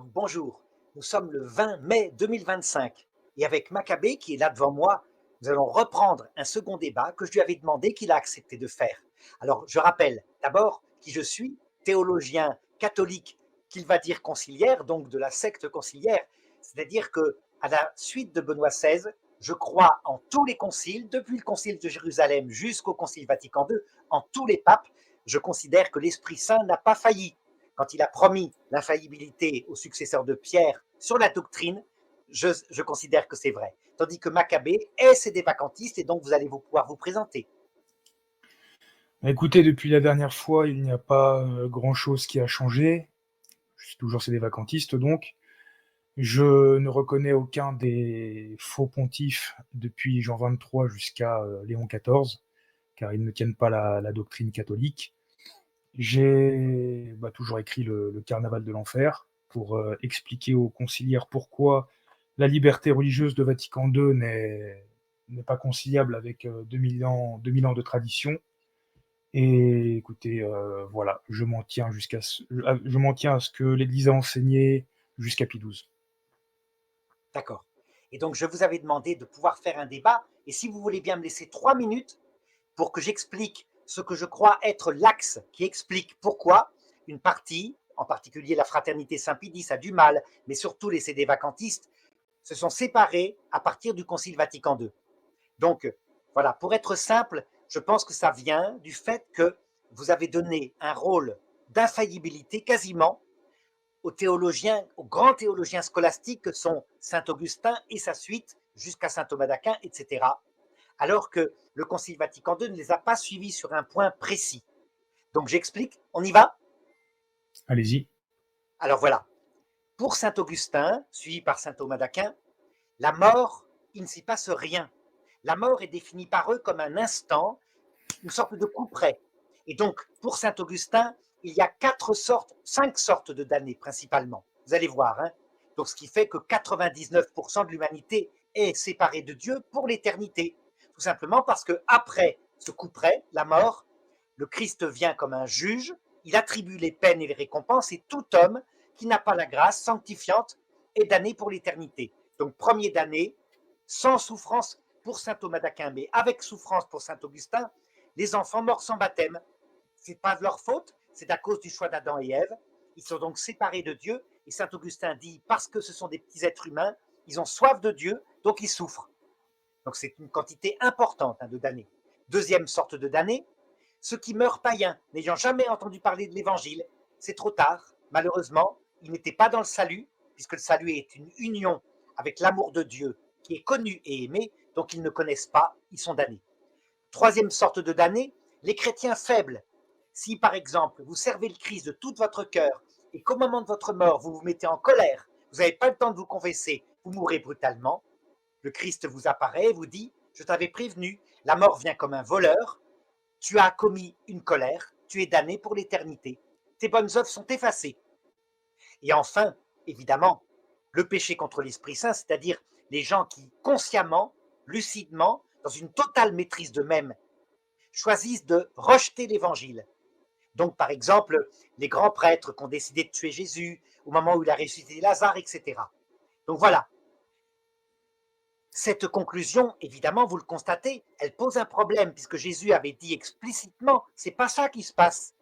Donc bonjour, nous sommes le 20 mai 2025 et avec Maccabée qui est là devant moi, nous allons reprendre un second débat que je lui avais demandé qu'il a accepté de faire. Alors je rappelle d'abord qui je suis, théologien catholique qu'il va dire conciliaire, donc de la secte conciliaire, c'est-à-dire que à la suite de Benoît XVI, je crois en tous les conciles, depuis le concile de Jérusalem jusqu'au concile Vatican II, en tous les papes, je considère que l'Esprit Saint n'a pas failli quand il a promis l'infaillibilité aux successeurs de Pierre sur la doctrine, je considère que c'est vrai. Tandis que Maccabée est sédévacantiste et donc vous allez pouvoir vous présenter. Écoutez, depuis la dernière fois, il n'y a pas grand-chose qui a changé. Je suis toujours sédévacantiste, donc. Je ne reconnais aucun des faux pontifes depuis Jean XXIII jusqu'à Léon XIV, car ils ne tiennent pas la doctrine catholique. J'ai toujours écrit le Carnaval de l'enfer pour expliquer aux conciliaires pourquoi la liberté religieuse de Vatican II n'est pas conciliable avec 2000 ans de tradition. Et écoutez, voilà, je m'en tiens à ce que l'Église a enseigné jusqu'à Pie XII. D'accord. Et donc je vous avais demandé de pouvoir faire un débat et si vous voulez bien me laisser 3 minutes pour que j'explique ce que je crois être l'axe qui explique pourquoi une partie, en particulier la fraternité Saint-Pédis a du mal, mais surtout les sédévacantistes, se sont séparés à partir du Concile Vatican II. Donc, voilà, pour être simple, je pense que ça vient du fait que vous avez donné un rôle d'infaillibilité quasiment aux théologiens, aux grands théologiens scolastiques que sont saint Augustin et sa suite jusqu'à saint Thomas d'Aquin, etc. Alors que le Concile Vatican II ne les a pas suivis sur un point précis. Donc j'explique, on y va. Allez-y. Alors voilà, pour saint Augustin, suivi par saint Thomas d'Aquin, la mort, il ne s'y passe rien. La mort est définie par eux comme un instant, une sorte de coup près. Et donc, pour saint Augustin, il y a 5 sortes de damnés principalement. Vous allez voir. Hein. Donc, ce qui fait que 99% de l'humanité est séparée de Dieu pour l'éternité. Tout simplement parce que après ce coup près, la mort, le Christ vient comme un juge, il attribue les peines et les récompenses, et tout homme qui n'a pas la grâce sanctifiante est damné pour l'éternité. Donc, premier damné, sans souffrance pour saint Thomas d'Aquin, mais avec souffrance pour saint Augustin, les enfants morts sans baptême. Ce n'est pas de leur faute, c'est à cause du choix d'Adam et Ève. Ils sont donc séparés de Dieu. Et saint Augustin dit, parce que ce sont des petits êtres humains, ils ont soif de Dieu, donc ils souffrent. Donc c'est une quantité importante de damnés. Deuxième sorte de damnés, ceux qui meurent païens, n'ayant jamais entendu parler de l'évangile. C'est trop tard, malheureusement, ils n'étaient pas dans le salut, puisque le salut est une union avec l'amour de Dieu qui est connu et aimé, donc ils ne connaissent pas, ils sont damnés. Troisième sorte de damnés, les chrétiens faibles. Si par exemple vous servez le Christ de tout votre cœur et qu'au moment de votre mort vous vous mettez en colère, vous n'avez pas le temps de vous confesser, vous mourrez brutalement, le Christ vous apparaît et vous dit, je t'avais prévenu, la mort vient comme un voleur, tu as commis une colère, tu es damné pour l'éternité, tes bonnes œuvres sont effacées. Et enfin, évidemment, le péché contre l'Esprit Saint, c'est-à-dire les gens qui consciemment, lucidement, dans une totale maîtrise d'eux-mêmes, choisissent de rejeter l'évangile. Donc, par exemple, les grands prêtres qui ont décidé de tuer Jésus au moment où il a ressuscité Lazare, etc. Donc voilà, cette conclusion, évidemment, vous le constatez, elle pose un problème, puisque Jésus avait dit explicitement, c'est pas ça qui se passe.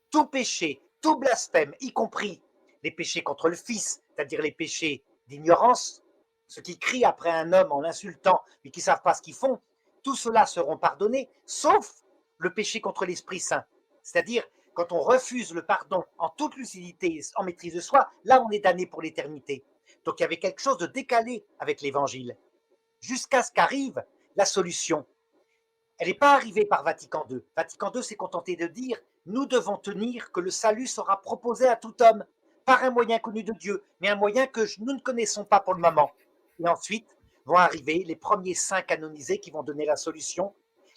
Tout péché, tout blasphème, y compris les péchés contre le Fils, c'est-à-dire les péchés d'ignorance, ceux qui crient après un homme en l'insultant, mais qui ne savent pas ce qu'ils font, tout cela seront pardonnés, sauf le péché contre l'Esprit Saint. C'est-à-dire, quand on refuse le pardon en toute lucidité, en maîtrise de soi, là, on est damné pour l'éternité. Donc, il y avait quelque chose de décalé avec l'Évangile, jusqu'à ce qu'arrive la solution. Elle n'est pas arrivée par Vatican II. Vatican II s'est contenté de dire nous devons tenir que le salut sera proposé à tout homme par un moyen connu de Dieu, mais un moyen que nous ne connaissons pas pour le moment. Et ensuite vont arriver les premiers saints canonisés qui vont donner la solution.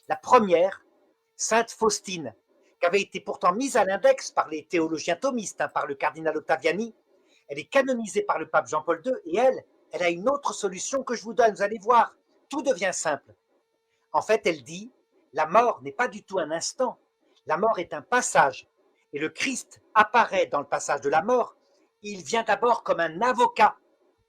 La première, Sainte Faustine, qui avait été pourtant mise à l'index par les théologiens thomistes, par le cardinal Ottaviani. Elle est canonisée par le pape Jean-Paul II et elle a une autre solution que je vous donne. Vous allez voir, tout devient simple. En fait, elle dit, la mort n'est pas du tout un instant, la mort est un passage. Et le Christ apparaît dans le passage de la mort il vient d'abord comme un avocat.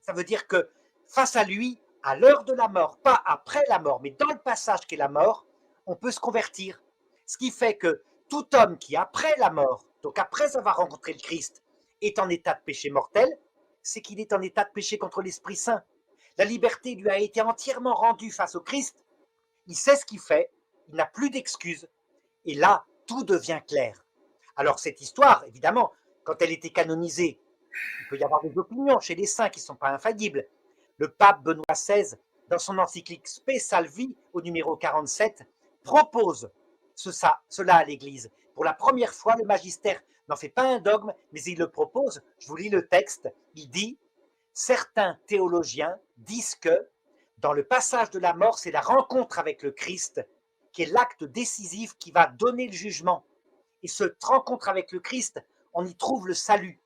Ça veut dire que face à lui, à l'heure de la mort, pas après la mort, mais dans le passage qu'est la mort, on peut se convertir. Ce qui fait que tout homme qui, après la mort, donc après avoir rencontré le Christ, est en état de péché mortel, c'est qu'il est en état de péché contre l'Esprit Saint. La liberté lui a été entièrement rendue face au Christ. Il sait ce qu'il fait, il n'a plus d'excuses. Et là, tout devient clair. Alors cette histoire, évidemment, quand elle était canonisée, il peut y avoir des opinions chez les saints qui ne sont pas infaillibles. Le pape Benoît XVI, dans son encyclique Spe Salvi, au numéro 47, propose cela à l'Église. Pour la première fois, le magistère n'en fait pas un dogme, mais il le propose. Je vous lis le texte. Il dit: certains théologiens disent que dans le passage de la mort, c'est la rencontre avec le Christ qui est l'acte décisif qui va donner le jugement. Et cette rencontre avec le Christ, on y trouve le salut.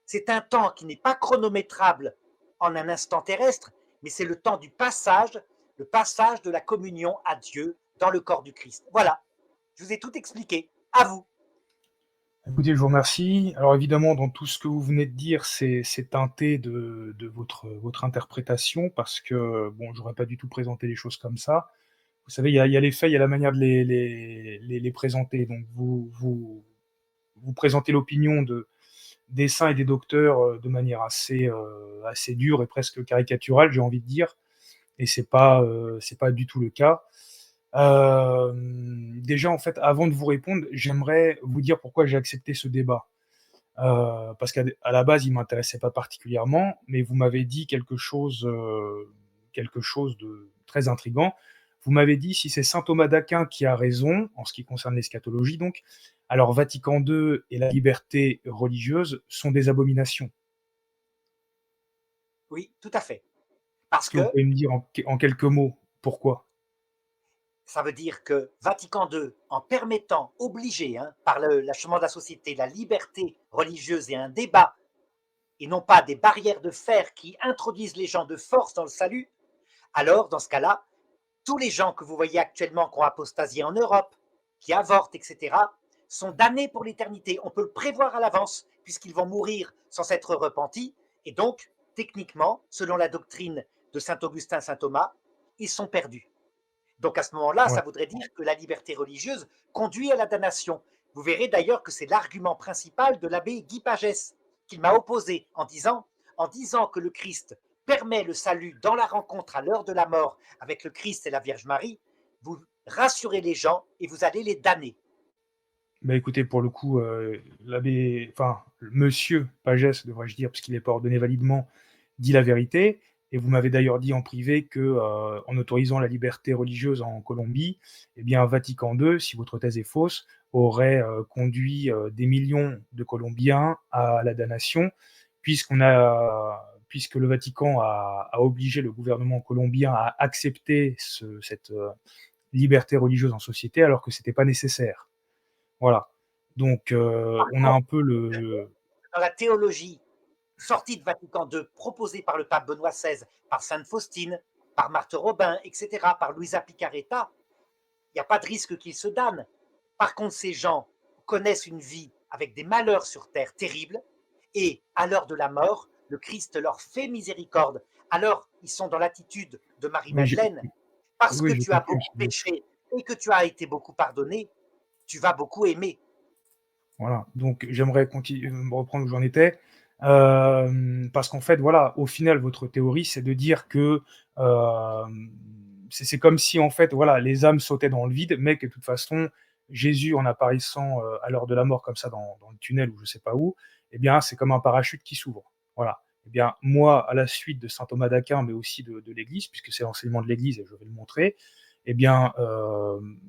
C'est un temps qui n'est pas chronométrable en un instant terrestre, mais c'est le temps du passage, le passage de la communion à Dieu dans le corps du Christ. Voilà, je vous ai tout expliqué. À vous. Écoutez, je vous remercie. Alors évidemment, dans tout ce que vous venez de dire, c'est teinté de votre interprétation parce que, bon, j'aurais pas du tout présenté les choses comme ça. Vous savez, il y a les faits, il y a la manière de les présenter. Donc vous présentez l'opinion des saints et des docteurs de manière assez dure et presque caricaturale, j'ai envie de dire, et c'est pas du tout le cas. Déjà, en fait, avant de vous répondre, j'aimerais vous dire pourquoi j'ai accepté ce débat. Parce qu'à la base, il m'intéressait pas particulièrement, mais vous m'avez dit quelque chose de très intriguant. Vous m'avez dit si c'est saint Thomas d'Aquin qui a raison, en ce qui concerne l'eschatologie donc, alors Vatican II et la liberté religieuse sont des abominations. Oui, tout à fait. Est-ce Parce que vous que pouvez me dire en quelques mots pourquoi? ça veut dire que Vatican II, en permettant, obligé par le chemin de la société, la liberté religieuse et un débat, et non pas des barrières de fer qui introduisent les gens de force dans le salut, alors dans ce cas-là, tous les gens que vous voyez actuellement qui ont apostasié en Europe, qui avortent, etc., sont damnés pour l'éternité. On peut le prévoir à l'avance, puisqu'ils vont mourir sans s'être repentis, et donc, techniquement, selon la doctrine de saint Augustin, saint Thomas, ils sont perdus. Donc à ce moment-là, Ouais. ça voudrait dire que la liberté religieuse conduit à la damnation. Vous verrez d'ailleurs que c'est l'argument principal de l'abbé Guy Pagès, qu'il m'a opposé en disant que le Christ permet le salut dans la rencontre à l'heure de la mort avec le Christ et la Vierge Marie, vous rassurez les gens et vous allez les damner. Bah, écoutez, pour le coup, enfin, monsieur Pagès, devrais-je dire, parce qu'il n'est pas ordonné validement, dit la vérité. Et vous m'avez d'ailleurs dit en privé que, en autorisant la liberté religieuse en Colombie, eh bien, Vatican II, si votre thèse est fausse, aurait conduit des millions de Colombiens à la damnation, puisque le Vatican a obligé le gouvernement colombien à accepter cette liberté religieuse en société, alors que c'était pas nécessaire. Voilà. Donc, Par on a contre, un peu le dans la théologie sortie de Vatican II, proposée par le pape Benoît XVI, par Sainte Faustine, par Marthe Robin, etc., par Luisa Picaretta, il n'y a pas de risque qu'ils se damnent. Par contre, ces gens connaissent une vie avec des malheurs sur terre terribles, et à l'heure de la mort, le Christ leur fait miséricorde. Alors, ils sont dans l'attitude de oui, Marie-Madeleine. Parce que oui, j'ai tu as compris, beaucoup péché et que tu as été beaucoup pardonné, tu vas beaucoup aimer. voilà. Donc j'aimerais me reprendre où j'en étais, parce qu'en fait, voilà, au final, votre théorie, c'est de dire que, c'est comme si, en fait, voilà, les âmes sautaient dans le vide, mais que de toute façon, Jésus, en apparaissant, à l'heure de la mort comme ça dans le tunnel ou je sais pas où, eh bien, c'est comme un parachute qui s'ouvre. Voilà. Eh bien, moi, à la suite de saint Thomas d'Aquin, mais aussi de l'Église, puisque c'est l'enseignement de l'Église et je vais le montrer, eh bien,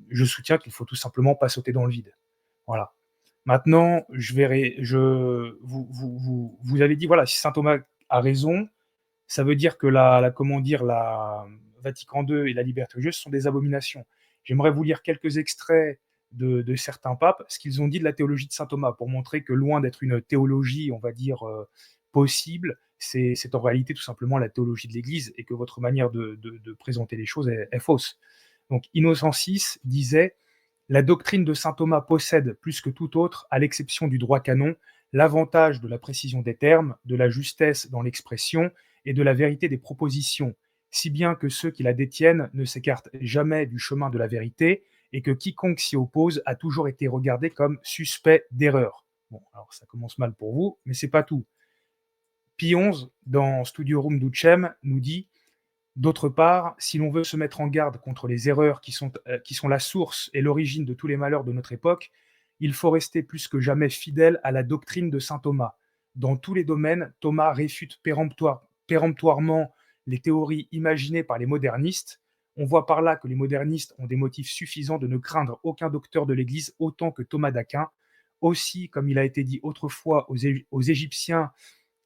je soutiens qu'il faut tout simplement pas sauter dans le vide. Voilà. Maintenant, vous avez dit, voilà, si saint Thomas a raison, ça veut dire que comment dire, la Vatican II et la liberté religieuse sont des abominations. J'aimerais vous lire quelques extraits de certains papes, ce qu'ils ont dit de la théologie de saint Thomas, pour montrer que loin d'être une théologie, on va dire, possible, c'est en réalité tout simplement la théologie de l'Église et que votre manière de présenter les choses est fausse. Donc Innocent VI disait: la doctrine de saint Thomas possède, plus que tout autre, à l'exception du droit canon, l'avantage de la précision des termes, de la justesse dans l'expression et de la vérité des propositions, si bien que ceux qui la détiennent ne s'écartent jamais du chemin de la vérité et que quiconque s'y oppose a toujours été regardé comme suspect d'erreur. Bon, alors ça commence mal pour vous, mais c'est pas tout. Pie XI, dans Studiorum Ducem, nous dit: d'autre part, si l'on veut se mettre en garde contre les erreurs qui sont la source et l'origine de tous les malheurs de notre époque, il faut rester plus que jamais fidèle à la doctrine de saint Thomas. Dans tous les domaines, Thomas réfute péremptoirement les théories imaginées par les modernistes. On voit par là que les modernistes ont des motifs suffisants de ne craindre aucun docteur de l'Église autant que Thomas d'Aquin. Aussi, comme il a été dit autrefois aux Égyptiens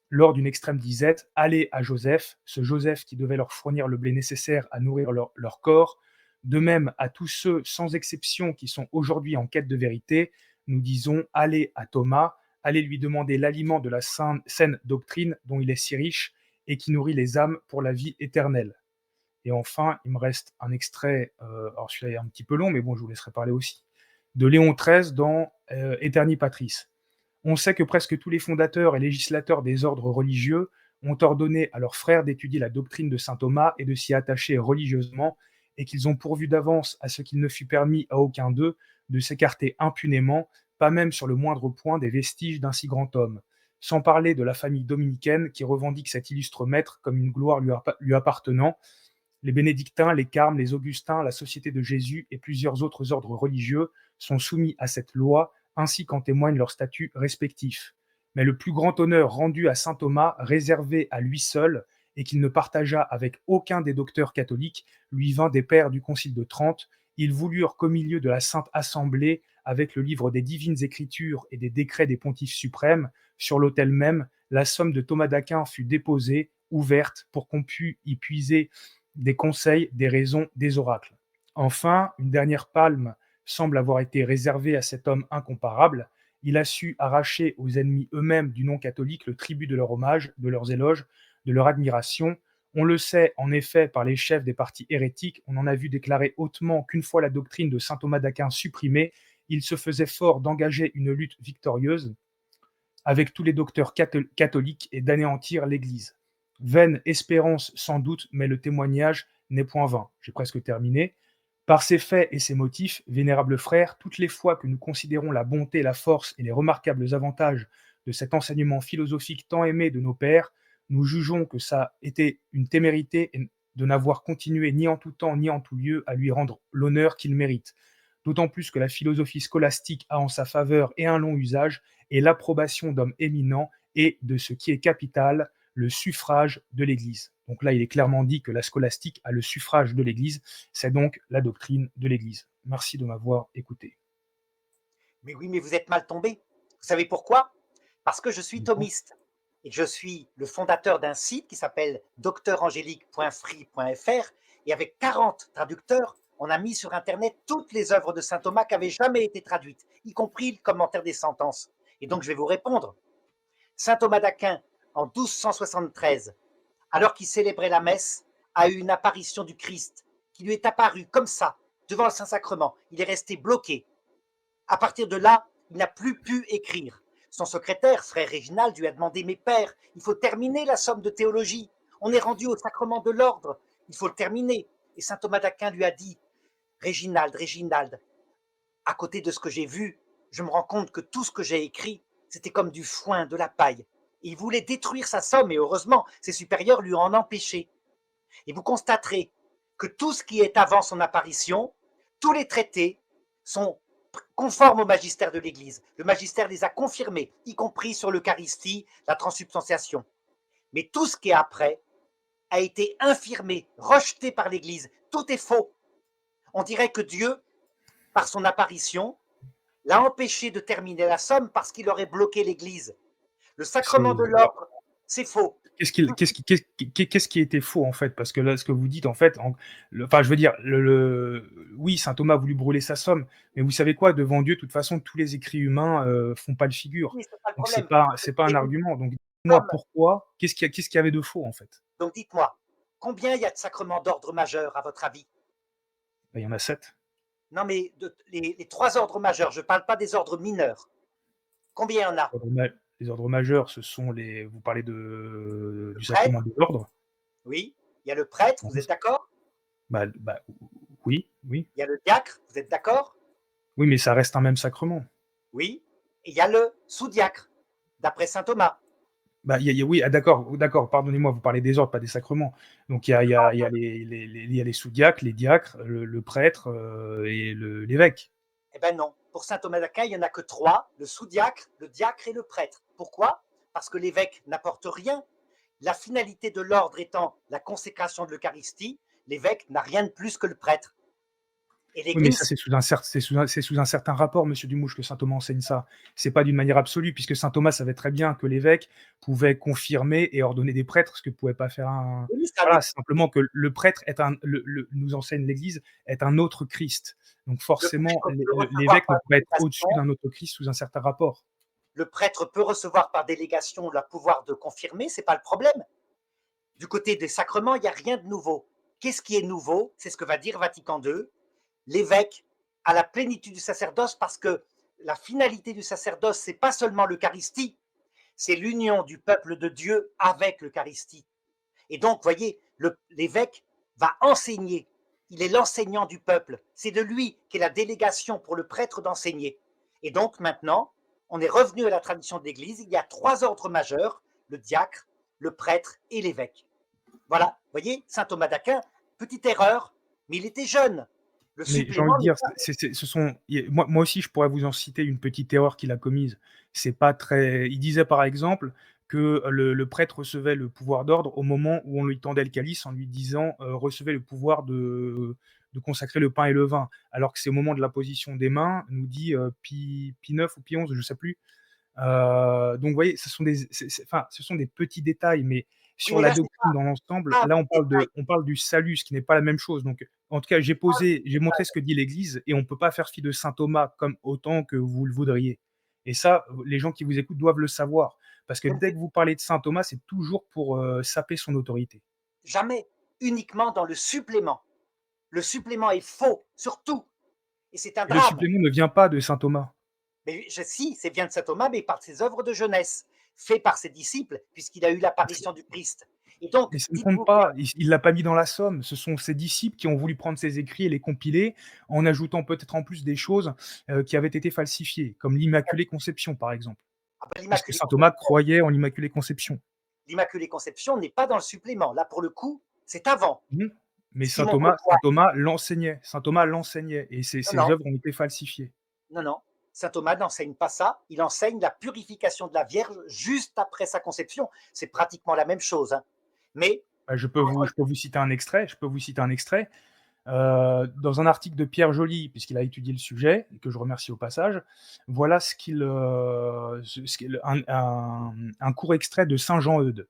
lors d'une extrême disette, aller à Joseph, ce Joseph qui devait leur fournir le blé nécessaire à nourrir leur corps. De même, à tous ceux, sans exception, qui sont aujourd'hui en quête de vérité, nous disons allez à Thomas, allez lui demander l'aliment de la saine doctrine dont il est si riche et qui nourrit les âmes pour la vie éternelle. Et enfin, il me reste un extrait, alors celui-là est un petit peu long, mais bon, je vous laisserai parler aussi, de Léon XIII dans Aeterni Patris. On sait que presque tous les fondateurs et législateurs des ordres religieux ont ordonné à leurs frères d'étudier la doctrine de saint Thomas et de s'y attacher religieusement, et qu'ils ont pourvu d'avance à ce qu'il ne fût permis à aucun d'eux de s'écarter impunément, pas même sur le moindre point des vestiges d'un si grand homme. Sans parler de la famille dominicaine qui revendique cet illustre maître comme une gloire lui appartenant. Les bénédictins, les carmes, les augustins, la Société de Jésus et plusieurs autres ordres religieux sont soumis à cette loi, ainsi qu'en témoignent leurs statuts respectifs. Mais le plus grand honneur rendu à saint Thomas, réservé à lui seul, et qu'il ne partagea avec aucun des docteurs catholiques, lui vint des pères du Concile de Trente. Ils voulurent qu'au milieu de la Sainte Assemblée, avec le livre des divines écritures et des décrets des pontifes suprêmes, sur l'autel même, la somme de Thomas d'Aquin fut déposée, ouverte, pour qu'on pût y puiser des conseils, des raisons, des oracles. Enfin, une dernière palme semble avoir été réservée à cet homme incomparable. Il a su arracher aux ennemis eux-mêmes du non-catholique le tribut de leur hommage, de leurs éloges, de leur admiration. On le sait en effet par les chefs des partis hérétiques, on en a vu déclarer hautement qu'une fois la doctrine de saint Thomas d'Aquin supprimée, il se faisait fort d'engager une lutte victorieuse avec tous les docteurs catholiques et d'anéantir l'Église. Vaine espérance sans doute, mais le témoignage n'est point vain. J'ai presque terminé. Par ces faits et ces motifs, vénérables frères, toutes les fois que nous considérons la bonté, la force et les remarquables avantages de cet enseignement philosophique tant aimé de nos pères, nous jugeons que ça était une témérité de n'avoir continué ni en tout temps ni en tout lieu à lui rendre l'honneur qu'il mérite. D'autant plus que la philosophie scolastique a en sa faveur et un long usage, et l'approbation d'hommes éminents et de ce qui est capital, le suffrage de l'Église. Donc là, il est clairement dit que la scolastique a le suffrage de l'Église, c'est donc la doctrine de l'Église. Merci de m'avoir écouté. Mais oui, mais vous êtes mal tombé. Vous savez pourquoi? Parce que je suis thomiste et je suis le fondateur d'un site qui s'appelle docteurangélique.free.fr, et avec 40 traducteurs, on a mis sur Internet toutes les œuvres de saint Thomas qui n'avaient jamais été traduites, y compris le commentaire des sentences. Et donc, je vais vous répondre. Saint Thomas d'Aquin, en 1273, alors qu'il célébrait la messe, a eu une apparition du Christ qui lui est apparu comme ça, devant le Saint-Sacrement. Il est resté bloqué. À partir de là, il n'a plus pu écrire. Son secrétaire, frère Réginald, lui a demandé: mais père, il faut terminer la somme de théologie. On est rendu au sacrement de l'ordre. Il faut le terminer. Et saint Thomas d'Aquin lui a dit: Réginald, à côté de ce que j'ai vu, je me rends compte que tout ce que j'ai écrit, c'était comme du foin, de la paille. Et il voulait détruire sa somme, et heureusement, ses supérieurs lui en empêchaient. Et vous constaterez que tout ce qui est avant son apparition, tous les traités sont conformes au magistère de l'Église. Le magistère les a confirmés, y compris sur l'Eucharistie, la transsubstantiation. Mais tout ce qui est après a été infirmé, rejeté par l'Église. Tout est faux. On dirait que Dieu, par son apparition, l'a empêché de terminer la somme parce qu'il aurait bloqué l'Église. Le sacrement de l'ordre, c'est faux. Qu'est-ce qui était faux en fait? Parce que là, ce que vous dites en fait, enfin, je veux dire, oui, saint Thomas a voulu brûler sa somme, mais vous savez quoi? Devant Dieu, de toute façon, tous les écrits humains font pas le figure. Oui, c'est pas le Donc problème. c'est pas un argument. Donc dites-moi Comme, pourquoi? Qu'est-ce qu'il y avait de faux en fait? donc dites-moi, combien il y a de sacrements d'ordre majeur à votre avis? Ben, il y en a 7. Non, mais les trois ordres majeurs, je ne parle pas des ordres mineurs. Combien il y en a? Les ordres majeurs, ce sont vous parlez Le du sacrement prêtre, de l'ordre? oui. Il y a le prêtre, vous êtes d'accord? Bah, oui, oui. Il y a le diacre, vous êtes d'accord? Oui, mais ça reste un même sacrement. Oui. Et il y a le sous-diacre, d'après saint Thomas. Bah, oui, ah d'accord, pardonnez-moi, vous parlez des ordres, pas des sacrements. Donc il y a les sous-diacres, les diacres, le prêtre, et l'évêque. Eh bien non. Pour saint Thomas d'Aquin, il n'y en a que trois, le sous-diacre, le diacre et le prêtre. Pourquoi? Parce que l'évêque n'apporte rien. La finalité de l'ordre étant la consécration de l'Eucharistie, l'évêque n'a rien de plus que le prêtre. Et Oui, mais ça, l'Église, c'est sous un certain rapport, monsieur Dumouche, que saint Thomas enseigne ça. C'est pas d'une manière absolue, puisque saint Thomas savait très bien que l'évêque pouvait confirmer et ordonner des prêtres, ce que pouvait pas faire un oui, voilà, c'est simplement que le prêtre est nous enseigne l'Église, est un autre Christ. Donc le forcément, prêtre peut recevoir l'évêque ne par peut pas être au-dessus délégation, d'un autre Christ sous un certain rapport. le prêtre peut recevoir par délégation le pouvoir de confirmer, c'est pas le problème. Du côté des sacrements, il n'y a rien de nouveau. Qu'est-ce qui est nouveau? C'est ce que va dire Vatican II. L'évêque a la plénitude du sacerdoce parce que la finalité du sacerdoce, c'est pas seulement l'Eucharistie, c'est l'union du peuple de Dieu avec l'Eucharistie. Et donc, voyez, l'évêque va enseigner. Il est l'enseignant du peuple. C'est de lui qu'est la délégation pour le prêtre d'enseigner. Et donc, maintenant, on est revenu à la tradition de l'Église. Il y a trois ordres majeurs, le diacre, le prêtre et l'évêque. Voilà, vous voyez, saint Thomas d'Aquin, petite erreur, mais il était jeune. Le Mais j'ai envie de supplément n'est dire, pas. ce sont moi aussi, je pourrais vous en citer une petite erreur qu'il a commise. C'est pas très il disait, par exemple, que le prêtre recevait le pouvoir d'ordre au moment où on lui tendait le calice en lui disant, «Recevez le pouvoir de consacrer le pain et le vin». Alors que c'est au moment de l'imposition des mains, nous dit, Pie IX ou Pie XI, je sais plus. Donc vous voyez, ce sont des petits détails, mais Oui, sur mais la là, c'est doctrine dans l'ensemble, pas un là, petit détail. on parle du salut, ce qui n'est pas la même chose. Donc en tout cas, j'ai montré ce que dit l'Église et on peut pas faire fi de saint Thomas comme autant que vous le voudriez. Et ça, les gens qui vous écoutent doivent le savoir. Parce que Je ne dès fais que vous parlez de saint Thomas, c'est toujours pour, saper son autorité. jamais uniquement dans le supplément. Le supplément est faux, surtout. Et c'est un Et le drame. supplément ne vient pas de saint Thomas. Mais si, c'est bien de saint Thomas, mais par ses œuvres de jeunesse, fait par ses disciples, puisqu'il a eu l'apparition du Christ. Et donc, Mais ça ne compte dites-vous bien, pas, il l'a pas mis dans la somme. Ce sont ses disciples qui ont voulu prendre ses écrits et les compiler, en ajoutant peut-être en plus des choses, qui avaient été falsifiées, comme l'Immaculée Conception, par exemple. ah ben, Puisque saint Thomas croyait en l'Immaculée Conception. l'Immaculée Conception n'est pas dans le supplément. Là, pour le coup, c'est avant. Mmh. Mais Ce qui montre quoi? Saint Thomas l'enseignait et Non, ses non, œuvres ont été falsifiées. non, non. Saint Thomas n'enseigne pas ça. Il enseigne la purification de la Vierge juste après sa conception. C'est pratiquement la même chose, hein. Mais, Bah, je peux vous citer un extrait, dans un article de Pierre Joly, puisqu'il a étudié le sujet et que je remercie au passage, voilà ce qu'il un court extrait de saint Jean Eudes.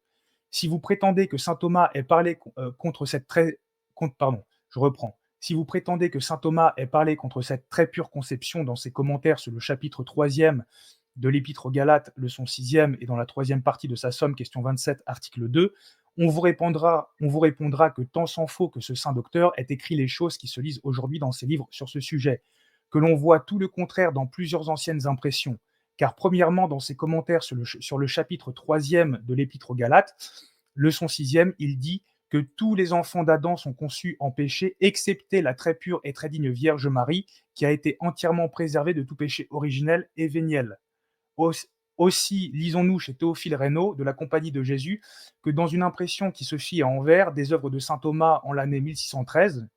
Si vous prétendez que saint Thomas ait parlé contre cette très contre pardon, je reprends. Si vous prétendez que saint Thomas ait parlé contre cette très pure conception dans ses commentaires sur le chapitre 3e de l'Épître aux Galates, leçon 6e, et dans la 3e partie de sa somme, question 27, article 2, on vous répondra que tant s'en faut que ce saint docteur ait écrit les choses qui se lisent aujourd'hui dans ses livres sur ce sujet, que l'on voit tout le contraire dans plusieurs anciennes impressions, car premièrement, dans ses commentaires sur le chapitre 3e de l'Épître aux Galates, leçon 6e, il dit que tous les enfants d'Adam sont conçus en péché, excepté la très pure et très digne Vierge Marie, qui a été entièrement préservée de tout péché originel et véniel. Aussi, lisons-nous chez Théophile Reynaud, de la Compagnie de Jésus, que dans une impression qui se fit à Anvers des œuvres de saint Thomas en l'année 1613,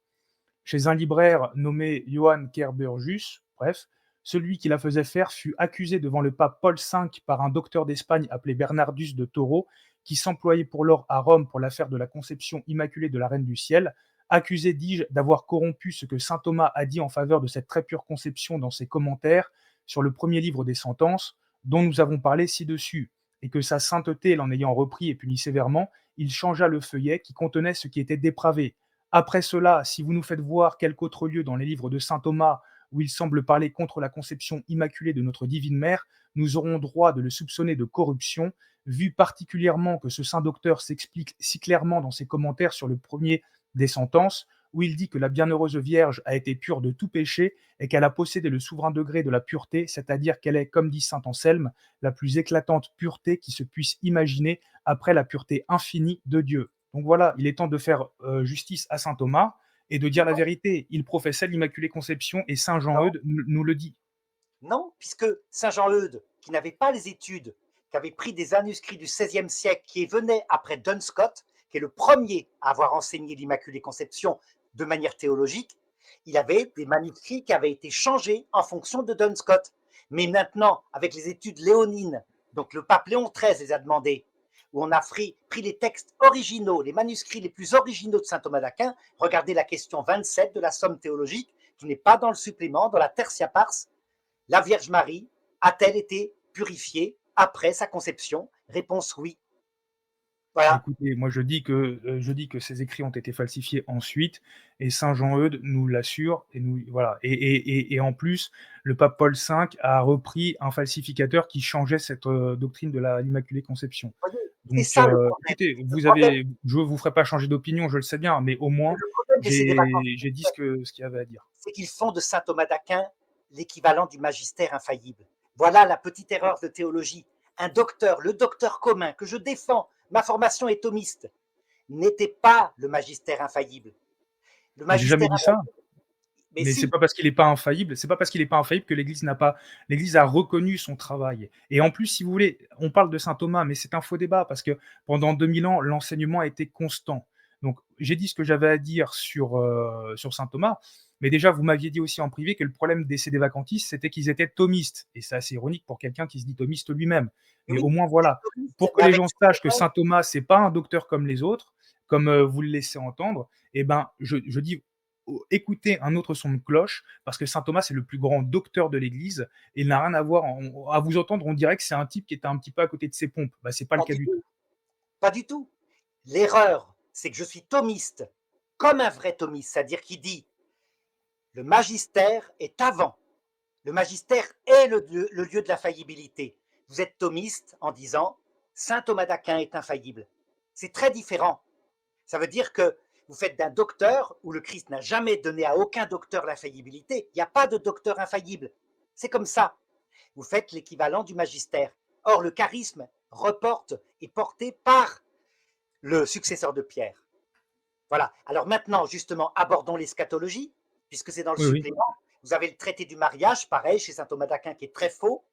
chez un libraire nommé Johann Kerberjus, bref, celui qui la faisait faire fut accusé devant le pape Paul V par un docteur d'Espagne appelé Bernardus de Toro, qui s'employait pour lors à Rome pour l'affaire de la conception immaculée de la Reine du Ciel, accusé, dis-je, d'avoir corrompu ce que saint Thomas a dit en faveur de cette très pure conception dans ses commentaires sur le premier livre des sentences, dont nous avons parlé ci-dessus, et que sa sainteté l'en ayant repris et puni sévèrement, il changea le feuillet qui contenait ce qui était dépravé. Après cela, si vous nous faites voir quelque autre lieu dans les livres de saint Thomas où il semble parler contre la conception immaculée de notre divine mère, nous aurons droit de le soupçonner de corruption, vu particulièrement que ce saint docteur s'explique si clairement dans ses commentaires sur le premier des sentences, où il dit que la Bienheureuse Vierge a été pure de tout péché et qu'elle a possédé le souverain degré de la pureté, c'est-à-dire qu'elle est, comme dit saint Anselme, la plus éclatante pureté qui se puisse imaginer après la pureté infinie de Dieu. Donc voilà, il est temps de faire justice à saint Thomas et de dire la Non, vérité. Il professait l'Immaculée Conception et saint non, Jean-Eudes nous le dit. non, puisque Saint Jean-Eudes, qui n'avait pas les études, qui avait pris des manuscrits du XVIe siècle, qui venait après Duns Scott, qui est le premier à avoir enseigné l'Immaculée Conception de manière théologique, il avait des manuscrits qui avaient été changés en fonction de Duns Scott. Mais maintenant, avec les études léonines, donc le pape Léon XIII les a demandées, où on a pris les textes originaux, les manuscrits les plus originaux de saint Thomas d'Aquin, regardez la question 27 de la Somme théologique, qui n'est pas dans le supplément, dans la Tertia Pars, la Vierge Marie a-t-elle été purifiée après sa conception? Réponse oui. Voilà. Écoutez, moi je dis que ces écrits ont été falsifiés ensuite et saint Jean-Eudes nous l'assure et nous voilà et en plus, le pape Paul V a repris un falsificateur qui changeait cette, doctrine de la l'Immaculée Conception. C'est Donc ça le problème. écoutez, Le vous problème, avez je vous ferai pas changer d'opinion, je le sais bien, mais au moins le problème des vacances, j'ai dit ce qu'il y avait à dire. c'est qu'ils font de saint Thomas d'Aquin l'équivalent du magistère infaillible. Voilà la petite erreur de théologie. Un docteur, le docteur commun que je défends, ma formation est thomiste, n'était pas le magistère infaillible. Le Mais j'ai jamais magistère dit ça. infaillible, mais Mais si, c'est pas parce qu'il est pas infaillible que l'Église a reconnu son travail. Et en plus, si vous voulez, on parle de saint Thomas, mais c'est un faux débat parce que pendant 2000 ans, l'enseignement a été constant. Donc, j'ai dit ce que j'avais à dire sur saint Thomas, mais déjà, vous m'aviez dit aussi en privé que le problème des sédévacantistes, c'était qu'ils étaient thomistes. Et c'est assez ironique pour quelqu'un qui se dit thomiste lui-même. Mais au oui, moins, voilà, thomiste, pour que mais les avec gens cette sachent que erreur, saint Thomas, c'est pas un docteur comme les autres, comme vous le laissez entendre, eh ben, je dis écouter un autre son de cloche, parce que saint Thomas, c'est le plus grand docteur de l'Église, et il n'a rien à voir. À vous entendre, on dirait que c'est un type qui était un petit peu à côté de ses pompes. Bah, c'est pas le pas cas du du tout. tout, pas du tout. L'erreur, c'est que je suis thomiste, comme un vrai thomiste, c'est-à-dire qui dit le magistère est avant. Le magistère est le lieu de la faillibilité. Vous êtes thomiste en disant saint Thomas d'Aquin est infaillible. C'est très différent. Ça veut dire que vous faites d'un docteur, où le Christ n'a jamais donné à aucun docteur l'infaillibilité. Il n'y a pas de docteur infaillible. C'est comme ça. Vous faites l'équivalent du magistère. Or, le charisme reporte et porté par le successeur de Pierre. Voilà. Alors maintenant, justement, abordons l'eschatologie, puisque c'est dans le Oui, oui. supplément. Vous avez le traité du mariage, pareil, chez saint Thomas d'Aquin, qui est très faux.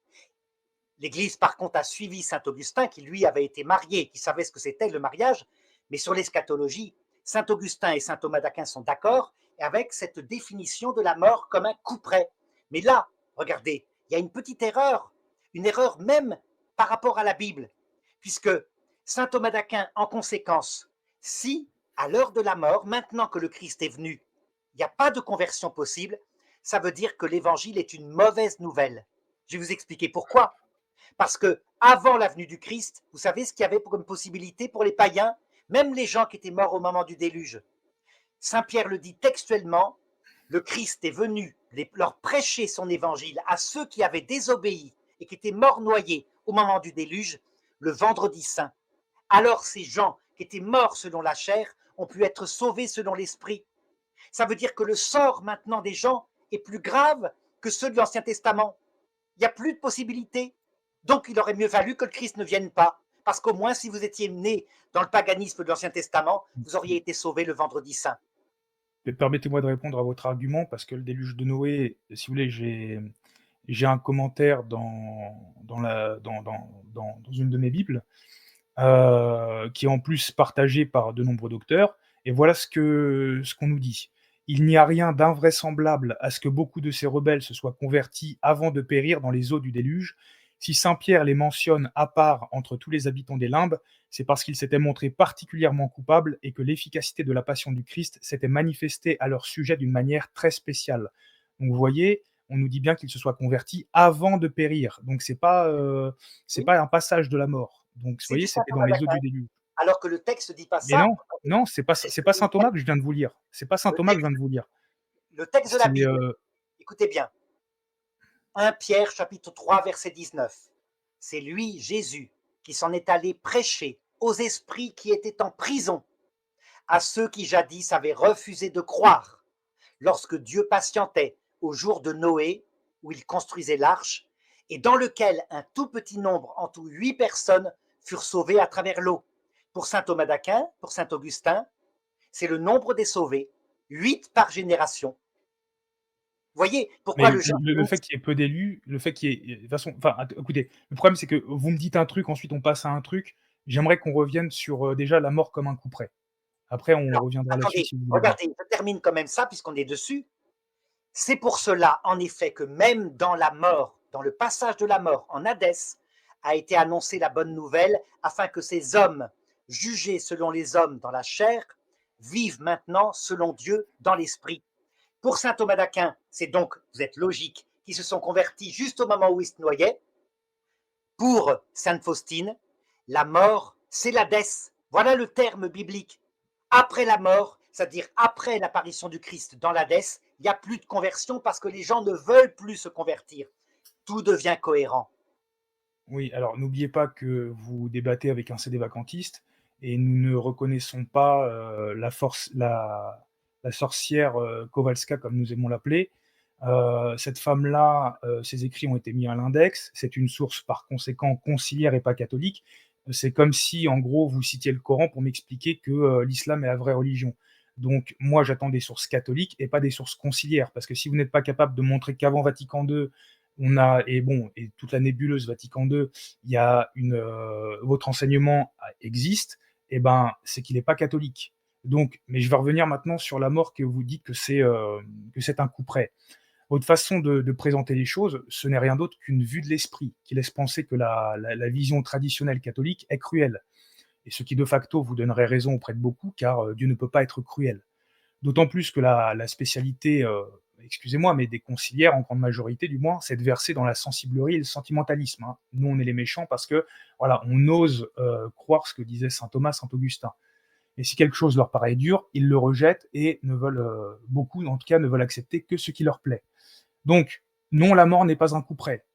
L'Église, par contre, a suivi saint Augustin, qui lui avait été marié, qui savait ce que c'était le mariage. Mais sur l'eschatologie, saint Augustin et saint Thomas d'Aquin sont d'accord avec cette définition de la mort comme un couperet. Mais là, regardez, il y a une erreur même par rapport à la Bible, puisque saint Thomas d'Aquin, en conséquence, si à l'heure de la mort, maintenant que le Christ est venu, il n'y a pas de conversion possible, ça veut dire que l'évangile est une mauvaise nouvelle. Je vais vous expliquer pourquoi. Parce que avant la venue du Christ, vous savez ce qu'il y avait comme possibilité pour les païens, même les gens qui étaient morts au moment du déluge. Saint Pierre le dit textuellement, le Christ est venu leur prêcher son évangile à ceux qui avaient désobéi et qui étaient morts noyés au moment du déluge, le vendredi saint. Alors ces gens qui étaient morts selon la chair ont pu être sauvés selon l'esprit. Ça veut dire que le sort maintenant des gens est plus grave que ceux de l'Ancien Testament. Il n'y a plus de possibilités. Donc il aurait mieux valu que le Christ ne vienne pas. Parce qu'au moins, si vous étiez né dans le paganisme de l'Ancien Testament, vous auriez été sauvé le vendredi saint. Permettez-moi de répondre à votre argument, parce que le déluge de Noé, si vous voulez, j'ai un commentaire dans une de mes Bibles, qui est en plus partagé par de nombreux docteurs. Et voilà ce qu'on nous dit. Il n'y a rien d'invraisemblable à ce que beaucoup de ces rebelles se soient convertis avant de périr dans les eaux du déluge. Si saint Pierre les mentionne à part entre tous les habitants des limbes, c'est parce qu'ils s'étaient montrés particulièrement coupables et que l'efficacité de la passion du Christ s'était manifestée à leur sujet d'une manière très spéciale. Donc vous voyez, on nous dit bien qu'ils se soient convertis avant de périr. Donc c'est Oui, pas un passage de la mort. Donc vous c'est voyez, du saint c'était dans Thomas les eaux d'Aquin. du déluge. Alors que le texte ne dit pas Mais ça. non, non, C'est ce c'est que pas dit saint Thomas que je viens de vous lire. C'est pas saint le Thomas que je texte, viens de vous lire. le texte de la C'est Bible. Écoutez bien. 1 Pierre chapitre 3 verset 19. C'est lui, Jésus, qui s'en est allé prêcher aux esprits qui étaient en prison, à ceux qui jadis avaient refusé de croire lorsque Dieu patientait au jour de Noé, où il construisait l'arche, et dans lequel un tout petit nombre, en tout 8 personnes, furent sauvées à travers l'eau. Pour saint Thomas d'Aquin, pour saint Augustin, c'est le nombre des sauvés, 8 par génération. Vous voyez Mais pourquoi le le jansénisme. fait qu'il y ait peu d'élus, le fait qu'il y ait de toute façon enfin, écoutez, le problème c'est que vous me dites un truc, ensuite on passe à un truc. J'aimerais qu'on revienne sur, déjà la mort comme un coup près. Après on Alors, reviendra là-dessus attendez, si vous voulez bien. regardez, je termine quand même ça puisqu'on est dessus. C'est pour cela, en effet, que même dans la mort, dans le passage de la mort en Hadès, a été annoncée la bonne nouvelle, afin que ces hommes, jugés selon les hommes dans la chair, vivent maintenant selon Dieu dans l'esprit. Pour saint Thomas d'Aquin, c'est donc, vous êtes logique, qui se sont convertis juste au moment où ils se noyaient. Pour sainte Faustine, la mort, c'est l'Hadès. Voilà le terme biblique. Après la mort, c'est-à-dire après l'apparition du Christ dans l'Hadès, il n'y a plus de conversion parce que les gens ne veulent plus se convertir. Tout devient cohérent. Oui, alors n'oubliez pas que vous débattez avec un CD vacantiste et nous ne reconnaissons pas, la sorcière, Kowalska comme nous aimons l'appeler. Cette femme-là, ses écrits ont été mis à l'index. C'est une source par conséquent conciliaire et pas catholique. C'est comme si, en gros, vous citiez le Coran pour m'expliquer que, l'islam est la vraie religion. Donc moi, j'attends des sources catholiques et pas des sources conciliaires, parce que si vous n'êtes pas capable de montrer qu'avant Vatican II, on a et toute la nébuleuse Vatican II, il y a votre enseignement existe, et ben, c'est qu'il n'est pas catholique. Donc, mais je vais revenir maintenant sur la mort que vous dites que c'est un coup près. Votre façon de présenter les choses, ce n'est rien d'autre qu'une vue de l'esprit qui laisse penser que la vision traditionnelle catholique est cruelle. Et ce qui de facto vous donnerait raison auprès de beaucoup, car Dieu ne peut pas être cruel. D'autant plus que la spécialité, excusez-moi, mais des conciliaires, en grande majorité du moins, c'est de verser dans la sensiblerie et le sentimentalisme, hein. Nous, on est les méchants parce que, voilà, on ose croire ce que disait saint Thomas, saint Augustin. Et si quelque chose leur paraît dur, ils le rejettent et ne veulent, beaucoup en tout cas, ne veulent accepter que ce qui leur plaît. Donc, non, la mort n'est pas un coup près.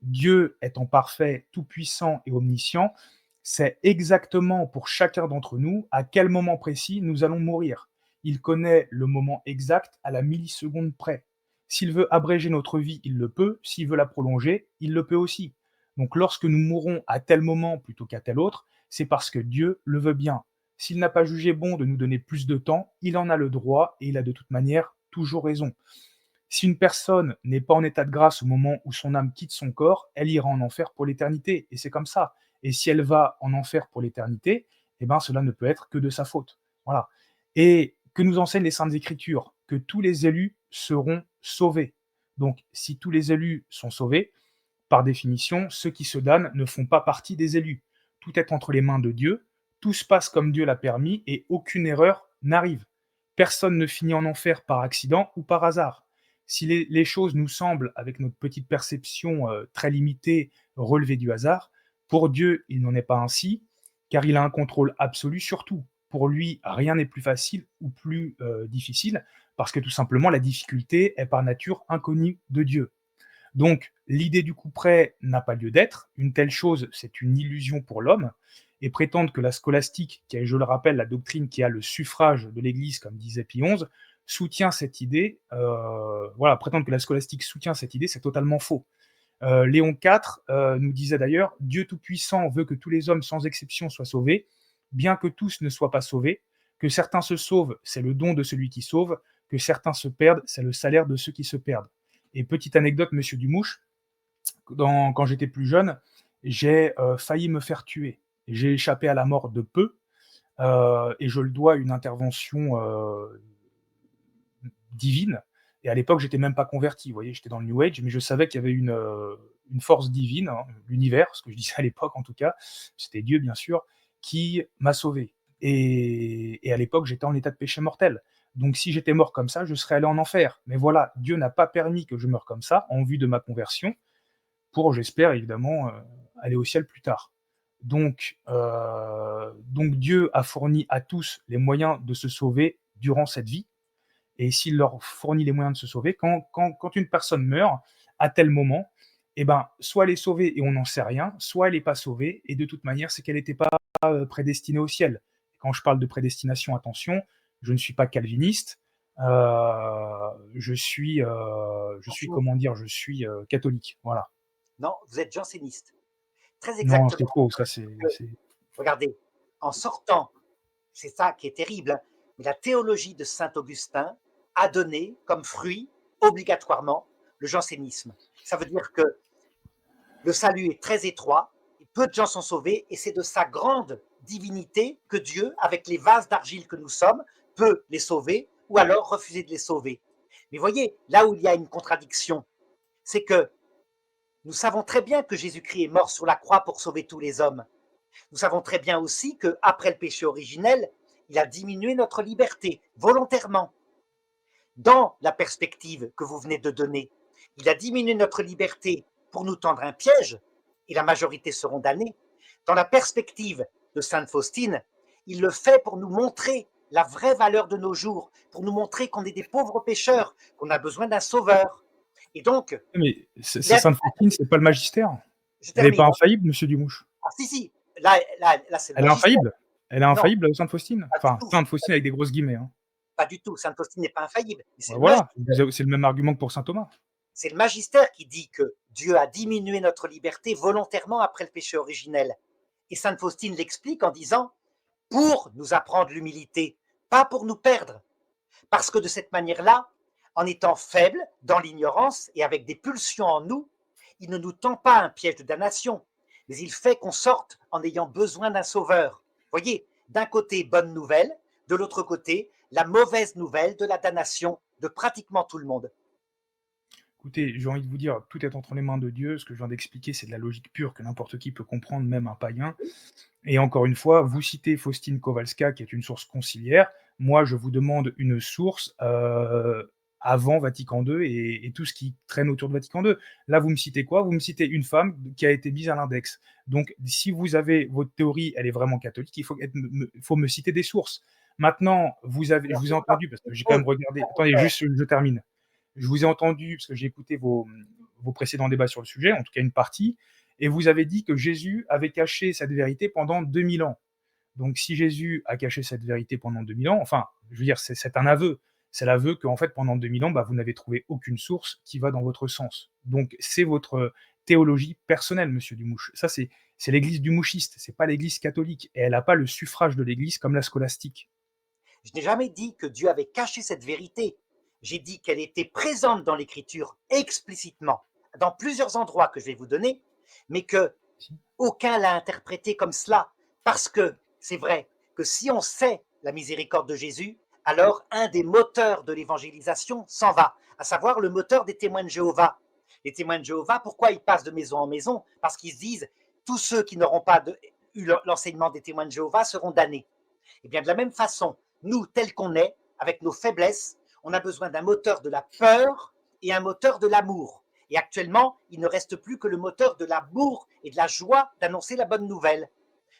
Dieu étant parfait, tout-puissant et omniscient, sait exactement pour chacun d'entre nous à quel moment précis nous allons mourir. Il connaît le moment exact à la milliseconde près. S'il veut abréger notre vie, il le peut. S'il veut la prolonger, il le peut aussi. Donc lorsque nous mourrons à tel moment plutôt qu'à tel autre, c'est parce que Dieu le veut bien. S'il n'a pas jugé bon de nous donner plus de temps, il en a le droit et il a de toute manière toujours raison. Si une personne n'est pas en état de grâce au moment où son âme quitte son corps, elle ira en enfer pour l'éternité. Et c'est comme ça. Et si elle va en enfer pour l'éternité, eh ben, cela ne peut être que de sa faute. Voilà. Et que nous enseignent les Saintes Écritures, que tous les élus seront sauvés. Donc, si tous les élus sont sauvés, par définition, ceux qui se damnent ne font pas partie des élus. Tout est entre les mains de Dieu, tout se passe comme Dieu l'a permis et aucune erreur n'arrive. Personne ne finit en enfer par accident ou par hasard. Si les choses nous semblent, avec notre petite perception très limitée, relevées du hasard, pour Dieu, il n'en est pas ainsi, car il a un contrôle absolu sur tout. Pour lui, rien n'est plus facile ou plus difficile, parce que tout simplement, la difficulté est par nature inconnue de Dieu. Donc, l'idée du coup près n'a pas lieu d'être. Une telle chose, c'est une illusion pour l'homme. Et prétendre que la scolastique, qui est, je le rappelle, la doctrine qui a le suffrage de l'Église, comme disait Pie XI, soutient cette idée, voilà, prétendre que la scolastique soutient cette idée, c'est totalement faux. Léon IV nous disait d'ailleurs, Dieu Tout-Puissant veut que tous les hommes sans exception soient sauvés, bien que tous ne soient pas sauvés, que certains se sauvent, c'est le don de celui qui sauve, que certains se perdent, c'est le salaire de ceux qui se perdent. Et petite anecdote, monsieur Dumouche, quand j'étais plus jeune, j'ai failli me faire tuer. J'ai échappé à la mort de peu, et je le dois à une intervention divine. Et à l'époque, j'étais même pas converti, vous voyez, j'étais dans le New Age, mais je savais qu'il y avait une force divine, hein, l'univers, ce que je disais à l'époque en tout cas, c'était Dieu bien sûr, qui m'a sauvé. Et à l'époque, j'étais en état de péché mortel. Donc si j'étais mort comme ça, je serais allé en enfer. Mais voilà, Dieu n'a pas permis que je meure comme ça, en vue de ma conversion, pour, j'espère évidemment, aller au ciel plus tard. Donc Dieu a fourni à tous les moyens de se sauver durant cette vie, et s'il leur fournit les moyens de se sauver, quand une personne meurt, à tel moment, eh ben, soit elle est sauvée et on n'en sait rien, soit elle n'est pas sauvée, et de toute manière, c'est qu'elle n'était pas prédestinée au ciel. Quand je parle de prédestination, attention, je ne suis pas calviniste, je suis, comment dire? Je suis, catholique, voilà. Non, vous êtes janséniste. Très Non, c'est exactement. faux, ça Regardez, en sortant, c'est ça qui est terrible, hein, mais la théologie de saint Augustin a donné comme fruit obligatoirement le jansénisme. Ça veut dire que le salut est très étroit, peu de gens sont sauvés, et c'est de sa grande divinité que Dieu, avec les vases d'argile que nous sommes, peut les sauver ou alors refuser de les sauver. Mais voyez, là où il y a une contradiction, c'est que nous savons très bien que Jésus-Christ est mort sur la croix pour sauver tous les hommes. Nous savons très bien aussi qu'après le péché originel, il a diminué notre liberté volontairement. Dans la perspective que vous venez de donner, il a diminué notre liberté pour nous tendre un piège, et la majorité seront damnés. Dans la perspective de Sainte Faustine, il le fait pour nous montrer la vraie valeur de nos jours, pour nous montrer qu'on est des pauvres pécheurs, qu'on a besoin d'un sauveur. Et donc, mais il a, Sainte Faustine, c'est pas le magistère? je Elle est pas termine. infaillible, monsieur Dumouche? Ah, si, si, là c'est le Elle est magistère. infaillible? Elle est Non, infaillible, Sainte Faustine? pas du Enfin, tout. Sainte Faustine avec des grosses guillemets, hein. Pas du tout. Sainte Faustine n'est pas infaillible. Bah, voilà, c'est le même argument que pour saint Thomas. C'est le magistère qui dit que Dieu a diminué notre liberté volontairement après le péché originel. Et sainte Faustine l'explique en disant pour nous apprendre l'humilité, pas pour nous perdre. Parce que de cette manière-là, en étant faible, dans l'ignorance et avec des pulsions en nous, il ne nous tend pas un piège de damnation, mais il fait qu'on sorte en ayant besoin d'un sauveur. Voyez, d'un côté, bonne nouvelle, de l'autre côté, la mauvaise nouvelle de la damnation de pratiquement tout le monde. Écoutez, j'ai envie de vous dire, tout est entre les mains de Dieu. Ce que je viens d'expliquer, c'est de la logique pure que n'importe qui peut comprendre, même un païen. Et encore une fois, vous citez Faustine Kowalska, qui est une source conciliaire. Moi, je vous demande une source avant Vatican II et tout ce qui traîne autour de Vatican II. Là, vous me citez quoi? Vous me citez une femme qui a été mise à l'index. Donc, si vous avez votre théorie, elle est vraiment catholique, faut me citer des sources. Maintenant, je vous ai entendu, parce que j'ai quand même regardé. Attendez, juste, je termine. Je vous ai entendu, parce que j'ai écouté vos précédents débats sur le sujet, en tout cas une partie, et vous avez dit que Jésus avait caché cette vérité pendant 2000 ans. Donc si Jésus a caché cette vérité pendant 2000 ans, enfin, je veux dire, c'est un aveu. C'est l'aveu qu'en fait, pendant 2000 ans, bah, vous n'avez trouvé aucune source qui va dans votre sens. Donc c'est votre théologie personnelle, monsieur Dumouche. Ça, c'est l'église dumouchiste, c'est pas l'église catholique. Et elle n'a pas le suffrage de l'église comme la scolastique. Je n'ai jamais dit que Dieu avait caché cette vérité. J'ai dit qu'elle était présente dans l'Écriture explicitement, dans plusieurs endroits que je vais vous donner, mais que aucun l'a interprété comme cela. Parce que c'est vrai que si on sait la miséricorde de Jésus, alors un des moteurs de l'évangélisation s'en va, à savoir le moteur des témoins de Jéhovah. Les témoins de Jéhovah, pourquoi ils passent de maison en maison? Parce qu'ils se disent, tous ceux qui n'auront pas eu l'enseignement des témoins de Jéhovah seront damnés. Et bien de la même façon, nous, tels qu'on est, avec nos faiblesses, on a besoin d'un moteur de la peur et un moteur de l'amour. Et actuellement, il ne reste plus que le moteur de l'amour et de la joie d'annoncer la bonne nouvelle.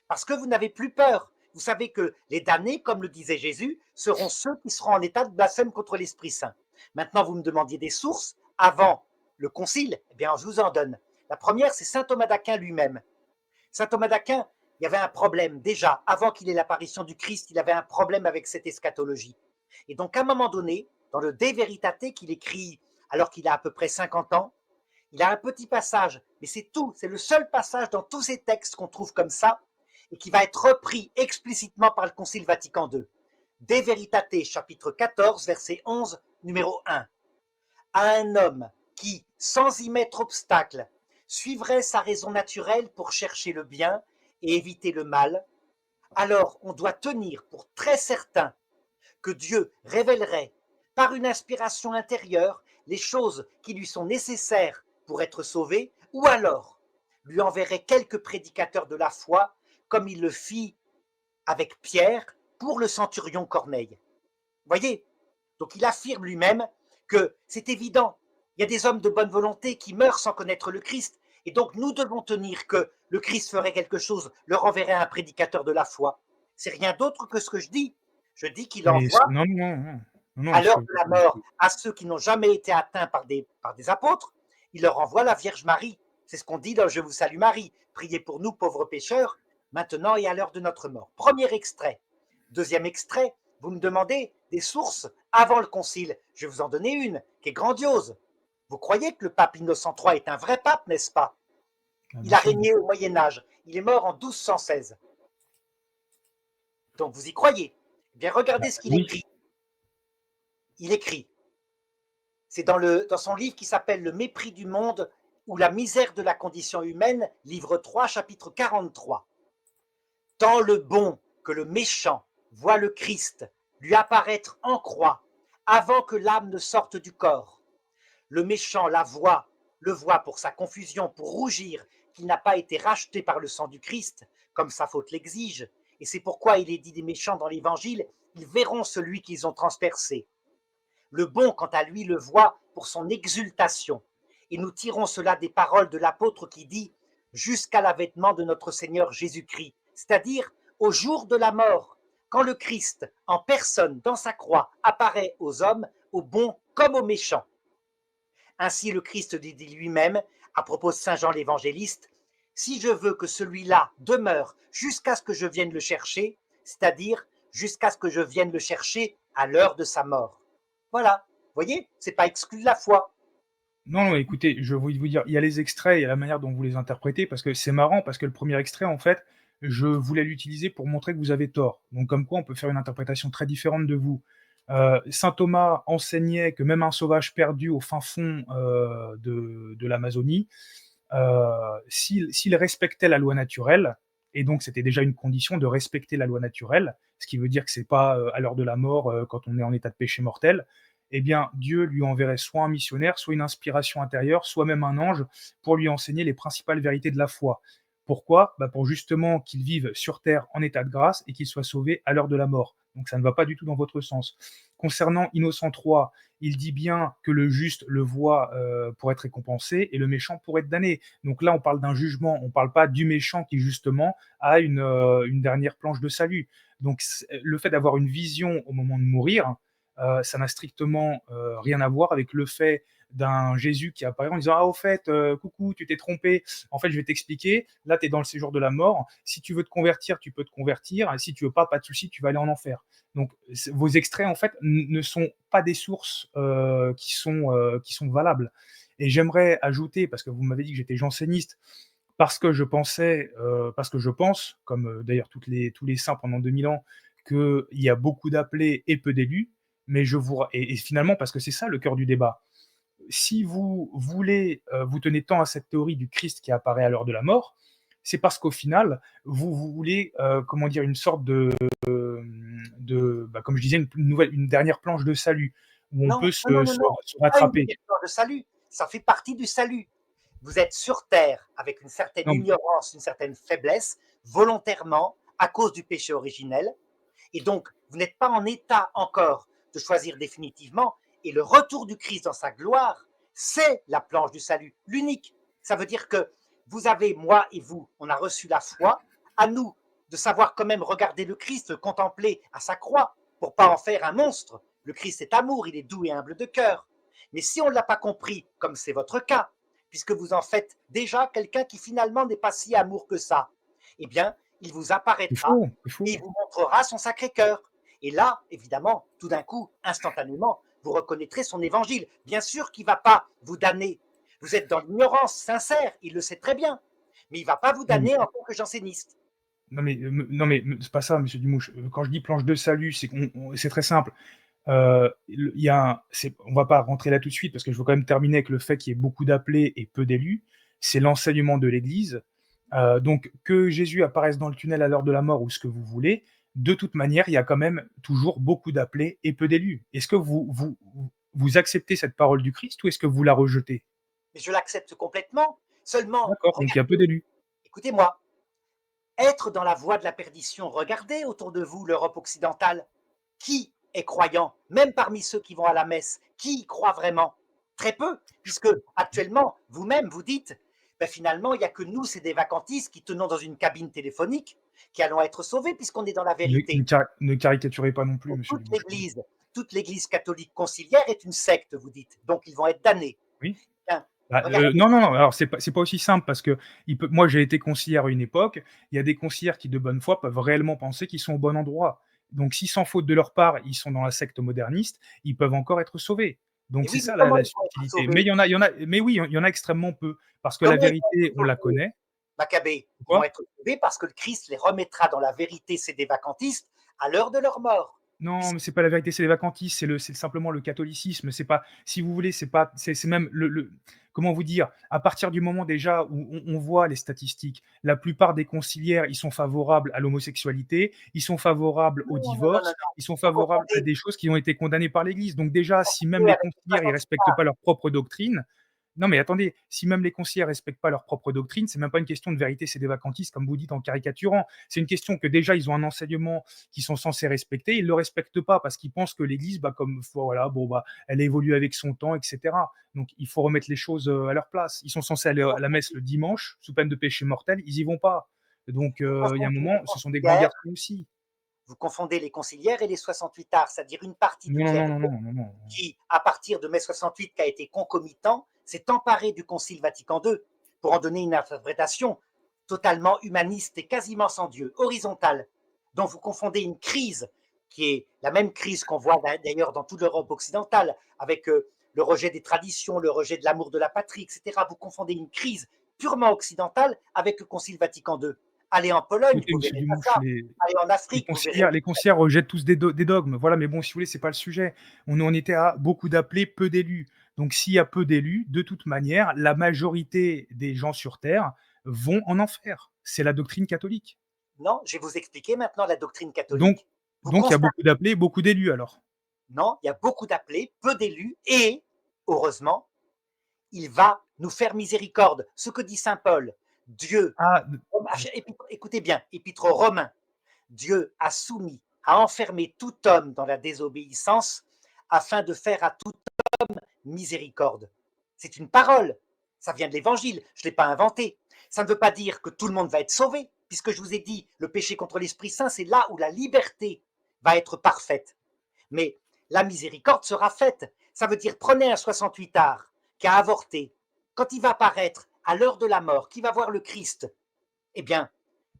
Parce que vous n'avez plus peur. Vous savez que les damnés, comme le disait Jésus, seront ceux qui seront en état de blasphème contre l'Esprit Saint. Maintenant, vous me demandiez des sources avant le concile. Eh bien, je vous en donne. La première, c'est saint Thomas d'Aquin lui-même. Saint Thomas d'Aquin, il y avait un problème. Déjà, avant qu'il ait l'apparition du Christ, il avait un problème avec cette eschatologie. Et donc, à un moment donné, dans le De Veritate qu'il écrit alors qu'il a à peu près 50 ans, il a un petit passage, mais c'est tout, c'est le seul passage dans tous ces textes qu'on trouve comme ça, et qui va être repris explicitement par le Concile Vatican II. De Veritate, chapitre 14, verset 11, numéro 1. À un homme qui, sans y mettre obstacle, suivrait sa raison naturelle pour chercher le bien et éviter le mal, alors on doit tenir pour très certain que Dieu révélerait par une inspiration intérieure les choses qui lui sont nécessaires pour être sauvé, ou alors lui enverrait quelques prédicateurs de la foi, comme il le fit avec Pierre pour le centurion Corneille. Voyez, donc il affirme lui-même que c'est évident, il y a des hommes de bonne volonté qui meurent sans connaître le Christ, et donc nous devons tenir que le Christ ferait quelque chose, leur enverrait un prédicateur de la foi. C'est rien d'autre que ce que je dis. Je dis qu'il envoie Non, non, non, non, à non, l'heure de la mort à ceux qui n'ont jamais été atteints par des apôtres, il leur envoie la Vierge Marie. C'est ce qu'on dit dans Je vous salue Marie. Priez pour nous, pauvres pécheurs, maintenant et à l'heure de notre mort. Premier extrait. Deuxième extrait, vous me demandez des sources avant le concile. Je vais vous en donner une qui est grandiose. Vous croyez que le pape Innocent III est un vrai pape, n'est-ce pas? Ah, Il bien a sûr. régné au Moyen Âge. Il est mort en 1216. Donc vous y croyez? Eh bien, regardez ce qu'il Oui. écrit. Il écrit, c'est dans son livre qui s'appelle Le mépris du monde ou la misère de la condition humaine, livre 3, chapitre 43. Tant le bon que le méchant voit le Christ lui apparaître en croix avant que l'âme ne sorte du corps. Le méchant le voit pour sa confusion, pour rougir qu'il n'a pas été racheté par le sang du Christ, comme sa faute l'exige. Et c'est pourquoi il est dit des méchants dans l'Évangile, ils verront celui qu'ils ont transpercé. Le bon, quant à lui, le voit pour son exultation. Et nous tirons cela des paroles de l'apôtre qui dit jusqu'à l'avènement de notre Seigneur Jésus-Christ, c'est-à-dire au jour de la mort, quand le Christ, en personne, dans sa croix, apparaît aux hommes, aux bons comme aux méchants. Ainsi le Christ dit lui-même, à propos de Saint Jean l'Évangéliste, si je veux que celui-là demeure jusqu'à ce que je vienne le chercher, c'est-à-dire jusqu'à ce que je vienne le chercher à l'heure de sa mort. Voilà, vous voyez, c'est pas exclu de la foi. Non, non, écoutez, je vais vous dire, il y a les extraits, il y a la manière dont vous les interprétez, parce que c'est marrant, parce que le premier extrait, en fait, je voulais l'utiliser pour montrer que vous avez tort. Donc, comme quoi, on peut faire une interprétation très différente de vous. Saint Thomas enseignait que même un sauvage perdu au fin fond de l'Amazonie, s'il respectait la loi naturelle, et donc c'était déjà une condition de respecter la loi naturelle, ce qui veut dire que c'est pas à l'heure de la mort, quand on est en état de péché mortel, eh bien Dieu lui enverrait soit un missionnaire, soit une inspiration intérieure, soit même un ange pour lui enseigner les principales vérités de la foi. Pourquoi? Bah pour justement qu'il vive sur terre en état de grâce et qu'il soit sauvé à l'heure de la mort. Donc ça ne va pas du tout dans votre sens. Concernant Innocent III, il dit bien que le juste le voit pour être récompensé et le méchant pour être damné. Donc là, on parle d'un jugement, on ne parle pas du méchant qui justement a une dernière planche de salut. Donc le fait d'avoir une vision au moment de mourir, ça n'a strictement rien à voir avec le fait d'un Jésus qui apparaît en disant ah au fait coucou tu t'es trompé, en fait je vais t'expliquer, là tu es dans le séjour de la mort, si tu veux te convertir tu peux te convertir, et si tu veux pas de souci, tu vas aller en enfer. Donc vos extraits en fait ne sont pas des sources qui sont valables. Et j'aimerais ajouter, parce que vous m'avez dit que j'étais janséniste, parce que je pense, comme d'ailleurs tous les saints pendant 2000 ans, qu'il y a beaucoup d'appelés et peu d'élus, mais et finalement parce que c'est ça le cœur du débat. Si vous voulez, vous tenez tant à cette théorie du Christ qui apparaît à l'heure de la mort, c'est parce qu'au final, vous voulez, comment dire, une sorte comme je disais, une dernière planche de salut où on peut Non, non, non, non, non, se pas une rattraper. histoire de salut, ça fait partie du salut. Vous êtes sur terre avec une certaine Non, mais ignorance, une certaine faiblesse, volontairement, à cause du péché originel, et donc vous n'êtes pas en état encore de choisir définitivement, et le retour du Christ dans sa gloire, c'est la planche du salut, l'unique. Ça veut dire que vous avez, moi et vous, on a reçu la foi, à nous de savoir quand même regarder le Christ, le contempler à sa croix, pour pas en faire un monstre. Le Christ est amour, il est doux et humble de cœur. Mais si on ne l'a pas compris, comme c'est votre cas, puisque vous en faites déjà quelqu'un qui finalement n'est pas si amour que ça, eh bien, il vous c'est apparaîtra faux, c'est et faux. il vous montrera son sacré cœur. Et là, évidemment, tout d'un coup, instantanément, vous reconnaîtrez son évangile. Bien sûr qu'il ne va pas vous damner. Vous êtes dans l'ignorance sincère, il le sait très bien. Mais il ne va pas vous Non, mais damner en tant que janséniste. c'est pas ça, monsieur Dumouche. Quand je dis planche de salut, c'est très simple. Il y a on va pas rentrer là tout de suite parce que je veux quand même terminer avec le fait qu'il y ait beaucoup d'appelés et peu d'élus. C'est l'enseignement de l'Église. Donc que Jésus apparaisse dans le tunnel à l'heure de la mort ou ce que vous voulez, de toute manière, il y a quand même toujours beaucoup d'appelés et peu d'élus. Est-ce que vous acceptez cette parole du Christ ou est-ce que vous la rejetez? Mais je l'accepte complètement. Seulement, D'accord, donc il y a peu regardez, d'élus. écoutez-moi, être dans la voie de la perdition, regardez autour de vous l'Europe occidentale. Qui est croyant, même parmi ceux qui vont à la messe? Qui y croit vraiment? Très peu, puisque actuellement, vous-même, vous dites, ben finalement, il n'y a que nous, c'est des vacantistes qui tenons dans une cabine téléphonique, qui allons être sauvés puisqu'on est dans la vérité. Ne caricaturez pas non plus, Et monsieur Dumouche. toute l'Église catholique conciliaire est une secte, vous dites. Donc, ils vont être damnés. Oui. Bien, Bah, regardez, non, non, non, alors c'est pas aussi simple parce que moi j'ai été concilière à une époque, il y a des conciliaires qui de bonne foi peuvent réellement penser qu'ils sont au bon endroit. Donc, si sans faute de leur part, ils sont dans la secte moderniste, ils peuvent encore être sauvés. Et Donc, c'est oui, mais ça comment la ils vont être subtilité. Mais sauvés? mais oui, il y en a extrêmement peu. Parce que la Comment ils vont vérité, on être la sauvés, connaît. Maccabée? Ils vont Quoi? être sauvés parce que le Christ les remettra dans la vérité, c'est des vacantistes, à l'heure de leur mort. Non, Puisque mais c'est pas la vérité, c'est les vacantistes, c'est simplement le catholicisme. C'est pas, si vous voulez, c'est pas, c'est même comment vous dire, à partir du moment déjà où on voit les statistiques, la plupart des conciliaires, ils sont favorables à l'homosexualité, ils sont favorables au non, non, non, non, divorce, non. ils sont Vous favorables à confondez, des choses qui ont été condamnées par l'Église. Donc déjà, si même les avec les conciliaires, ils 68 respectent pas leur propre doctrine, non, mais attendez, si même les conciliaires respectent pas leur propre doctrine, c'est même pas une question de vérité, c'est des vacantistes, comme vous dites en caricaturant. C'est une question que déjà, ils ont un enseignement qu'ils sont censés respecter, ils le respectent pas parce qu'ils pensent que l'Église, bah, comme voilà, bon, bah, elle évolue avec son temps, etc. Donc, il faut remettre les choses à leur place. Ils sont censés aller à la messe le dimanche, sous peine de péché mortel, ils y vont pas. Donc, vous il y a un confondez les moment, ce sont des grands conciliaires, garçons aussi. vous confondez les conciliaires et les 68 arts, c'est-à-dire une partie du Non, non, clergé non, non, non, non, non. qui, à partir de mai 68, qui a été concomitant, s'est emparé du Concile Vatican II pour en donner une interprétation totalement humaniste et quasiment sans Dieu, horizontale, dont vous confondez une crise qui est la même crise qu'on voit d'ailleurs dans toute l'Europe occidentale, avec le rejet des traditions, le rejet de l'amour de la patrie, etc. Vous confondez une crise purement occidentale avec le Concile Vatican II. Allez en Pologne, Écoutez, vous monsieur verrez pas Dumouche, ça. Allez en Afrique, vous verrez. les concilières rejettent tous des dogmes. Voilà, mais bon, si vous voulez, c'est pas le sujet. On en était à beaucoup d'appelés, peu d'élus. Donc, s'il y a peu d'élus, de toute manière, la majorité des gens sur Terre vont en enfer. C'est la doctrine catholique. Non, je vais vous expliquer maintenant la doctrine Donc, catholique. Vous donc il y a constatez, beaucoup d'appelés, beaucoup d'élus alors. non, il y a beaucoup d'appelés, peu d'élus, et, heureusement, il va nous faire miséricorde. Ce que dit saint Paul, Dieu, Ah, écoutez bien, épître aux Romains, Dieu a soumis, a enfermé tout homme dans la désobéissance afin de faire à tout miséricorde. C'est une parole, ça vient de l'évangile, je ne l'ai pas inventé. Ça ne veut pas dire que tout le monde va être sauvé, puisque je vous ai dit, le péché contre l'Esprit Saint, c'est là où la liberté va être parfaite. Mais la miséricorde sera faite. Ça veut dire, prenez un 68 art qui a avorté, quand il va paraître à l'heure de la mort, qui va voir le Christ, eh bien,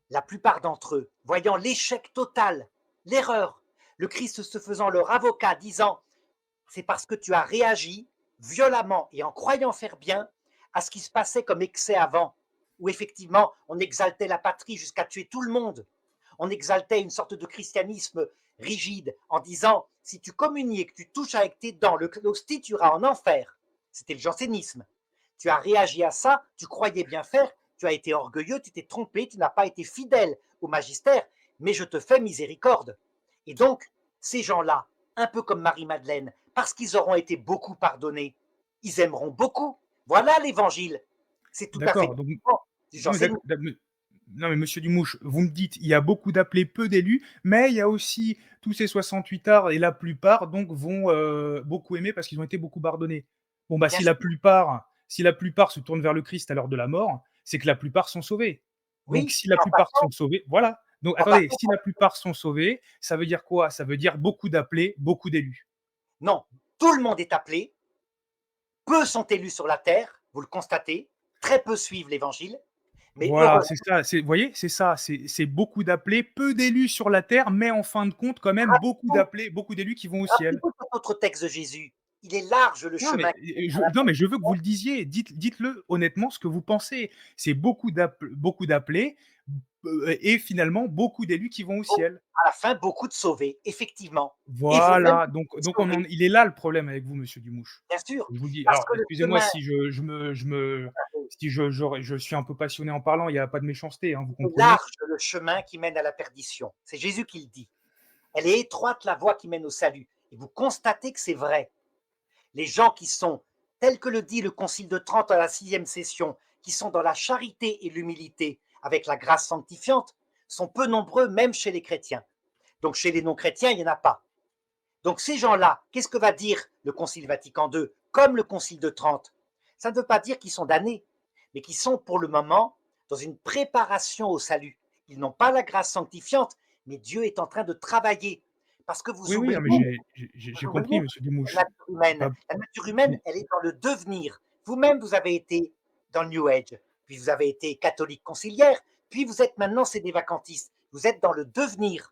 la plupart d'entre eux, voyant l'échec total, l'erreur, le Christ se faisant leur avocat, disant, c'est parce que tu as réagi violemment et en croyant faire bien à ce qui se passait comme excès avant, où effectivement on exaltait la patrie jusqu'à tuer tout le monde. On exaltait une sorte de christianisme rigide en disant si tu communies et que tu touches avec tes dents l'hostie, tu iras en enfer. C'était le jansénisme. Tu as réagi à ça, tu croyais bien faire, tu as été orgueilleux, tu t'es trompé, tu n'as pas été fidèle au magistère, mais je te fais miséricorde. Et donc, ces gens-là, un peu comme Marie-Madeleine, parce qu'ils auront été beaucoup pardonnés, ils aimeront beaucoup. Voilà l'évangile. C'est tout à fait d'accord. Donc, différent du non, mais jansénisme. non, mais monsieur Dumouche, vous me dites, il y a beaucoup d'appelés, peu d'élus, mais il y a aussi tous ces 68 arts et la plupart donc vont beaucoup aimer parce qu'ils ont été beaucoup pardonnés. Bon, bah, Bien sûr, si la plupart se tournent vers le Christ à l'heure de la mort, c'est que la plupart sont sauvés. Donc, oui, si la en plupart passant, sont sauvés, voilà. Donc, en attendez, passant, si la plupart sont sauvés, ça veut dire quoi? Ça veut dire beaucoup d'appelés, beaucoup d'élus. non, tout le monde est appelé, peu sont élus sur la terre, vous le constatez, très peu suivent l'évangile, mais Voilà, c'est heureusement, ça, vous voyez, c'est ça, c'est beaucoup d'appelés, peu d'élus sur la terre, mais en fin de compte, quand même, beaucoup rappelez-vous d'appelés, beaucoup d'élus qui vont au ciel. rappelez-vous cet autre texte de Jésus. Il est large le Non, mais chemin qui mène à la non, mais je veux que vous perdition. le disiez. Dites-le honnêtement ce que vous pensez. C'est beaucoup d'appelés et finalement beaucoup d'élus qui vont au Bon, ciel. à la fin, beaucoup de sauvés, effectivement. Et vous-même, Voilà, vous êtes donc sauvés, il est là le problème avec vous, monsieur Dumouche. bien sûr, Je vous le dis. parce Alors, que le excusez-moi chemin, si si je suis un peu passionné en parlant, il y a pas de méchanceté, hein, vous est comprenez? large le chemin qui mène à la perdition. C'est Jésus qui le dit. Elle est étroite la voie qui mène au salut. Et vous constatez que c'est vrai. Les gens qui sont, tel que le dit le Concile de Trente à la sixième session, qui sont dans la charité et l'humilité, avec la grâce sanctifiante, sont peu nombreux même chez les chrétiens. Donc chez les non-chrétiens, il n'y en a pas. Donc ces gens-là, qu'est-ce que va dire le Concile Vatican II, comme le Concile de Trente? Ça ne veut pas dire qu'ils sont damnés, mais qu'ils sont pour le moment dans une préparation au salut. Ils n'ont pas la grâce sanctifiante, mais Dieu est en train de travailler. Parce que Oui, oui, non, mais j'ai vous compris, oubliez monsieur la Dumouche. nature humaine. Pas La nature humaine, mais elle est dans le devenir. Vous-même, vous avez été dans le New Age, puis vous avez été catholique conciliaire, puis vous êtes maintenant, c'est des vacantistes. Vous êtes dans le devenir.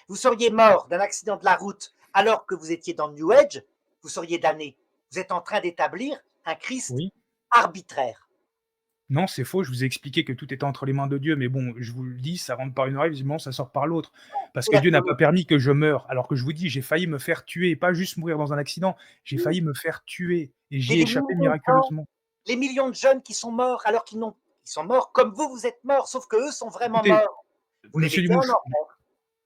Vous seriez mort d'un accident de la route alors que vous étiez dans le New Age, vous seriez damné. Vous êtes en train d'établir un Christ Oui. arbitraire. Non, c'est faux, je vous ai expliqué que tout était entre les mains de Dieu, mais bon, je vous le dis, ça rentre par une oreille, visiblement ça sort par l'autre. Parce C'est que la Dieu n'a pas théologie. permis que je meure, alors que je vous dis, j'ai failli me faire tuer, pas juste mourir dans un accident, j'ai Oui. failli me faire tuer et Et j'y ai échappé miraculeusement. les millions de jeunes qui sont morts alors ils sont morts comme vous êtes morts, sauf que eux sont vraiment Écoutez, morts. Vous les monsieur mettez en Dumouche, enfer.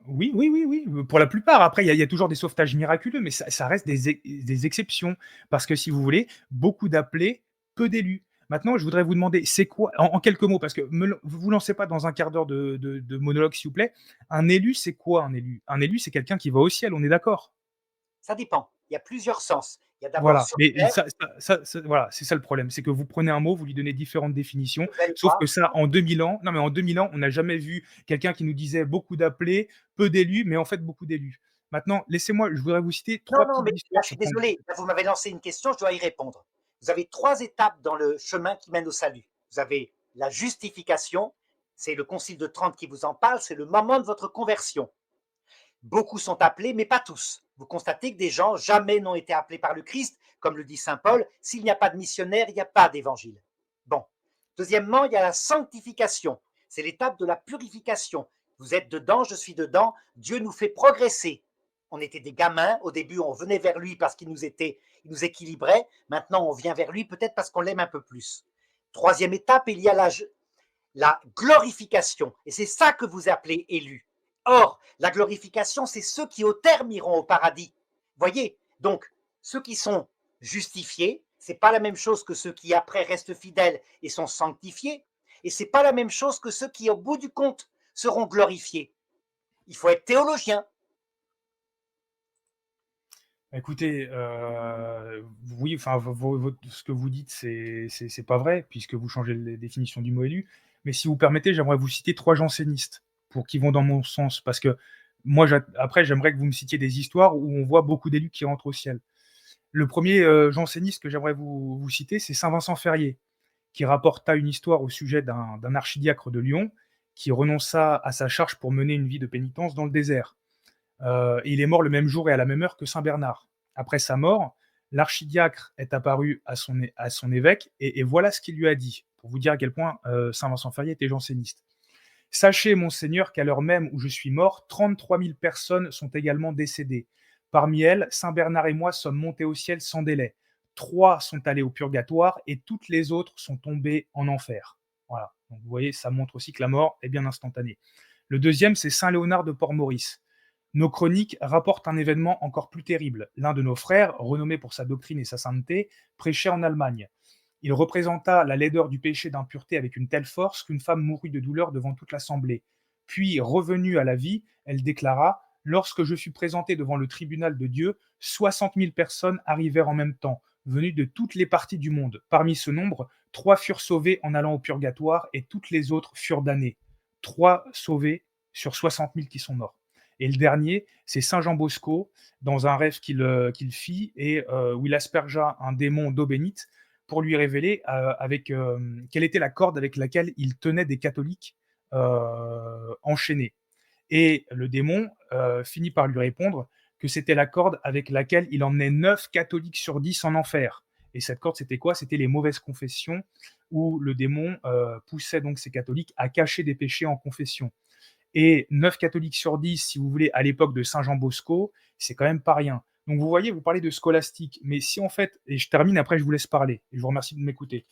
oui, oui, oui, oui, pour la plupart. Après, il y a toujours des sauvetages miraculeux, mais ça reste des exceptions. Parce que si vous voulez, beaucoup d'appelés, peu d'élus. Maintenant, je voudrais vous demander, c'est quoi, en quelques mots, parce que vous lancez pas dans un quart d'heure de monologue, s'il vous plaît. Un élu, c'est quoi un élu? Un élu, c'est quelqu'un qui va au ciel, on est d'accord? Ça dépend. Il y a plusieurs sens. Il y a d'abord Voilà, sur mais terre, voilà, c'est ça le problème, c'est que vous prenez un mot, vous lui donnez différentes définitions, vous allez sauf voir. que ça, en 2000 ans, non, mais en 2000 ans, on n'a jamais vu quelqu'un qui nous disait beaucoup d'appelés, peu d'élus, mais en fait beaucoup d'élus. Maintenant, laissez-moi, je voudrais vous citer Non, 3 non, petites mais là, histoires je suis pour comprendre. désolé. Là, vous m'avez lancé une question, je dois y répondre. Vous avez 3 étapes dans le chemin qui mène au salut. Vous avez la justification, c'est le Concile de Trente qui vous en parle, c'est le moment de votre conversion. Beaucoup sont appelés, mais pas tous. Vous constatez que des gens jamais n'ont été appelés par le Christ, comme le dit saint Paul, s'il n'y a pas de missionnaire, il n'y a pas d'évangile. Bon. Deuxièmement, il y a la sanctification. C'est l'étape de la purification. Vous êtes dedans, je suis dedans. Dieu nous fait progresser. On était des gamins. Au début, on venait vers lui parce il nous équilibrait. Maintenant, on vient vers lui peut-être parce qu'on l'aime un peu plus. Troisième étape, il y a la glorification. Et c'est ça que vous appelez élu. Or, la glorification, c'est ceux qui au terme iront au paradis. Voyez, donc ceux qui sont justifiés, c'est pas la même chose que ceux qui après restent fidèles et sont sanctifiés, et c'est pas la même chose que ceux qui au bout du compte seront glorifiés. Il faut être théologien. Écoutez, oui, enfin, ce que vous dites, c'est pas vrai, puisque vous changez les définitions du mot élu. Mais si vous permettez, j'aimerais vous citer 3 jansénistes pour qui vont dans mon sens, parce que moi, après, j'aimerais que vous me citiez des histoires où on voit beaucoup d'élus qui rentrent au ciel. Le premier janséniste que j'aimerais vous citer, c'est Saint Vincent Ferrier, qui rapporta une histoire au sujet d'un archidiacre de Lyon qui renonça à sa charge pour mener une vie de pénitence dans le désert. Et il est mort le même jour et à la même heure que Saint Bernard. Après sa mort, l'archidiacre est apparu à son évêque et voilà ce qu'il lui a dit, pour vous dire à quel point Saint Vincent Ferrier était janséniste. Sachez, monseigneur, qu'à l'heure même où je suis mort, 33 000 personnes sont également décédées. Parmi elles, Saint Bernard et moi sommes montés au ciel sans délai. 3 sont allés au purgatoire et toutes les autres sont tombées en enfer. Voilà. Donc vous voyez, ça montre aussi que la mort est bien instantanée. Le deuxième, c'est Saint Léonard de Port-Maurice. Nos chroniques rapportent un événement encore plus terrible. L'un de nos frères, renommé pour sa doctrine et sa sainteté, prêchait en Allemagne. Il représenta la laideur du péché d'impureté avec une telle force qu'une femme mourut de douleur devant toute l'assemblée. Puis, revenue à la vie, elle déclara: Lorsque je fus présenté devant le tribunal de Dieu, 60 000 personnes arrivèrent en même temps, venues de toutes les parties du monde. Parmi ce nombre, 3 furent sauvés en allant au purgatoire et toutes les autres furent damnées. 3 sauvés sur 60 000 qui sont morts. Et le dernier, c'est Saint Jean Bosco, dans un rêve qu'il fit, et où il aspergea un démon d'eau bénite pour lui révéler quelle était la corde avec laquelle il tenait des catholiques enchaînés. Et le démon finit par lui répondre que c'était la corde avec laquelle il emmenait 9 catholiques sur 10 en enfer. Et cette corde, c'était quoi? C'était les mauvaises confessions, où le démon poussait donc ces catholiques à cacher des péchés en confession. Et 9 catholiques sur 10, si vous voulez, à l'époque de Saint Jean Bosco, c'est quand même pas rien. Donc vous voyez, vous parlez de scolastique, mais si en fait, et je termine, après je vous laisse parler, et je vous remercie de m'écouter.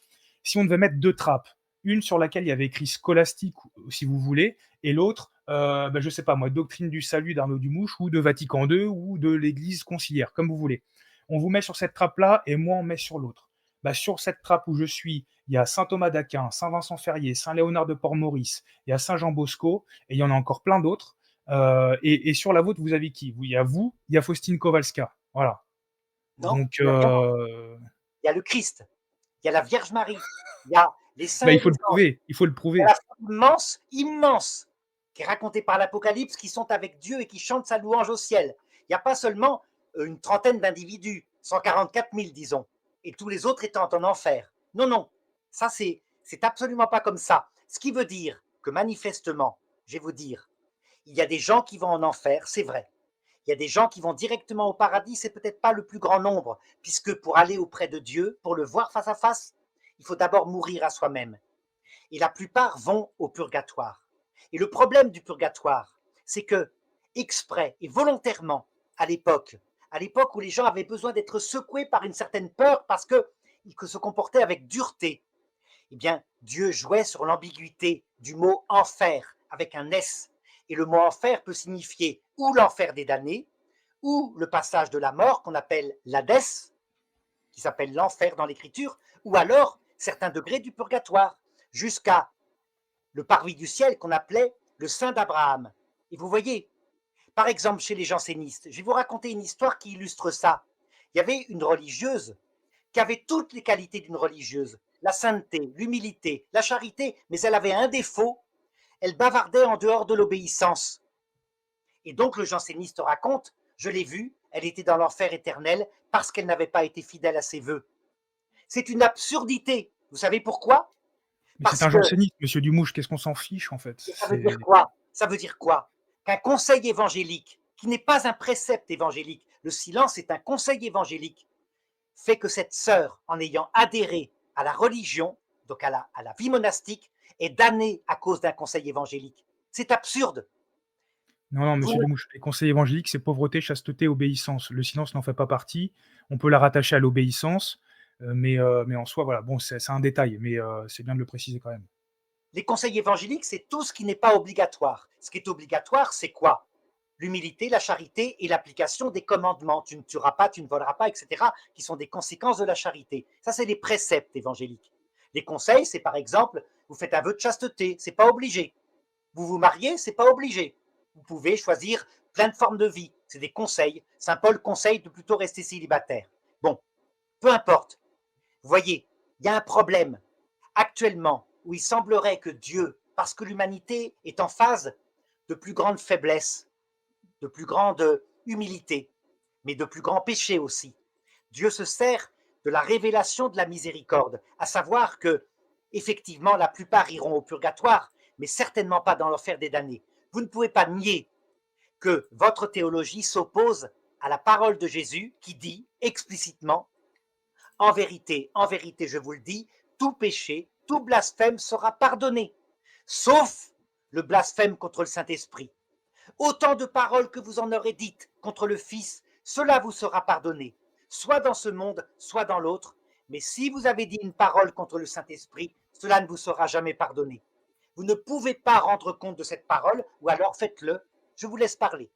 Si on devait mettre 2 trappes, une sur laquelle il y avait écrit scolastique, si vous voulez, et l'autre, je sais pas moi, doctrine du salut d'Arnaud Dumouche, ou de Vatican II, ou de l'Église conciliaire, comme vous voulez. On vous met sur cette trappe-là, et moi on met sur l'autre. Sur cette trappe où je suis, il y a Saint Thomas d'Aquin, Saint Vincent Ferrier, Saint Léonard de Port-Maurice, il y a Saint Jean Bosco, et il y en a encore plein d'autres. Et sur la vôtre, vous avez qui? Il y a vous, il y a Faustine Kowalska. Voilà. Non, Donc, il y a bien, il y a le Christ, il y a la Vierge Marie, il y a les saints il et faut les le anges, prouver. Il faut le il y a prouver. la foule immense, immense, qui est racontée par l'Apocalypse, qui sont avec Dieu et qui chantent sa louange au ciel. Il n'y a pas seulement une trentaine d'individus, 144 000 disons, et tous les autres étant en enfer. Non, non, ça c'est absolument pas comme ça. Ce qui veut dire que manifestement, je vais vous dire, Il y a des gens qui vont en enfer, c'est vrai. Il y a des gens qui vont directement au paradis, c'est peut-être pas le plus grand nombre, puisque pour aller auprès de Dieu, pour le voir face à face, il faut d'abord mourir à soi-même. Et la plupart vont au purgatoire. Et le problème du purgatoire, c'est que, exprès et volontairement, à l'époque où les gens avaient besoin d'être secoués par une certaine peur parce qu'ils se comportaient avec dureté, eh bien, Dieu jouait sur l'ambiguïté du mot enfer avec un S. Et le mot enfer peut signifier ou l'enfer des damnés, ou le passage de la mort qu'on appelle l'Hadès, qui s'appelle l'enfer dans l'écriture, ou alors certains degrés du purgatoire, jusqu'à le parvis du ciel qu'on appelait le sein d'Abraham. Et vous voyez, par exemple, chez les jansénistes, je vais vous raconter une histoire qui illustre ça. Il y avait une religieuse qui avait toutes les qualités d'une religieuse, la sainteté, l'humilité, la charité, mais elle avait un défaut, elle bavardait en dehors de l'obéissance. Et donc le janséniste raconte, je l'ai vue, elle était dans l'enfer éternel parce qu'elle n'avait pas été fidèle à ses vœux. C'est une absurdité. Vous savez pourquoi? Mais c'est Parce un que janséniste, monsieur Dumouche, qu'est-ce qu'on s'en fiche en fait? ça veut dire quoi? Ça veut dire quoi? Qu'un conseil évangélique, qui n'est pas un précepte évangélique, le silence est un conseil évangélique, fait que cette sœur, en ayant adhéré à la religion, donc à la vie monastique, est damnée à cause d'un conseil évangélique. C'est absurde. Non, non, Vous monsieur Dumouche, les conseils évangéliques, c'est pauvreté, chasteté, obéissance. Le silence n'en fait pas partie. On peut la rattacher à l'obéissance, mais en soi, voilà, bon, c'est un détail, mais c'est bien de le préciser quand même. Les conseils évangéliques, c'est tout ce qui n'est pas obligatoire. Ce qui est obligatoire, c'est quoi? L'humilité, la charité et l'application des commandements. Tu ne tueras pas, tu ne voleras pas, etc., qui sont des conséquences de la charité. Ça, c'est les préceptes évangéliques. Les conseils, c'est par exemple, vous faites un vœu de chasteté, c'est pas obligé. Vous vous mariez, c'est pas obligé. Vous pouvez choisir plein de formes de vie. C'est des conseils. Saint Paul conseille de plutôt rester célibataire. Bon, peu importe. Vous voyez, il y a un problème actuellement où il semblerait que Dieu, parce que l'humanité est en phase de plus grande faiblesse, de plus grande humilité, mais de plus grand péché aussi, Dieu se sert de la révélation de la miséricorde, à savoir que, effectivement, la plupart iront au purgatoire, mais certainement pas dans l'enfer des damnés. Vous ne pouvez pas nier que votre théologie s'oppose à la parole de Jésus qui dit explicitement en vérité, je vous le dis, tout péché, tout blasphème sera pardonné, sauf le blasphème contre le Saint-Esprit. Autant de paroles que vous en aurez dites contre le Fils, cela vous sera pardonné, soit dans ce monde, soit dans l'autre. Mais si vous avez dit une parole contre le Saint-Esprit, cela ne vous sera jamais pardonné. Vous ne pouvez pas rendre compte de cette parole, ou alors faites-le. Je vous laisse parler.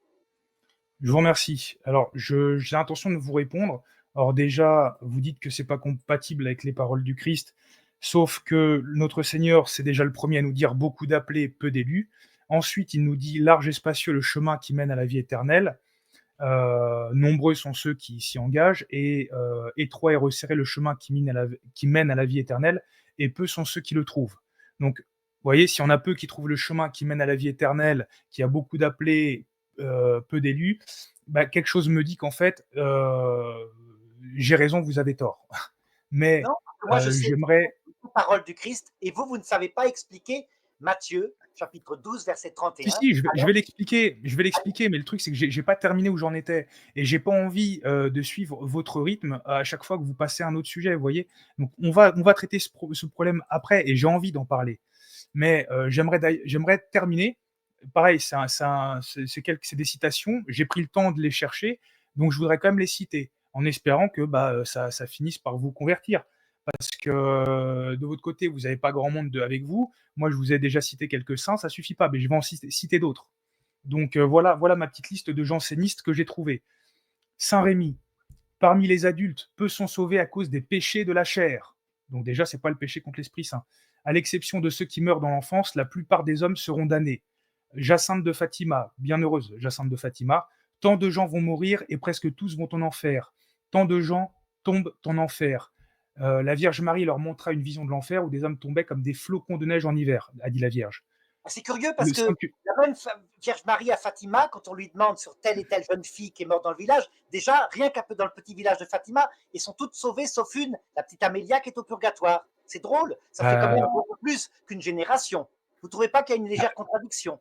Je vous remercie. Alors, j'ai l'intention de vous répondre. Alors déjà, vous dites que c'est pas compatible avec les paroles du Christ, sauf que notre Seigneur, c'est déjà le premier à nous dire beaucoup d'appelés, peu d'élus. Ensuite, il nous dit large et spacieux le chemin qui mène à la vie éternelle. Nombreux sont ceux qui s'y engagent et étroit et resserré le chemin qui mène à la vie éternelle et peu sont ceux qui le trouvent. Donc, vous voyez, si on a peu qui trouvent le chemin qui mène à la vie éternelle, qui a beaucoup d'appelés, peu d'élus, bah, quelque chose me dit qu'en fait, j'ai raison, vous avez tort. Mais Non, parce que moi je sais j'aimerais. la parole du Christ, et vous, vous ne savez pas expliquer Matthieu, chapitre 12, verset Si, 31. si, je Alors, vais l'expliquer, mais le truc, c'est que j'ai pas terminé où j'en étais et j'ai pas envie de suivre votre rythme à chaque fois que vous passez à un autre sujet, vous voyez. Donc, on va traiter ce problème après et j'ai envie d'en parler. Mais j'aimerais terminer. Pareil, c'est des citations. J'ai pris le temps de les chercher, donc je voudrais quand même les citer en espérant que bah, ça finisse par vous convertir. Parce que de votre côté, vous n'avez pas grand monde avec vous. Moi, je vous ai déjà cité quelques saints, ça suffit pas, mais je vais en citer d'autres. Donc voilà ma petite liste de jansénistes que j'ai trouvés. Saint Rémy, parmi les adultes, peu sont sauvés à cause des péchés de la chair. Donc déjà, c'est pas le péché contre l'Esprit Saint. À l'exception de ceux qui meurent dans l'enfance, la plupart des hommes seront damnés. Jacinthe de Fatima, bienheureuse Jacinthe de Fatima, tant de gens vont mourir et presque tous vont en enfer. Tant de gens tombent en enfer. La Vierge Marie leur montra une vision de l'enfer où des hommes tombaient comme des flocons de neige en hiver, a dit la Vierge. c'est curieux parce Le que Saint la même Vierge Marie à Fatima, quand on lui demande sur telle et telle jeune fille qui est morte dans le village, déjà, rien qu'un peu dans le petit village de Fatima, ils sont toutes sauvées sauf une, la petite Amélia qui est au purgatoire. C'est drôle, ça fait quand même euh, beaucoup plus qu'une génération. Vous ne trouvez pas qu'il y a une légère contradiction?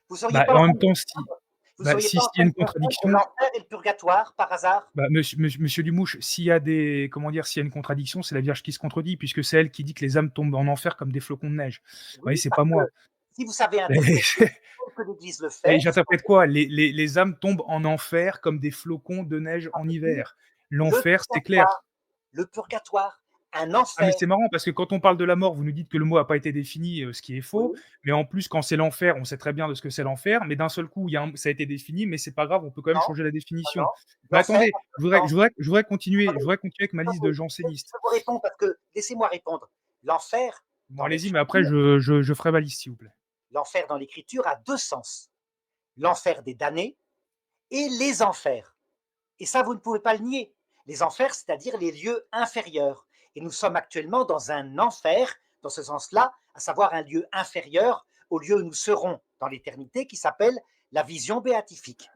Vous seriez Bah, pas en en train même de temps, si confondre vous bah, seriez si pas en s'il y a train de une confondre contradiction, l'enfer et le purgatoire par hasard? bah, monsieur Dumouche, s'il y a des comment dire? S'il y a une contradiction, c'est la Vierge qui se contredit puisque c'est elle qui dit que les âmes tombent en enfer comme des flocons de neige. Vous voyez, Oui, c'est parce pas que moi. si vous savez interpréter tel que l'Église le Et fait, vous j'interprète quoi? Les âmes tombent en enfer comme des flocons de neige en savez dire hiver. le L'enfer, c'est purgatoire, clair. le purgatoire, un Ah mais enfer, c'est marrant parce que quand on parle de la mort, vous nous dites que le mot a pas été défini, ce qui est faux. oui, Mais en plus, quand c'est l'enfer, on sait très bien de ce que c'est l'enfer, mais d'un seul coup, il y a un ça a été défini, mais c'est pas grave, on peut quand même non, changer la non, définition. non, Mais l'enfer attendez, a peu de sens. je voudrais continuer Attendez, avec ma je liste de vous jansénistes. je vous réponds parce que laissez-moi répondre. L'enfer Bon dans allez-y, mais après l'Écriture je ferai ma liste, s'il vous plaît. l'enfer dans l'Écriture a 2 sens. L'enfer des damnés et les enfers. Et ça, vous ne pouvez pas le nier. Les enfers, c'est-à-dire les lieux inférieurs. Et nous sommes actuellement dans un enfer, dans ce sens-là, à savoir un lieu inférieur au lieu où nous serons dans l'éternité, qui s'appelle la vision béatifique.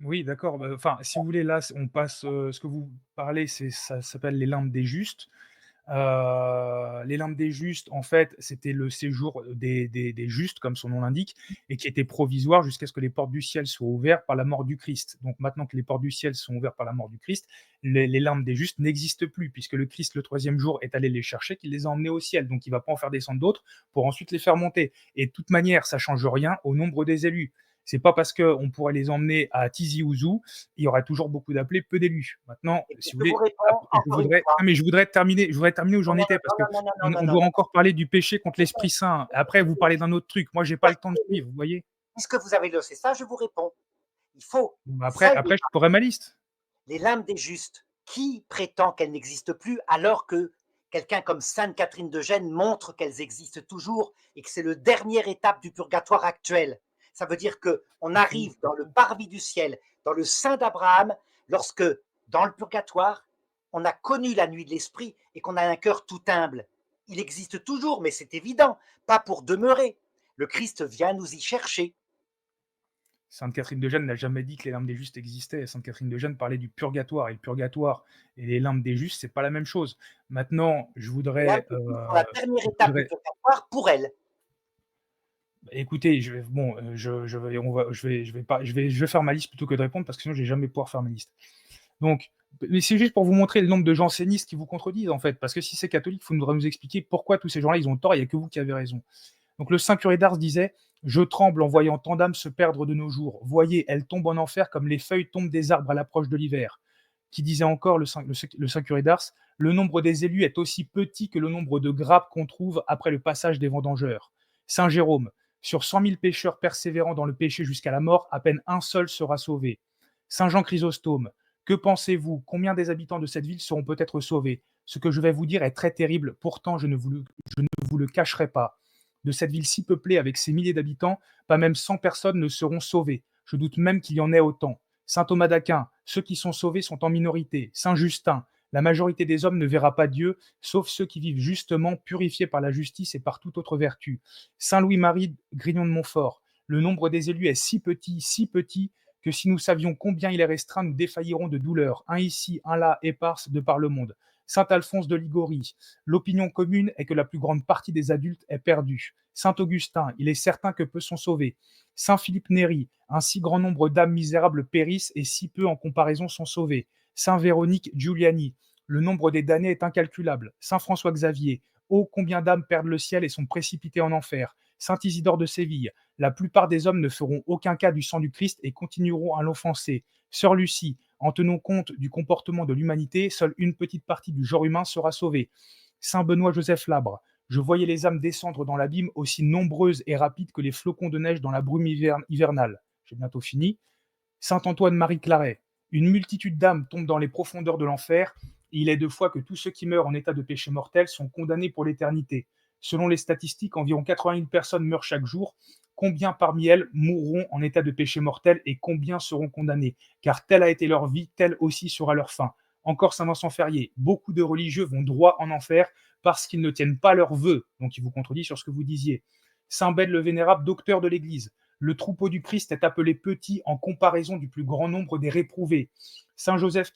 Oui, d'accord, bah, enfin, si vous voulez, là, on passe, ce que vous parlez, ça s'appelle les limbes des justes. Les limbes des justes, en fait, c'était le séjour des justes, comme son nom l'indique, et qui était provisoire jusqu'à ce que les portes du ciel soient ouvertes par la mort du Christ. Donc maintenant que les portes du ciel sont ouvertes par la mort du Christ, les limbes des justes n'existent plus, puisque le Christ, le troisième jour, est allé les chercher, qu'il les a emmenés au ciel. Donc il ne va pas en faire descendre d'autres pour ensuite les faire monter. Et de toute manière, ça ne change rien au nombre des élus. C'est pas parce qu'on pourrait les emmener à Tizi Ouzou, il y aura toujours beaucoup d'appelés, peu d'élus. Maintenant, Et puis si vous je vous voulez, réponds encore une fois. je voudrais terminer où Non, j'en non, étais parce non, que non, non, non, non, on non, doit non. encore parler du péché contre l'Esprit Saint. Après, vous parlez d'un autre truc. Moi, j'ai pas le temps de suivre, vous voyez? Puisque vous avez lancé ça, je vous réponds. Il faut Bon, bah, saluer après, je ferai ma liste. les limbes des justes. Qui prétend qu'elles n'existent plus alors que quelqu'un comme Sainte Catherine de Gênes montre qu'elles existent toujours et que c'est le dernière étape du purgatoire actuel. Ça veut dire qu'on Pas faux, arrive pas dans le faux. parvis du ciel, dans le sein d'Abraham, lorsque dans le purgatoire, on a connu la nuit de l'esprit et qu'on a un cœur tout humble. Il existe toujours, mais c'est évident, pas pour demeurer. Le Christ vient nous y chercher. Sainte Catherine de Gênes n'a jamais dit que les limbes des justes existaient. Sainte Catherine de Gênes parlait du purgatoire et le purgatoire et les limbes des justes, c'est pas la même chose. Maintenant, Les limbes des justes sont la dernière je étape du voudrais purgatoire pour elle. écoutez, je vais faire ma liste plutôt que de répondre parce que sinon je vais jamais pouvoir faire ma liste. Donc, mais c'est juste pour vous montrer le nombre de jansénistes qui vous contredisent, en fait. Parce que si c'est catholique, il faudra nous expliquer pourquoi tous ces gens-là, ils ont tort, il n'y a que vous qui avez raison. Donc, le saint curé d'Ars disait: Je tremble en voyant tant d'âmes se perdre de nos jours. Voyez, elles tombent en enfer comme les feuilles tombent des arbres à l'approche de l'hiver. Qui disait encore le saint curé d'Ars: Le nombre des élus est aussi petit que le nombre de grappes qu'on trouve après le passage des vendangeurs. Saint Jérôme: Sur 100 000 pécheurs persévérant dans le péché jusqu'à la mort, à peine un seul sera sauvé. Saint Jean Chrysostome: Que pensez-vous? Combien des habitants de cette ville seront peut-être sauvés? Ce que je vais vous dire est très terrible, pourtant je ne vous le cacherai pas. De cette ville si peuplée avec ses milliers d'habitants, pas même 100 personnes ne seront sauvées. Je doute même qu'il y en ait autant. Saint Thomas d'Aquin: Ceux qui sont sauvés sont en minorité. Saint Justin: La majorité des hommes ne verra pas Dieu, sauf ceux qui vivent justement, purifiés par la justice et par toute autre vertu. Saint Louis-Marie Grignon de Montfort: Le nombre des élus est si petit, que si nous savions combien il est restreint, nous défaillirons de douleur, un ici, un là, éparses de par le monde. Saint Alphonse de Ligorie: L'opinion commune est que la plus grande partie des adultes est perdue. Saint Augustin: Il est certain que peu sont sauvés. Saint Philippe Néri: Un si grand nombre d'âmes misérables périssent et si peu en comparaison sont sauvées. Saint Véronique Giuliani: Le nombre des damnés est incalculable. Saint François Xavier: Oh, combien d'âmes perdent le ciel et sont précipitées en enfer. Saint Isidore de Séville: La plupart des hommes ne feront aucun cas du sang du Christ et continueront à l'offenser. Sœur Lucie: En tenant compte du comportement de l'humanité, seule une petite partie du genre humain sera sauvée. Saint Benoît Joseph Labre: Je voyais les âmes descendre dans l'abîme aussi nombreuses et rapides que les flocons de neige dans la brume hivernale. J'ai bientôt fini. Saint Antoine-Marie Claret: Une multitude d'âmes tombe dans les profondeurs de l'enfer, et il est de foi que tous ceux qui meurent en état de péché mortel sont condamnés pour l'éternité. Selon les statistiques, environ 80 000 personnes meurent chaque jour. Combien parmi elles mourront en état de péché mortel et combien seront condamnés? Car telle a été leur vie, telle aussi sera leur fin. Encore Saint Vincent Ferrier: Beaucoup de religieux vont droit en enfer parce qu'ils ne tiennent pas leurs vœux. Donc il vous contredit sur ce que vous disiez. Saint Bède le Vénérable, docteur de l'Église: Le troupeau du Christ est appelé petit en comparaison du plus grand nombre des réprouvés. Saint Joseph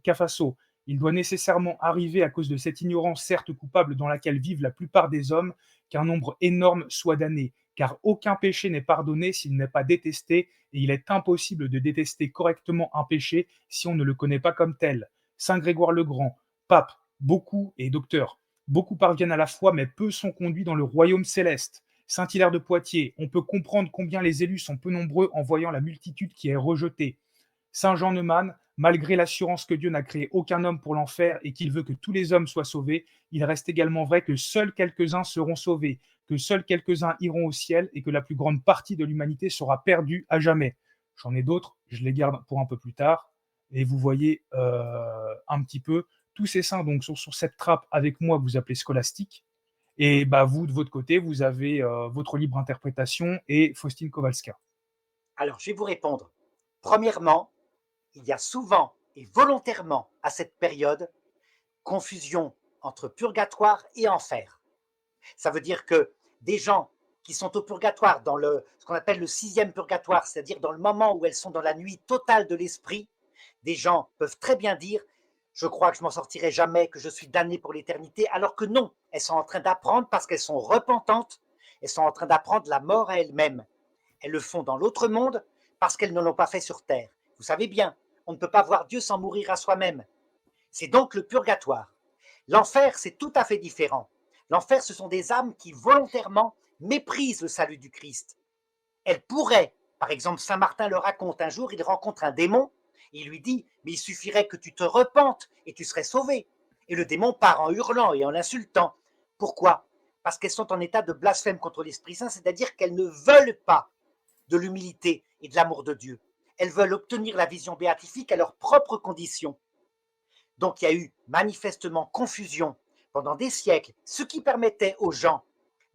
Cafasso: Il doit nécessairement arriver à cause de cette ignorance certes coupable dans laquelle vivent la plupart des hommes, qu'un nombre énorme soit damné, car aucun péché n'est pardonné s'il n'est pas détesté, et il est impossible de détester correctement un péché si on ne le connaît pas comme tel. Saint Grégoire le Grand, pape, beaucoup et docteur, beaucoup parviennent à la foi, mais peu sont conduits dans le royaume céleste. Saint Hilaire de Poitiers, on peut comprendre combien les élus sont peu nombreux en voyant la multitude qui est rejetée. Saint Jean Neumann, malgré l'assurance que Dieu n'a créé aucun homme pour l'enfer et qu'il veut que tous les hommes soient sauvés, il reste également vrai que seuls quelques-uns seront sauvés, que seuls quelques-uns iront au ciel et que la plus grande partie de l'humanité sera perdue à jamais. J'en ai d'autres, je les garde pour un peu plus tard. Et vous voyez un petit peu tous ces saints donc sont sur cette trappe avec moi, vous appelez scolastique. Et bah, vous, de votre côté, vous avez votre libre interprétation et Faustine Kowalska. Alors, je vais vous répondre. Premièrement, il y a souvent et volontairement à cette période confusion entre purgatoire et enfer. Ça veut dire que des gens qui sont au purgatoire, dans ce qu'on appelle le 6e purgatoire, c'est-à-dire dans le moment où elles sont dans la nuit totale de l'esprit, des gens peuvent très bien dire je crois que je m'en sortirai jamais, que je suis damné pour l'éternité, alors que non, elles sont en train d'apprendre parce qu'elles sont repentantes, elles sont en train d'apprendre la mort à elles-mêmes. Elles le font dans l'autre monde parce qu'elles ne l'ont pas fait sur terre. Vous savez bien, on ne peut pas voir Dieu sans mourir à soi-même. C'est donc le purgatoire. L'enfer, c'est tout à fait différent. L'enfer, ce sont des âmes qui volontairement méprisent le salut du Christ. Elles pourraient, par exemple, Saint Martin le raconte, un jour, il rencontre un démon, et il lui dit, mais il suffirait que tu te repentes et tu serais sauvé. Et le démon part en hurlant et en l'insultant. Pourquoi? Parce qu'elles sont en état de blasphème contre l'Esprit Saint, c'est-à-dire qu'elles ne veulent pas de l'humilité et de l'amour de Dieu. Elles veulent obtenir la vision béatifique à leurs propres conditions. Donc il y a eu manifestement confusion pendant des siècles, ce qui permettait aux gens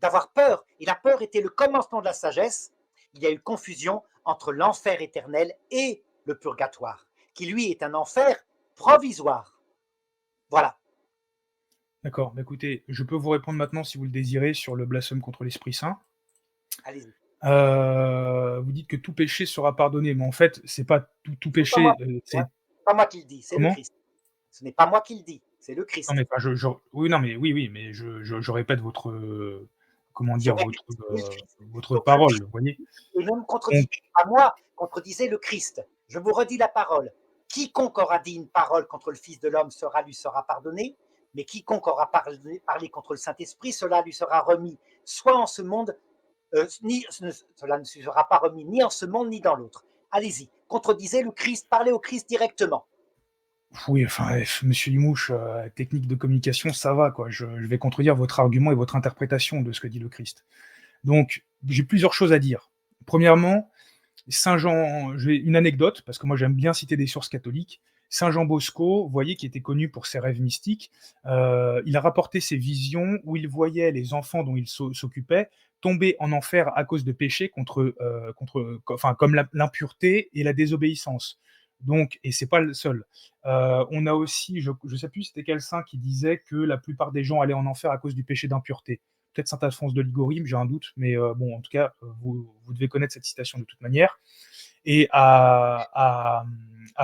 d'avoir peur, et la peur était le commencement de la sagesse. Il y a eu confusion entre l'enfer éternel et le purgatoire, qui lui est un enfer provisoire. Voilà. D'accord, bah écoutez, je peux vous répondre maintenant si vous le désirez sur le blasphème contre l'Esprit Saint. Allez-y. Vous dites que tout péché sera pardonné, mais en fait, c'est pas tout C'est pas moi péché, qui le dis, hein. c'est C'est pas moi qui le dis, c'est le comment? Christ. Ce n'est pas moi qui le dis, c'est le Non, mais Christ. enfin, oui, non, mais oui, mais je répète votre, comment Je dire? répète, c'est le Christ. Votre Donc le parole, Christ, vous voyez? et même Donc contredit pas moi, contredisait le Christ. Je vous redis la parole. Quiconque aura dit une parole contre le Fils de l'homme lui sera pardonné, mais quiconque aura parlé contre le Saint-Esprit, cela lui sera remis, soit en ce monde, cela ne sera pas remis ni en ce monde ni dans l'autre. Allez-y, contredisez le Christ, parlez au Christ directement. oui, enfin, monsieur Limouche, technique de communication, ça va, quoi. Je vais contredire votre argument et votre interprétation de ce que dit le Christ. Donc, j'ai plusieurs choses à dire. Premièrement, Saint Jean, j'ai une anecdote, parce que moi j'aime bien citer des sources catholiques. Saint Jean Bosco, vous voyez, qui était connu pour ses rêves mystiques, il a rapporté ses visions où il voyait les enfants dont il s'occupait tomber en enfer à cause de péchés enfin, comme l'impureté et la désobéissance. Donc, et c'est pas le seul. On a aussi, je sais plus c'était quel saint qui disait que la plupart des gens allaient en enfer à cause du péché d'impureté. Peut-être Saint Alphonse de Ligorie, j'ai un doute, mais bon, en tout cas, vous devez connaître cette citation de toute manière. Et à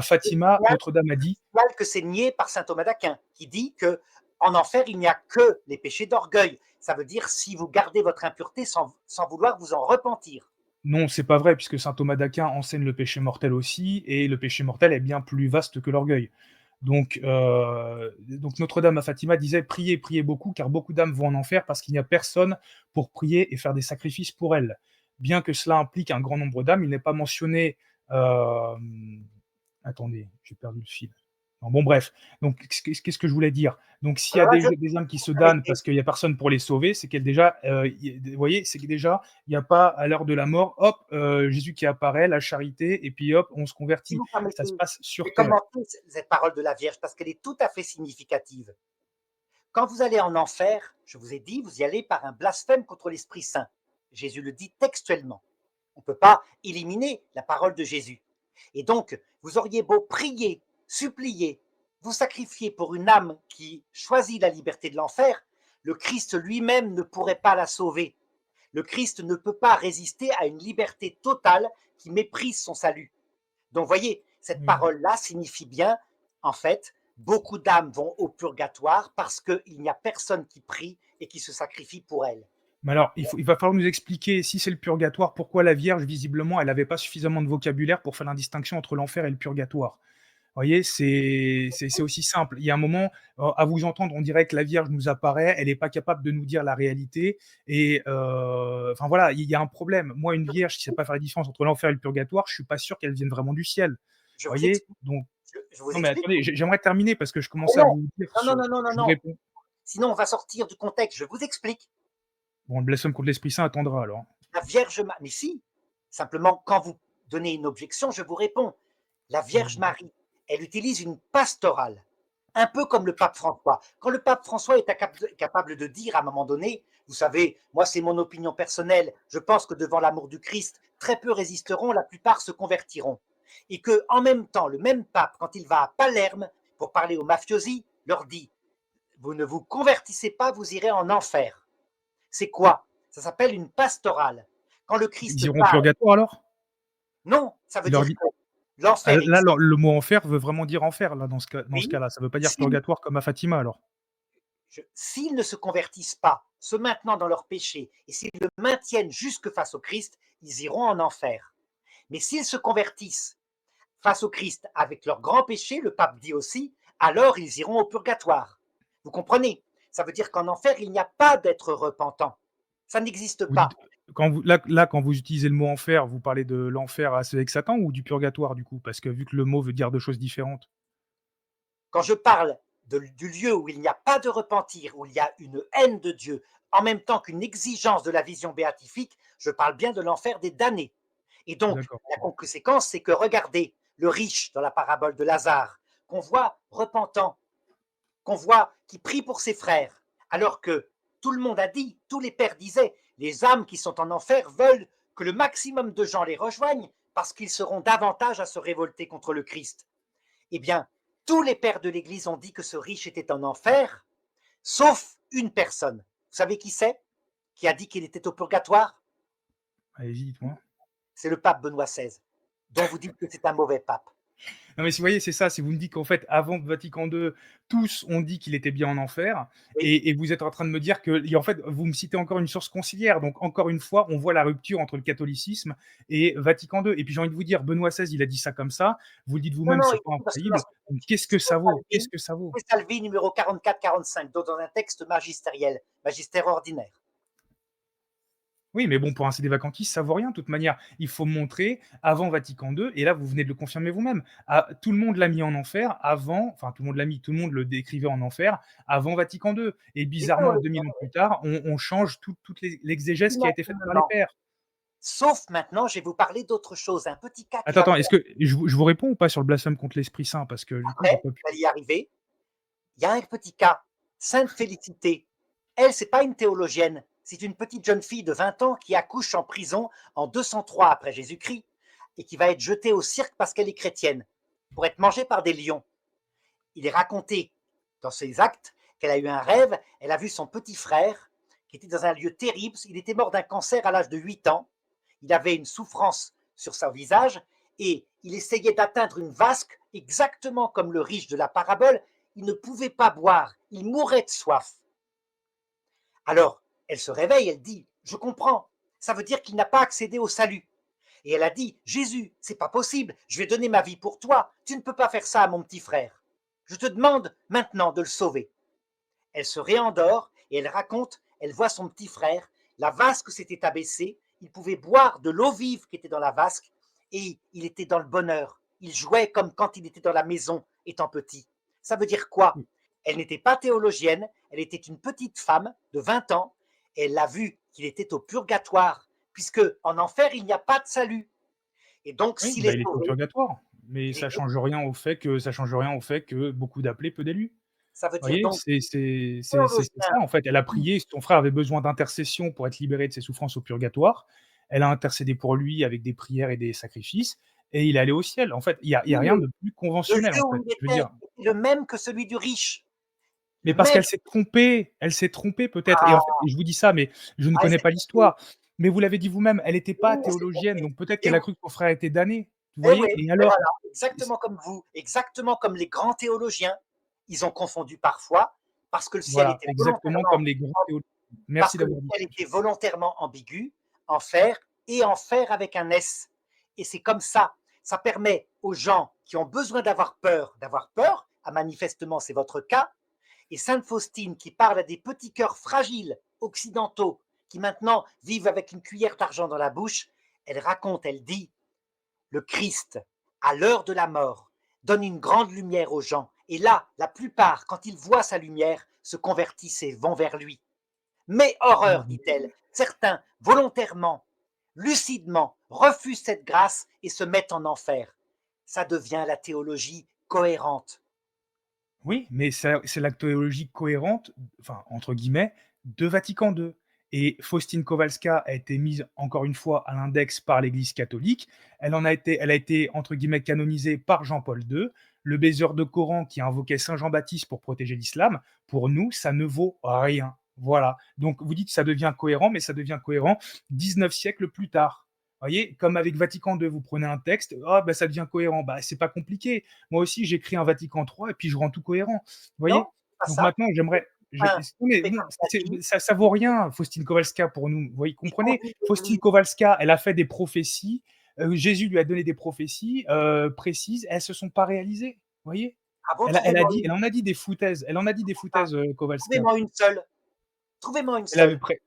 Fatima, Notre-Dame a dit, Que c'est nié par saint Thomas d'Aquin, qui dit que en enfer, il n'y a que les péchés d'orgueil. Ça veut dire si vous gardez votre impureté sans vouloir vous en repentir. non, c'est pas vrai, puisque saint Thomas d'Aquin enseigne le péché mortel aussi, et le péché mortel est bien plus vaste que l'orgueil. Donc Notre-Dame à Fatima disait priez, priez beaucoup, car beaucoup d'âmes vont en enfer parce qu'il n'y a personne pour prier et faire des sacrifices pour elles. Bien que cela implique un grand nombre d'âmes, il n'est pas mentionné. Euh, Attendez, j'ai perdu le fil. Bon, bref. Donc, qu'est-ce que je voulais dire? Donc, s'il y a Alors là, je des âmes qui se avec damnent parce qu'il n'y a personne pour les sauver, c'est qu'elles déjà, vous voyez, c'est que déjà, il n'y a pas à l'heure de la mort, hop, Jésus qui apparaît, la charité, et puis hop, on se si convertit. vous permettez, Ça se passe je vais sur terre. commenter cette parole de la Vierge parce qu'elle est tout à fait significative. Quand vous allez en enfer, je vous ai dit, vous y allez par un blasphème contre l'Esprit Saint. Jésus le dit textuellement. On ne peut pas éliminer la parole de Jésus. Et donc, vous auriez beau prier, supplier, vous sacrifier pour une âme qui choisit la liberté de l'enfer, le Christ lui-même ne pourrait pas la sauver. Le Christ ne peut pas résister à une liberté totale qui méprise son salut. Donc, voyez, cette Oui. parole-là signifie bien, en fait, beaucoup d'âmes vont au purgatoire parce qu'il n'y a personne qui prie et qui se sacrifie pour elles. Mais alors, il va falloir nous expliquer, si c'est le purgatoire, pourquoi la Vierge, visiblement, elle avait pas suffisamment de vocabulaire pour faire la distinction entre l'enfer et le purgatoire? Vous voyez, c'est aussi simple. Il y a un moment, à vous entendre, on dirait que la Vierge nous apparaît, elle est pas capable de nous dire la réalité et enfin voilà, il y a un problème. Moi, une Vierge qui sait pas faire la différence entre l'enfer et le purgatoire, je suis pas sûr qu'elle vienne vraiment du ciel. Vous Je vous voyez? explique, Donc je vous non, mais explique. attendez, j'aimerais terminer parce que je Mais commence à non, vous dire non, non, sur non, non, non, je vous non. réponds. Sinon, on va sortir du contexte. Je vous explique. Bon, le blasphème contre l'Esprit Saint attendra alors. La Vierge Marie, mais si, simplement, quand vous donnez une objection, je vous réponds. La Vierge Mmh. Marie, elle utilise une pastorale, un peu comme le pape François. Quand le pape François est capable de dire à un moment donné, vous savez, moi c'est mon opinion personnelle, je pense que devant l'amour du Christ, très peu résisteront, la plupart se convertiront. Et que, en même temps, le même pape, quand il va à Palerme pour parler aux mafiosi, leur dit, vous ne vous convertissez pas, vous irez en enfer. C'est quoi? Ça s'appelle une pastorale. Quand le Ils Christ iront au parle, purgatoire alors? non, ça veut Il leur dire dit que l'enfer là, existe, le mot enfer veut vraiment dire enfer là, dans ce oui. cas-là. Ça veut pas dire S'ils purgatoire comme à Fatima alors? s'ils ne se convertissent pas, se maintenant dans leur péché, et s'ils le maintiennent jusque face au Christ, ils iront en enfer. Mais s'ils se convertissent face au Christ avec leur grand péché, le pape dit aussi, alors ils iront au purgatoire. Vous comprenez? Ça veut dire qu'en enfer, il n'y a pas d'être repentant. Ça n'existe Vous dites pas. quand vous utilisez le mot enfer, vous parlez de l'enfer à avec Satan ou du purgatoire du coup? Parce que vu que le mot veut dire 2 choses différentes. Quand je parle du lieu où il n'y a pas de repentir, où il y a une haine de Dieu, en même temps qu'une exigence de la vision béatifique, je parle bien de l'enfer des damnés. Et donc, D'accord. la conséquence, c'est que regardez le riche dans la parabole de Lazare, qu'on voit repentant, qu'on voit qui prie pour ses frères, alors que tout le monde a dit, tous les pères disaient, les âmes qui sont en enfer veulent que le maximum de gens les rejoignent parce qu'ils seront davantage à se révolter contre le Christ. Eh bien, tous les pères de l'Église ont dit que ce riche était en enfer, sauf une personne. Vous savez qui c'est? Qui a dit qu'il était au purgatoire? Allez-y, dites-moi. C'est le pape Benoît XVI, dont vous dites que c'est un mauvais pape. Non, mais si vous voyez, c'est ça, si vous me dites qu'en fait, avant Vatican II, tous ont dit qu'il était bien en enfer, Oui. et vous êtes en train de me dire que, en fait, vous me citez encore une source conciliaire. Donc, encore une fois, on voit la rupture entre le catholicisme et Vatican II. Et puis, j'ai envie de vous dire, Benoît XVI, il a dit ça comme ça. Vous le dites Non, vous-même, non, c'est il pas dit parce que dans infaillible. son Donc, qu'est-ce que ça vaut? Qu'est-ce Salvi, que ça vaut? Salvi numéro 44-45, dans un texte magistériel, magistère ordinaire. Oui, mais bon, pour un CD vacantistes, ça vaut rien de toute manière. Il faut montrer avant Vatican II, et là, vous venez de le confirmer vous-même. Ah, tout le monde l'a mis en enfer avant, enfin, tout le monde l'a mis, tout le monde le décrivait en enfer avant Vatican II. Et Les bizarrement, 2000 théologiens, ans plus tard, on change toute l'exégèse qui a été faite par les unanimement. pères. Sauf maintenant, je vais vous parler d'autre chose, un petit cas qui Attends, va attends, nous est-ce que je vous réponds ou pas sur le blasphème contre l'Esprit Saint? Parce que du coup, j'ai après, pas pu. vous allez y arriver. Il y a un petit cas. Sainte Félicité, elle, c'est pas une théologienne, c'est une petite jeune fille de 20 ans qui accouche en prison en 203 après Jésus-Christ et qui va être jetée au cirque parce qu'elle est chrétienne, pour être mangée par des lions. Il est raconté dans ses actes qu'elle a eu un rêve, elle a vu son petit frère qui était dans un lieu terrible, il était mort d'un cancer à l'âge de 8 ans, il avait une souffrance sur son visage et il essayait d'atteindre une vasque exactement comme le riche de la parabole, il ne pouvait pas boire, il mourait de soif. Alors, elle se réveille, elle dit, je comprends, ça veut dire qu'il n'a pas accédé au salut. Et elle a dit, Jésus, c'est pas possible, je vais donner ma vie pour toi, tu ne peux pas faire ça à mon petit frère. Je te demande maintenant de le sauver. Elle se réendort et elle raconte, elle voit son petit frère, la vasque s'était abaissée, il pouvait boire de l'eau vive qui était dans la vasque et il était dans le bonheur. Il jouait comme quand il était dans la maison étant petit. Ça veut dire quoi? Elle n'était pas théologienne, elle était une petite femme de 20 ans et elle a vu qu'il était au purgatoire puisque en enfer il n'y a pas de salut. Et donc Oui, s'il bah, est il était au sauvé, purgatoire. Mais il est, ça change rien au fait que beaucoup d'appelés, peu d'élus. ça veut Vous dire voyez, donc c'est ça, théologien. en fait. Elle a prié, son frère avait besoin d'intercession pour être libéré de ses souffrances au purgatoire. Elle a intercédé pour lui avec des prières et des sacrifices, et il est allé au ciel. En fait, il y a rien de plus Le conventionnel, lieu en où fait. il Je veux dire, était le même que celui du riche. mais Le parce même. qu'elle s'est trompée peut-être, et en fait, Ah, et je vous dis ça, mais je ne ah, connais pas l'histoire. Mais vous l'avez dit vous-même, elle était pas oui, c'est théologienne, compris. donc peut-être Et qu'elle a cru que son frère était damné. Vous oui, voyez? Et et alors? voilà, exactement comme vous, exactement comme les grands théologiens. Ils ont confondu parfois parce que le ciel Voilà, était exactement comme volontairement les grands théologiens. parce Merci que le d'avoir dit ciel ça. était volontairement ambigu, enfer, et enfer avec un S. Et c'est comme ça permet aux gens qui ont besoin d'avoir peur, ah, manifestement c'est votre cas, et Sainte Faustine qui parle à des petits cœurs fragiles occidentaux qui maintenant vivent avec une cuillère d'argent dans la bouche, elle raconte, elle dit, le Christ, à l'heure de la mort, donne une grande lumière aux gens. Et là, la plupart, quand ils voient sa lumière, se convertissent et vont vers lui. Mais horreur, Mmh. dit-elle, certains, volontairement, lucidement, refusent cette grâce et se mettent en enfer. Ça devient la théologie cohérente. Oui, mais c'est la théologie cohérente, enfin, entre guillemets, de Vatican II. Et Faustine Kowalska a été mise, encore une fois, à l'index par l'Église catholique. Elle a été, entre guillemets, canonisée par Jean-Paul II. Le baiser de Coran qui invoquait Saint Jean-Baptiste pour protéger l'islam, pour nous, ça ne vaut rien. Voilà. Donc, vous dites que ça devient cohérent, mais ça devient cohérent 19 siècles plus tard. Vous voyez, comme avec Vatican II, vous prenez un texte, ah, ben, ça devient cohérent. Bah, c'est pas compliqué. Moi aussi, j'écris un Vatican III et puis je rends tout cohérent. Vous Non, voyez? c'est pas Donc ça. maintenant, j'aimerais Un, non, mais c'est bon, comme ça dit, ça vaut rien, Faustine Kowalska pour nous. Vous voyez, les comprenez? conduits de Faustine l'Église. Kowalska, elle a fait des prophéties, Jésus lui a donné des prophéties, précises, elles se sont pas réalisées. Vous voyez? Ah bon, Elle en a dit des foutaises. Elle en a dit des foutaises, Kowalska. trouvez-moi une seule. Trouvez-moi une Elle avait seule. pré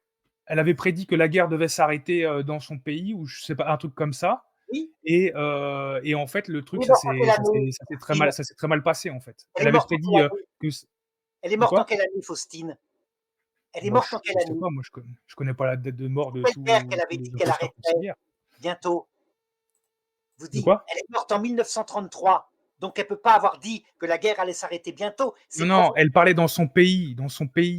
Elle avait prédit que la guerre devait s'arrêter, dans son pays ou je sais pas, un truc comme ça. Oui. Et en fait, le truc, Elle est morte en quelle année, Faustine? ça s'est très mal passé, en fait. Elle Elle est avait morte en quelle prédit, année? que c Elle est de morte en quoi? quelle année, Faustine? Elle est Moi, morte en je quelle sais année? pas, moi, je connais pas la date de mort C'est de quelle guerre qu'elle tous avait les dit qu'elle imposteurs arrêterait conciliaires. bientôt? Vous De dites, quoi? elle est morte en 1933, donc elle peut pas avoir dit que la guerre allait s'arrêter bientôt. Non, C'est non, provoqué elle parlait dans son pays,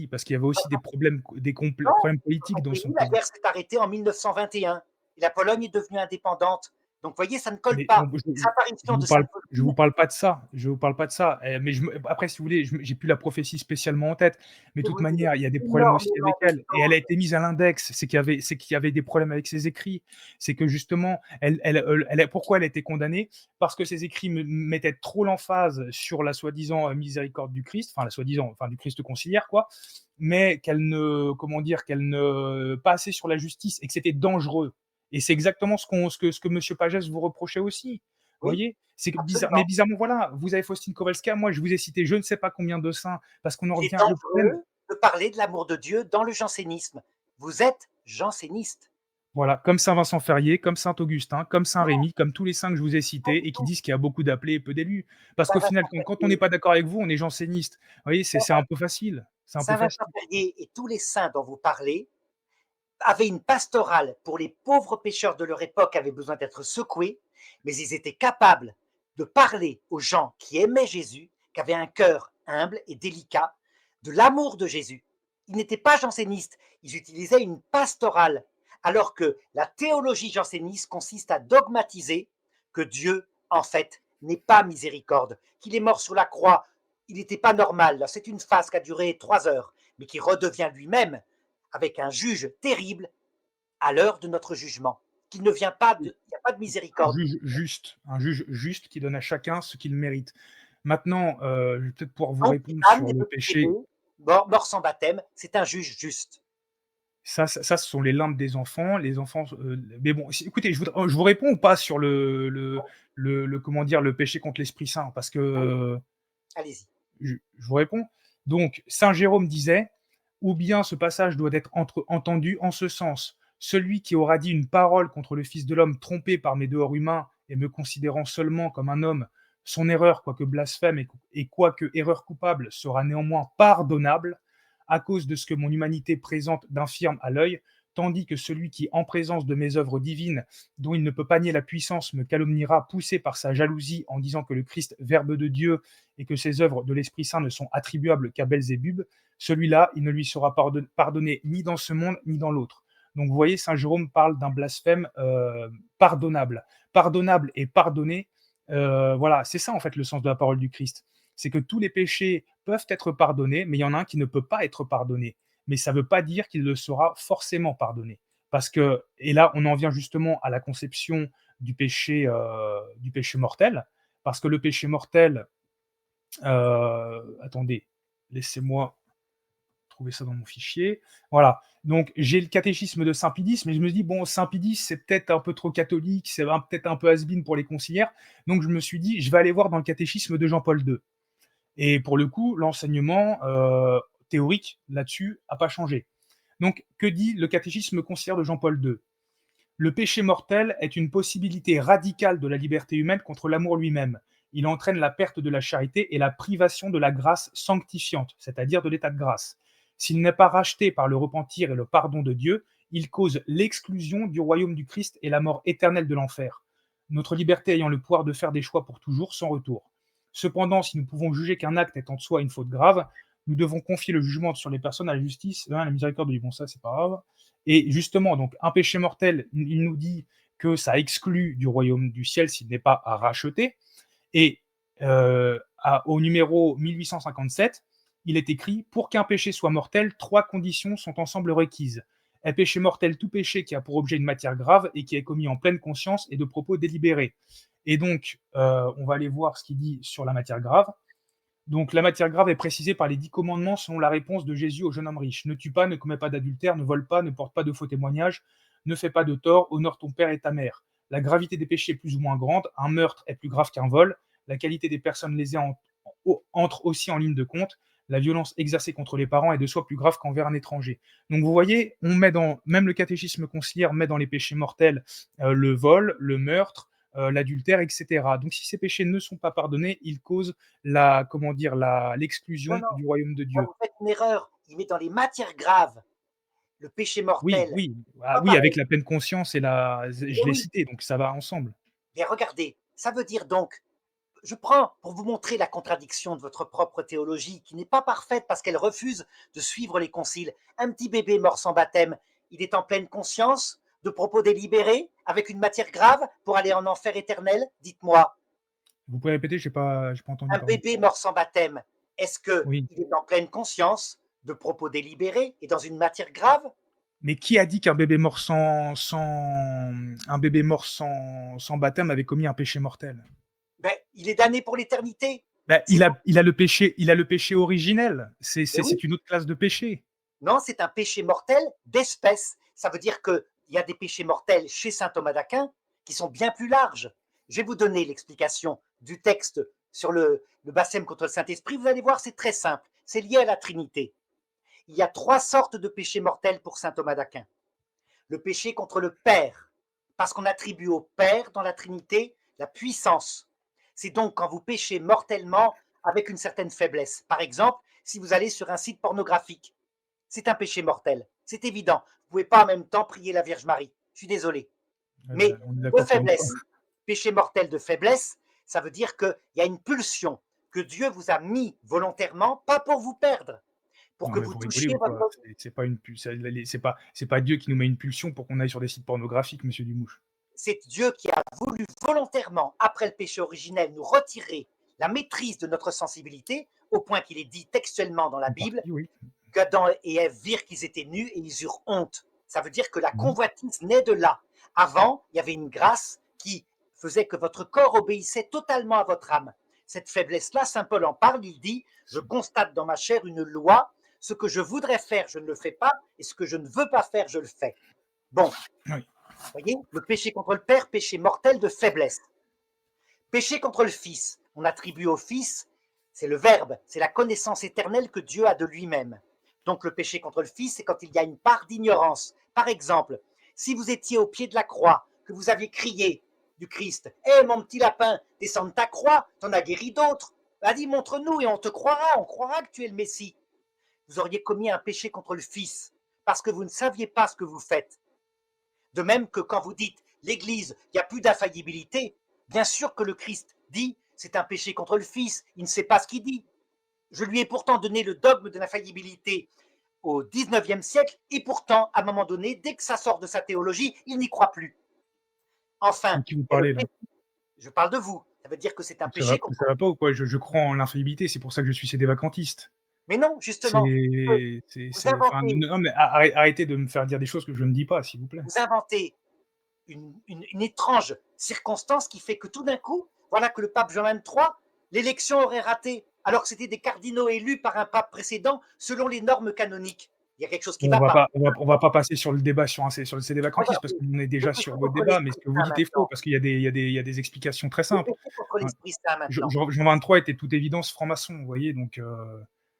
parce qu'il y avait aussi des problèmes non, problèmes dans politiques son dans pays, son la pays. guerre s'est arrêtée en 1921 et la Pologne est devenue indépendante. Donc vous voyez, ça ne colle Mais on pas. Les apparitions de Sainte je Faustine, vous parle pas de ça, je vous parle pas de ça, mais après si vous voulez, j'ai plus la prophétie spécialement en tête, mais je de vais toute vous dire manière, il y a des problèmes aussi avec énormément de elle et elle a choses. été mise à l'index. C'est qu'il y avait des problèmes avec ses écrits. C'est que justement, elle a pourquoi elle a été condamnée? Parce que ses écrits mettaient trop l'emphase sur la soi-disant, miséricorde du Christ, enfin la soi-disant, enfin du Christ conciliaire quoi, mais qu'elle ne comment dire? Qu'elle ne pas assez sur la justice et que c'était dangereux. Et c'est exactement ce que monsieur Pagès vous reprochait aussi. Vous Oui, voyez? C'est que absolument. bizarrement, voilà, vous avez Faustine Kowalska, moi je vous ai cité je ne sais pas combien de saints, parce qu'on en Il est revient le problème, dangereux de parler de l'amour de Dieu dans le jansénisme. Vous êtes janséniste. voilà, comme saint Vincent Ferrier, comme saint Augustin, comme saint Non, Rémy, comme tous les saints que je vous ai pas cités du et qui tout. disent qu'il y a beaucoup d'appelés et peu d'élus. Parce Saint qu'au final, Vincent quand on n'est Ferrier, pas d'accord avec vous, on est janséniste. Vous voyez, c'est un peu facile, c'est un peu Saint Vincent facile. Ferrier et tous les saints dont vous parlez avaient une pastorale pour les pauvres pécheurs de leur époque qui avaient besoin d'être secoués, mais ils étaient capables de parler aux gens qui aimaient Jésus, qui avaient un cœur humble et délicat, de l'amour de Jésus. Ils n'étaient pas jansénistes, ils utilisaient une pastorale, alors que la théologie janséniste consiste à dogmatiser que Dieu, en fait, n'est pas miséricorde, qu'il est mort sur la croix, il n'était pas normal, c'est une phase qui a duré 3 heures, mais qui redevient lui-même avec un juge terrible à l'heure de notre jugement. Qu'il ne vient pas de, il n'y a pas de miséricorde. Un juge juste qui donne à chacun ce qu'il mérite. Maintenant, je vais peut-être pouvoir vous Donc, il répondre damne sur des le petits péché. bébés, mort sans baptême, c'est un juge juste. Ce sont les limbes des enfants. Les enfants, mais bon, écoutez, je vous réponds ou pas sur comment dire, le péché contre l'Esprit Saint? Parce que, Allez-y. je vous réponds. Donc, saint Jérôme disait: «Ou bien ce passage doit être entendu en ce sens: celui qui aura dit une parole contre le Fils de l'homme trompé par mes dehors humains et me considérant seulement comme un homme, son erreur, quoique blasphème et quoique erreur coupable, sera néanmoins pardonnable, à cause de ce que mon humanité présente d'infirme à l'œil, tandis que celui qui, en présence de mes œuvres divines, dont il ne peut pas nier la puissance, me calomniera, poussé par sa jalousie, en disant que le Christ, Verbe de Dieu, et que ses œuvres de l'Esprit Saint ne sont attribuables qu'à Belzébub, celui-là, il ne lui sera pardonné ni dans ce monde, ni dans l'autre. Donc vous voyez, saint Jérôme parle d'un blasphème pardonnable. Pardonnable et pardonné, voilà, c'est ça en fait le sens de la parole du Christ. C'est que tous les péchés peuvent être pardonnés, mais il y en a un qui ne peut pas être pardonné. Mais ça ne veut pas dire qu'il le sera forcément pardonné. Parce que, et là, on en vient justement à la conception du péché mortel, parce que le péché mortel, attendez, laissez-moi retrouver ça dans mon fichier. Voilà. Donc, j'ai le catéchisme de Saint-Pédis, mais je me dis, bon, Saint-Pédis, c'est peut-être un peu trop catholique, c'est peut-être un peu has-been pour les conciliaires. Donc, je me suis dit, je vais aller voir dans le catéchisme de Jean-Paul II. Et pour le coup, l'enseignement théorique là-dessus n'a pas changé. Donc, que dit le catéchisme conciliaire de Jean-Paul II? Le péché mortel est une possibilité radicale de la liberté humaine contre l'amour lui-même. Il entraîne la perte de la charité et la privation de la grâce sanctifiante, c'est-à-dire de l'état de grâce. S'il n'est pas racheté par le repentir et le pardon de Dieu, il cause l'exclusion du royaume du Christ et la mort éternelle de l'enfer. Notre liberté ayant le pouvoir de faire des choix pour toujours, sans retour. Cependant, si nous pouvons juger qu'un acte est en soi une faute grave, nous devons confier le jugement sur les personnes à la justice, à la miséricorde de Dieu. Bon, ça, c'est pas grave. Et justement, donc, un péché mortel, il nous dit que ça exclut du royaume du ciel s'il n'est pas à racheter. Et au numéro 1857, il est écrit: pour qu'un péché soit mortel, 3 conditions sont ensemble requises. Un péché mortel, tout péché qui a pour objet une matière grave et qui est commis en pleine conscience et de propos délibérés. Et donc, on va aller voir ce qu'il dit sur la matière grave. Donc, la matière grave est précisée par les 10 commandements selon la réponse de Jésus au jeune homme riche. Ne tue pas, ne commets pas d'adultère, ne vole pas, ne porte pas de faux témoignages, ne fais pas de tort, honore ton père et ta mère. La gravité des péchés est plus ou moins grande, un meurtre est plus grave qu'un vol, la qualité des personnes lésées entre aussi en ligne de compte, la violence exercée contre les parents est de soi plus grave qu'envers un étranger. Donc vous voyez, on met dans, même le catéchisme conciliaire met dans les péchés mortels le vol, le meurtre, l'adultère, etc. Donc si ces péchés ne sont pas pardonnés, ils causent Non, l'exclusion non, du royaume de là, Dieu. vous faites une erreur. Il met dans les matières graves le péché Oui, mortel. oui, Pas oui, avec pareil. la pleine conscience et Eh je l'ai oui, cité, donc ça va ensemble. mais regardez, ça veut dire donc, je prends pour vous montrer la contradiction de votre propre théologie, qui n'est pas parfaite parce qu'elle refuse de suivre les conciles. Un petit bébé mort sans baptême, il est en pleine conscience de propos délibérés, avec une matière grave, pour aller en enfer éternel? Dites-moi, Vous pouvez répéter, j'ai pas entendu, un pardon. bébé mort sans baptême, est-ce Oui. qu'il est en pleine conscience de propos délibérés et dans une matière grave? Mais qui a dit qu'un bébé mort un bébé mort sans baptême avait commis un péché mortel? Ben, il est damné pour l'éternité. Bah, C'est donc, il a le péché originel. mais oui, C'est une autre classe de péché. non, c'est un péché mortel d'espèce. Ça veut dire qu'il y a des péchés mortels chez saint Thomas d'Aquin qui sont bien plus larges. Je vais vous donner l'explication du texte sur le baptême contre le Saint-Esprit. Vous allez voir, c'est très simple. C'est lié à la Trinité. Il y a 3 sortes de péchés mortels pour saint Thomas d'Aquin. Le péché contre le Père, parce qu'on attribue au Père dans la Trinité la puissance. C'est donc quand vous péchez mortellement avec une certaine faiblesse. Par exemple, si vous allez sur un site pornographique, c'est un péché mortel. C'est évident. Vous ne pouvez pas en même temps prier la Vierge Marie. Je suis désolé. Mais On est de d'accord sur une fois. faiblesse, péché mortel de faiblesse, ça veut dire qu'il y a une pulsion que Dieu vous a mis volontairement, pas pour vous perdre, pour Non, que mais vous vous rigolez touchiez ou quoi? votre... C'est pas une pu c'est pas Dieu qui nous met une pulsion pour qu'on aille sur des sites pornographiques, monsieur Dumouche. C'est Dieu qui a voulu volontairement, après le péché originel, nous retirer la maîtrise de notre sensibilité, au point qu'il est dit textuellement dans la En Bible partie, oui. qu'Adam et Ève virent qu'ils étaient nus et ils eurent honte. Ça veut dire que la Mmh. convoitise naît de là. Avant, il y avait une grâce qui faisait que votre corps obéissait totalement à votre âme. Cette faiblesse-là, saint Paul en parle, il dit, je constate dans ma chair une loi, ce que je voudrais faire, je ne le fais pas, et ce que je ne veux pas faire, je le fais. Bon, Oui. vous voyez, le péché contre le Père, péché mortel de faiblesse. Péché contre le Fils, on attribue au Fils, c'est le Verbe, c'est la connaissance éternelle que Dieu a de lui-même. Donc le péché contre le Fils, c'est quand il y a une part d'ignorance. Par exemple, si vous étiez au pied de la croix, que vous aviez crié du Christ, hé mon petit lapin, descends de ta croix, t'en as guéri d'autres. Vas-y, montre-nous et on te croira, on croira que tu es le Messie. Vous auriez commis un péché contre le Fils, parce que vous ne saviez pas ce que vous faites. De même que quand vous dites l'Église, il n'y a plus d'infaillibilité, bien sûr que le Christ dit c'est un péché contre le Fils, il ne sait pas ce qu'il dit. Je lui ai pourtant donné le dogme de l'infaillibilité au XIXe siècle, et pourtant, à un moment donné, dès que ça sort de sa théologie, il n'y croit plus. Enfin, De qui vous il y a le parlez, là? péché. Je parle de vous. Ça veut dire que c'est un péché contre. Ça va pas ou quoi? Je crois en l'infaillibilité, c'est pour ça que je suis sédévacantiste. Mais non, justement, vous Enfin, inventez, non, mais arrêtez de me faire dire des choses que je ne dis pas, s'il vous plaît. vous inventez une étrange circonstance qui fait que tout d'un coup, voilà que le pape Jean XXIII, l'élection aurait raté. alors que c'était des cardinaux élus par un pape précédent selon les normes canoniques. Il y a quelque chose qui ne Bon, va pas. on va pas passer sur le débat sur ces débats vacantistes parce Regardez, qu'on est le déjà péché sur votre contre débat, mais ce l'Esprit que vous Saint dites est faux maintenant. parce qu'il y a des explications très Le simples. péché contre Hein, l'Esprit Saint maintenant. Jean 23 était de toute évidence franc-maçon, vous voyez, donc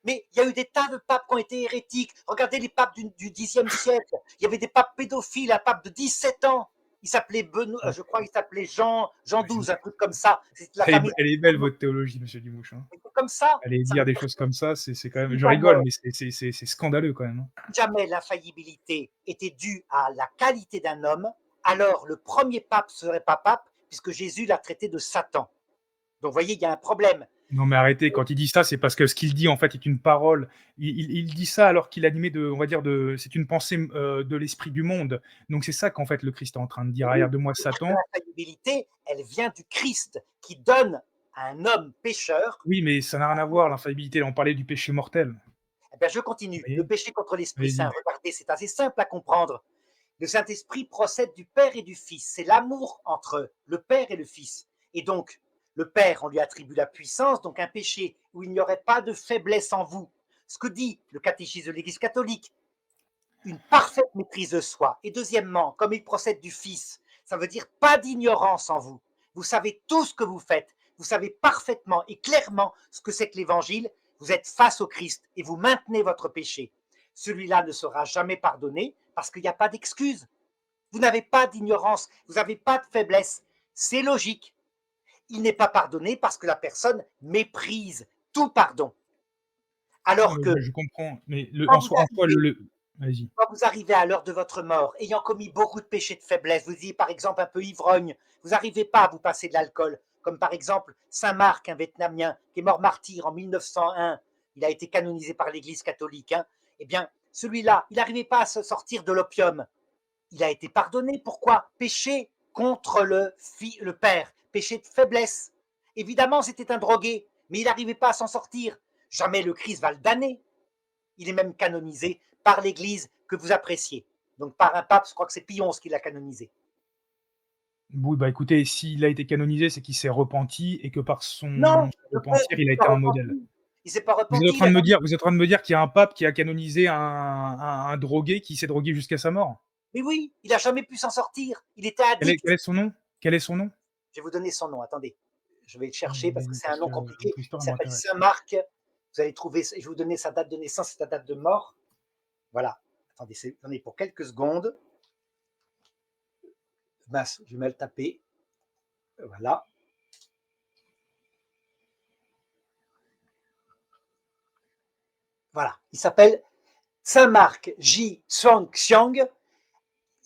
Mais il y a eu des tas de papes qui ont été hérétiques. Regardez les papes du Xe siècle. Il y avait des papes pédophiles, un pape de 17 ans. Il s'appelait Benoît, je crois qu'il s'appelait Jean XII, un truc comme ça. C'est la famille. elle est belle votre théologie, monsieur Dumouche, hein. Comme ça. Aller Ça dire veut des dire choses comme ça, c'est quand même si je rigole, jamais, mais c'est scandaleux quand même, hein. jamais l'infaillibilité était due à la qualité d'un homme, alors le premier pape serait pas pape, puisque Jésus l'a traité de Satan. Donc, vous voyez, il y a un problème. Non, mais arrêtez, quand il dit ça, c'est parce que ce qu'il dit, en fait, est une parole. Il dit ça alors qu'il est animé de, on va dire, c'est une pensée de l'esprit du monde. Donc c'est ça qu'en fait le Christ est en train de dire. Arrière de moi, Satan. L'infaillibilité, elle vient du Christ qui donne à un homme pécheur. Oui, mais ça n'a rien à voir, l'infaillibilité. On parlait du péché mortel. Eh bien, je Vous continue. Le voyez? péché contre l'Esprit Saint, Allez-y. regardez, c'est assez simple à comprendre. Le Saint-Esprit procède du Père et du Fils. C'est l'amour entre le Père et le Fils. Et donc, le Père, on lui attribue la puissance, donc un péché où il n'y aurait pas de faiblesse en vous. Ce que dit le catéchisme de l'Église catholique, une parfaite maîtrise de soi. Et deuxièmement, comme il procède du Fils, ça veut dire pas d'ignorance en vous. Vous savez tout ce que vous faites. Vous savez parfaitement et clairement ce que c'est que l'Évangile. Vous êtes face au Christ et vous maintenez votre péché. Celui-là ne sera jamais pardonné parce qu'il n'y a pas d'excuse. Vous n'avez pas d'ignorance, vous n'avez pas de faiblesse. C'est logique. Il n'est pas pardonné parce que la personne méprise tout pardon. Non, Alors mais que je comprends. Mais quand vous en soi, arrivez vas-y. quand vous arrivez à l'heure de votre mort, ayant commis beaucoup de péchés de faiblesse, vous dites par exemple un peu ivrogne, vous n'arrivez pas à vous passer de l'alcool, comme par exemple Saint Marc, un Vietnamien qui est mort martyr en 1901, il a été canonisé par l'Église catholique, hein. Eh bien, celui-là, il n'arrivait pas à se sortir de l'opium. Il a été pardonné. Pourquoi? Péché contre le Père, péché de faiblesse. Évidemment, c'était un drogué, mais il n'arrivait pas à s'en sortir. Jamais le Christ va le damner. Il est même canonisé par l'Église que vous appréciez. Donc par un pape, je crois que c'est Pie XI qui l'a canonisé. Oui, bah écoutez, s'il a été canonisé, c'est qu'il s'est repenti et que par Non, son le pauvre, repentir, il il a s'est pas été un modèle. repenti. Il s'est pas Vous êtes en repenti. train de me dire, qu'il y a un pape qui a canonisé un drogué qui s'est drogué jusqu'à sa mort? Mais oui, il n'a jamais pu s'en sortir. Il était addict. Quel est son nom? Quel est son nom? Je vais vous donner son nom. Attendez, je vais le Ouais, chercher parce que vas-y, c'est un parce nom que compliqué. votre Il histoire s'appelle m'intéresse. Saint Marc. Vous allez trouver, je vais vous donner sa date de naissance et sa date de mort. Voilà. Attendez, j'en ai pour quelques secondes. Mince, je vais mal taper. Voilà. Voilà. Il s'appelle Saint Marc Ji Xuang Xiang.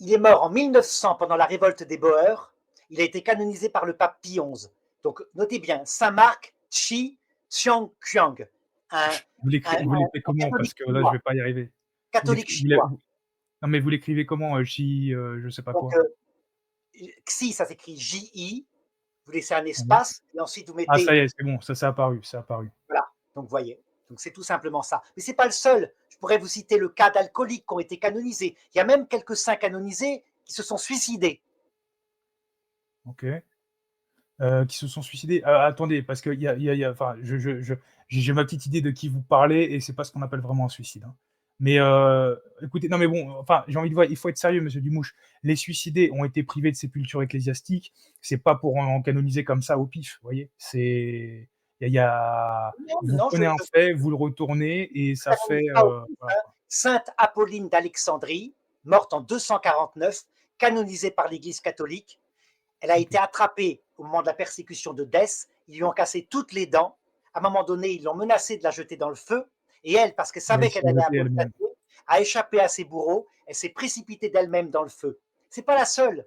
Il est mort en 1900 pendant la révolte des Boers. Il a été canonisé par le pape Pie XI. Donc, notez bien, Saint Marc Chi Xiang Qiang, un, Vous l'écrivez un comment? Parce catholique que là, je chinois. vais pas y arriver. Catholique Vous l'é chinois. non, mais vous l'écrivez comment? Je sais pas Donc, quoi? Xi, ça s'écrit J-I. Vous laissez un Mmh. espace et ensuite vous Ah mettez. ça y est, c'est bon, ça c'est apparu, c'est apparu. Voilà. Donc, vous voyez. Donc, c'est tout simplement ça. Mais ce n'est pas le seul. Je pourrais vous citer le cas d'alcooliques qui ont été canonisés. Il y a même quelques saints canonisés qui se sont suicidés. OK. Qui se sont suicidés. Attendez, parce enfin, j'ai ma petite idée de qui vous parlez et c'est pas ce qu'on appelle vraiment un suicide, hein. Mais écoutez, non mais bon, enfin, j'ai envie de voir, il faut être sérieux, monsieur Dumouche. Les suicidés ont été privés de sépulture ecclésiastique, c'est pas pour en canoniser comme ça au pif, vous voyez? Non, Vous non, prenez un fait, vous le retournez et ça fait, pas au pif, voilà hein. quoi. Sainte Apolline d'Alexandrie, morte en 249, canonisée par l'Église catholique. Elle a OK. été attrapée au moment de la persécution de Dès. Ils lui ont cassé toutes les dents. À un moment donné, ils l'ont menacée de la jeter dans le feu. Et elle, parce qu'elle Et elle savait s'est qu'elle allait jetée elle-même. apostasier, a échappé à ses bourreaux. Elle s'est précipitée d'elle-même dans le feu. C'est pas la seule. Tout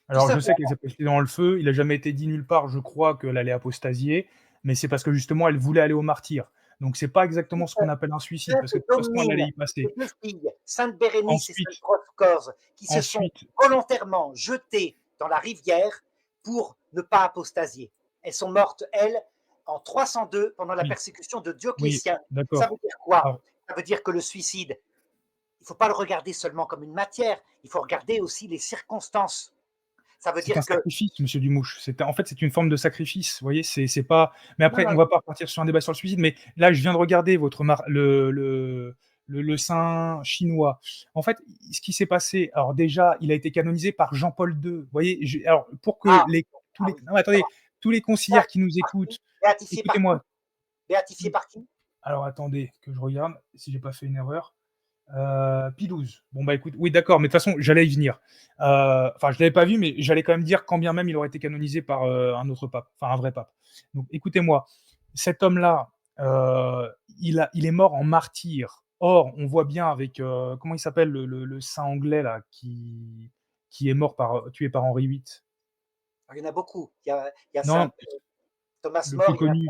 Alors je sais simplement. qu'elle s'est précipitée dans le feu, il a jamais été dit nulle part, je crois, qu'elle allait apostasier, mais c'est parce que justement elle voulait aller au martyre. Donc c'est pas exactement ce qu'on appelle un suicide, parce que de Sainte toute façon elle allait Domnine, y ces passer. deux filles, Sainte Bérénice et Sainte Ensuite Proscore, qui se sont ensuite volontairement jetées dans la rivière pour ne pas apostasier. Elles sont mortes, elles, en 302 pendant la oui, persécution de oui, Dioclétien. Ça d'accord. veut dire quoi? Alors Ça veut dire que le suicide, il ne faut pas le regarder seulement comme une matière, il faut regarder aussi les circonstances. Ça veut C'est un dire que sacrifice, monsieur Dumouche. En fait, c'est une forme de sacrifice, vous voyez? C'est pas mais non, après, non, on va pas repartir sur un débat sur le suicide, mais là, je viens de regarder votre mar le saint chinois. En fait, ce qui s'est passé, alors déjà, il a été canonisé par Jean-Paul II. Vous voyez? Alors pour que ah, les tous ah les oui, non, mais attendez, d'accord. tous les conciliaires qui nous Par qui? écoutent, Béatifié par qui? écoutez-moi. Béatifié par qui? Alors attendez que je regarde si j'ai pas fait une erreur. Pie 12. Bon, bah écoute, oui, d'accord, mais de toute façon, j'allais y venir. Enfin, je l'avais pas vu, mais j'allais quand même dire quand bien même il aurait été canonisé par un autre pape, enfin un vrai pape. Donc écoutez-moi, cet homme-là, il est mort en martyr. Or, on voit bien avec, comment il s'appelle le saint anglais là, qui est mort tué par Henri VIII. Il y en a beaucoup. Il y a Non, Saint Thomas le More, plus il y en a connu.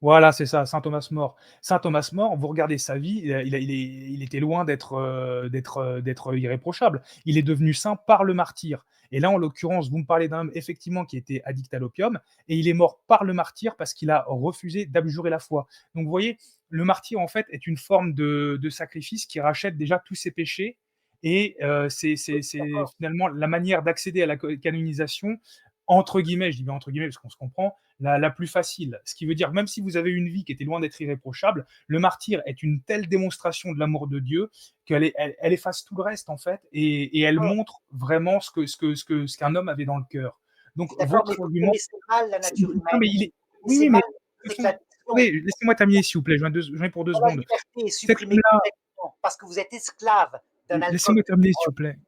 Voilà, c'est ça, saint Thomas More. Saint Thomas More, vous regardez sa vie, il était loin d'être irréprochable. Il est devenu saint par le martyre. Et là, en l'occurrence, vous me parlez d'un homme effectivement qui était addict à l'opium, et il est mort par le martyre parce qu'il a refusé d'abjurer la foi. Donc vous voyez, le martyre, en fait, est une forme de sacrifice qui rachète déjà tous ses péchés, et c'est d'accord. finalement la manière d'accéder à la canonisation, entre guillemets, je dis bien entre guillemets parce qu'on se comprend, la plus facile. Ce qui veut dire, même si vous avez une vie qui était loin d'être irréprochable, le martyr est une telle démonstration de l'amour de Dieu qu'elle efface tout le reste, en fait, et elle Ouais, montre vraiment ce qu'un homme avait dans le cœur. je Donc, suis d'accord, mais votre vous argument, connaissez mal la nature non, mais humaine. il est, Vous oui, connaissez oui, mais mal de toute avec façon, l'addiction. attendez, laissez-moi terminer, s'il vous plaît, j'en ai pour deux Quand la secondes. liberté est Cet supprimée homme-là, complètement parce que vous êtes esclave d'un alcool, laissez-moi terminer, s'il vous plaît.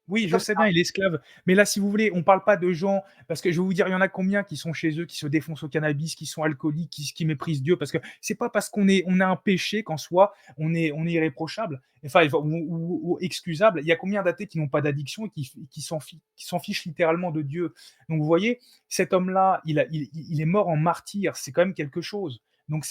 Oui, c'est je comme sais ça. bien, il est esclave. Mais là, si vous voulez, on parle pas de gens parce que je vais vous dire, il y en a combien qui sont chez eux, qui se défoncent au cannabis, qui sont alcooliques, qui méprisent Dieu, parce que c'est pas parce on a un péché qu'en soi on est irréprochable, enfin ou excusable. Il y a combien d'athées qui n'ont pas d'addiction et qui s'en fichent littéralement de Dieu. Donc vous voyez, cet homme-là, il est mort en martyr, c'est quand même quelque chose. Donc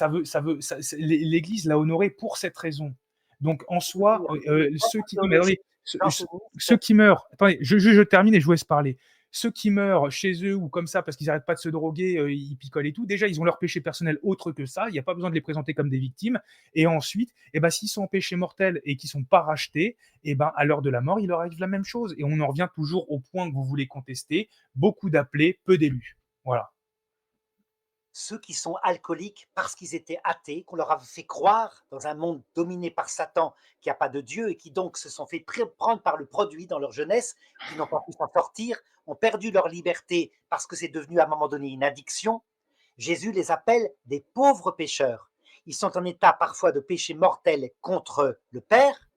l'Église l'a honoré pour cette raison. Donc en Je veux soi, dire, ceux votre qui, non mais théologie attendez, ceux janséniste, qui meurent, attendez, je termine et je vous laisse parler. Ceux qui meurent chez eux ou comme ça parce qu'ils n'arrêtent pas de se droguer, ils picolent et tout, déjà ils ont leur péché personnel autre que ça, il n'y a pas besoin de les présenter comme des victimes. Et ensuite, eh ben, s'ils sont en péché mortel et qu'ils ne sont pas rachetés, eh ben, à l'heure de la mort, il leur arrive la même chose. Et on en revient toujours au point que vous voulez contester, beaucoup d'appelés, peu d'élus. Voilà. ceux qui sont alcooliques parce qu'ils étaient athées, qu'on leur a fait croire dans un monde dominé par Satan qu'il n'y a pas de Dieu et qui donc se sont fait prendre par le produit dans leur jeunesse, qui n'ont pas pu s'en sortir, ont perdu leur liberté parce que c'est devenu à un moment donné une addiction. Jésus les appelle des pauvres pécheurs. Ils sont en état parfois de péché mortel contre le Père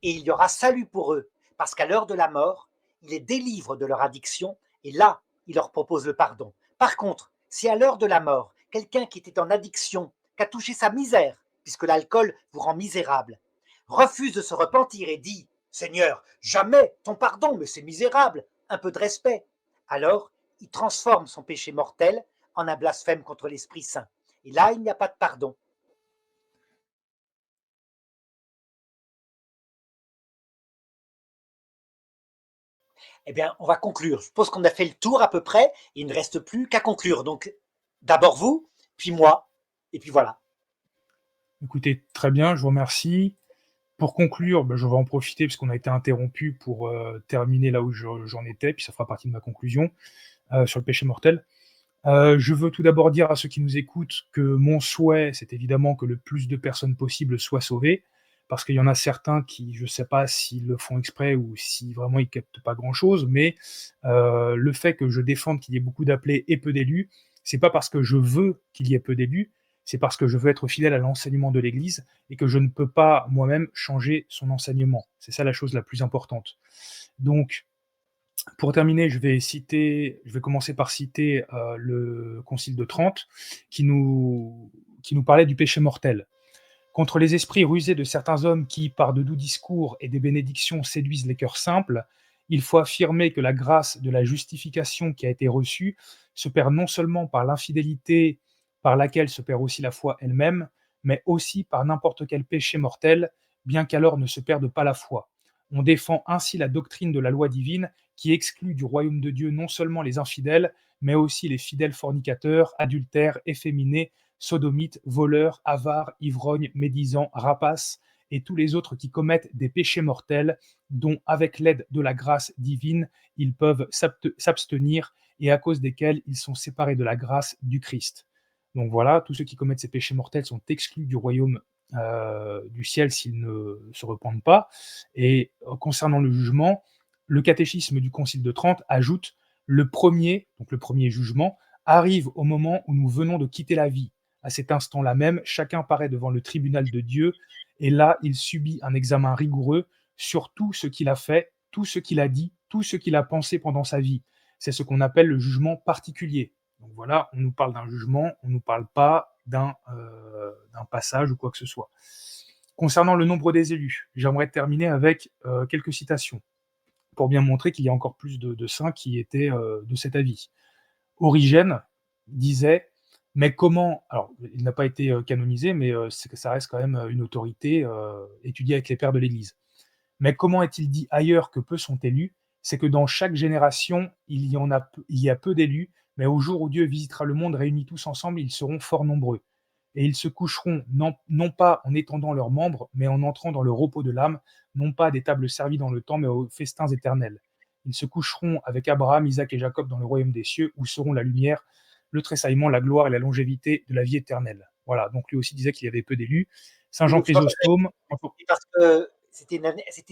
et il y aura salut pour eux parce qu'à l'heure de la mort, il les délivre de leur addiction et là, il leur propose le pardon. Par contre, si à l'heure de la mort, quelqu'un qui était en addiction, qui a touché sa misère, puisque l'alcool vous rend misérable, refuse de se repentir et dit Seigneur, jamais ton pardon, mais c'est misérable, un peu de respect. Alors, il transforme son péché mortel en un blasphème contre l'Esprit Saint. Et là, il n'y a pas de pardon. Eh bien, on va conclure. Je suppose qu'on a fait le tour à peu près, et il ne reste plus qu'à conclure. Donc, d'abord vous, puis moi, et puis voilà. Écoutez, très bien, je vous remercie. Pour conclure, bah, je vais en profiter parce qu'on a été interrompu pour terminer là où j'en étais, puis ça fera partie de ma conclusion sur le péché mortel. Je veux tout d'abord dire à ceux qui nous écoutent que mon souhait, c'est évidemment que le plus de personnes possible soient sauvées, parce qu'il y en a certains qui, je ne sais pas s'ils le font exprès ou si vraiment ils captent pas grand-chose, mais le fait que je défende qu'il y ait beaucoup d'appelés et peu d'élus, c'est pas parce que je veux qu'il y ait peu d'élus, c'est parce que je veux être fidèle à l'enseignement de l'Église et que je ne peux pas moi-même changer son enseignement. C'est ça la chose la plus importante. Donc, pour terminer, je vais commencer par citer le Concile de Trente qui nous parlait du péché mortel. Contre les esprits rusés de certains hommes qui, par de doux discours et des bénédictions, séduisent les cœurs simples, il faut affirmer que la grâce de la justification qui a été reçue se perd non seulement par l'infidélité par laquelle se perd aussi la foi elle-même, mais aussi par n'importe quel péché mortel, bien qu'alors ne se perde pas la foi. On défend ainsi la doctrine de la loi divine qui exclut du royaume de Dieu non seulement les infidèles, mais aussi les fidèles fornicateurs, adultères, efféminés, sodomites, voleurs, avares, ivrognes, médisants, rapaces et tous les autres qui commettent des péchés mortels, dont, avec l'aide de la grâce divine, ils peuvent s'abstenir et à cause desquels ils sont séparés de la grâce du Christ. Donc voilà, tous ceux qui commettent ces péchés mortels sont exclus du royaume du ciel s'ils ne se repentent pas. Et concernant le jugement, le catéchisme du Concile de Trente ajoute donc le premier jugement, arrive au moment où nous venons de quitter la vie. À cet instant-là même, chacun paraît devant le tribunal de Dieu, et là, il subit un examen rigoureux sur tout ce qu'il a fait, tout ce qu'il a dit, tout ce qu'il a pensé pendant sa vie. C'est ce qu'on appelle le jugement particulier. Donc voilà, on nous parle d'un jugement, on ne nous parle pas d'un passage ou quoi que ce soit. Concernant le nombre des élus, j'aimerais terminer avec quelques citations pour bien montrer qu'il y a encore plus de saints qui étaient de cet avis. Origène disait, mais comment, alors il n'a pas été canonisé, mais ça reste quand même une autorité étudiée avec les pères de l'Église. Mais comment est-il dit ailleurs que peu sont élus? C'est que dans chaque génération, il y a peu d'élus, mais au jour où Dieu visitera le monde réunis tous ensemble, ils seront fort nombreux. Et ils se coucheront non pas en étendant leurs membres, mais en entrant dans le repos de l'âme, non pas à des tables servies dans le temps, mais aux festins éternels. Ils se coucheront avec Abraham, Isaac et Jacob dans le royaume des cieux, où seront la lumière, le tressaillement, la gloire et la longévité de la vie éternelle. Voilà, donc lui aussi disait qu'il y avait peu d'élus. Saint Jean Oui, tout à Chrysostome, fait. Parce que c'était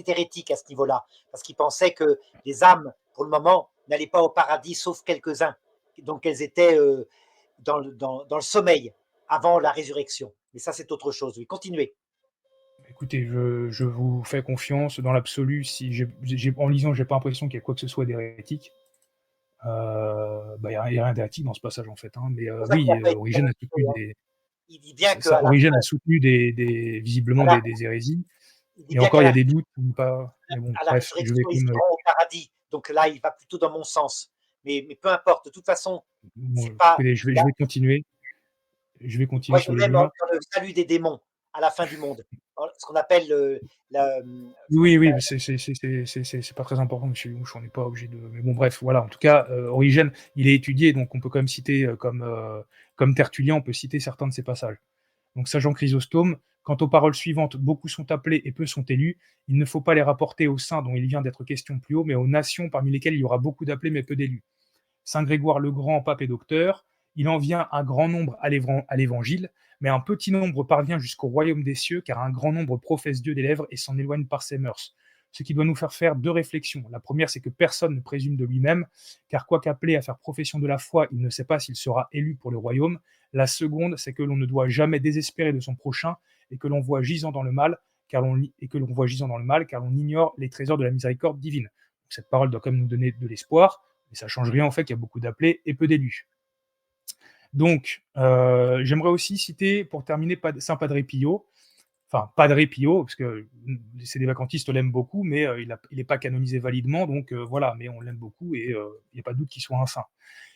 hérétique à ce niveau-là, parce qu'ils pensaient que les âmes, pour le moment, n'allaient pas au paradis, sauf quelques-uns. Donc elles étaient dans le sommeil avant la résurrection. Mais ça, c'est autre chose. Oui, continuez. écoutez, je vous fais confiance dans l'absolu. Si en lisant, j'ai pas l'impression qu'il y a quoi que ce soit d'hérétique. Bah, il n'y a rien d'hérétique dans ce passage en fait. Hein. Mais C'est pour ça qu'il oui, n'a pas été Origène a soutenu canonifié, hein. des, Il dit bien ça, qu'à la Origène fin, a soutenu visiblement des hérésies. il dit Et bien encore, qu'à il y a la, des doutes, ou pas. Mais bon, à la bref, je vais résurrection, quand ils même. seront au paradis. Donc là, il va plutôt dans mon sens. Mais peu importe. De toute façon, Bon, c'est pas. écoutez, je vais continuer. Je vais On va continuer être sur le même lien. dans le salut des démons à la fin du monde. Ce qu'on appelle la, Oui, la- oui, c'est pas très important, monsieur Houche, on n'est pas obligé de. Mais bon, bref, voilà. En tout cas, Origène, il est étudié, donc on peut quand même citer, comme Tertullien, on peut citer certains de ses passages. Donc, Saint Jean Chrysostome, quant aux paroles suivantes, beaucoup sont appelés et peu sont élus. Il ne faut pas les rapporter aux saints dont il vient d'être question plus haut, mais aux nations parmi lesquelles il y aura beaucoup d'appelés mais peu d'élus. Saint Grégoire le Grand, pape et docteur, il en vient un grand nombre à l'évangile, mais un petit nombre parvient jusqu'au royaume des cieux, car un grand nombre professe Dieu des lèvres et s'en éloigne par ses mœurs. Ce qui doit nous faire deux réflexions. La première, c'est que personne ne présume de lui-même, car quoique appelé à faire profession de la foi, il ne sait pas s'il sera élu pour le royaume. La seconde, c'est que l'on ne doit jamais désespérer de son prochain et que l'on voit gisant dans le mal, car l'on ignore les trésors de la miséricorde divine. Donc, cette parole doit quand même nous donner de l'espoir, mais ça change rien en fait qu'il y a beaucoup d'appelés et peu d'élus. Donc, j'aimerais aussi citer, pour terminer, Saint Padre Pio, enfin Padre Pio, parce que c'est des vacantistes l'aiment beaucoup, mais il n'est pas canonisé validement, donc voilà, mais on l'aime beaucoup et il n'y a pas de doute qu'il soit un saint,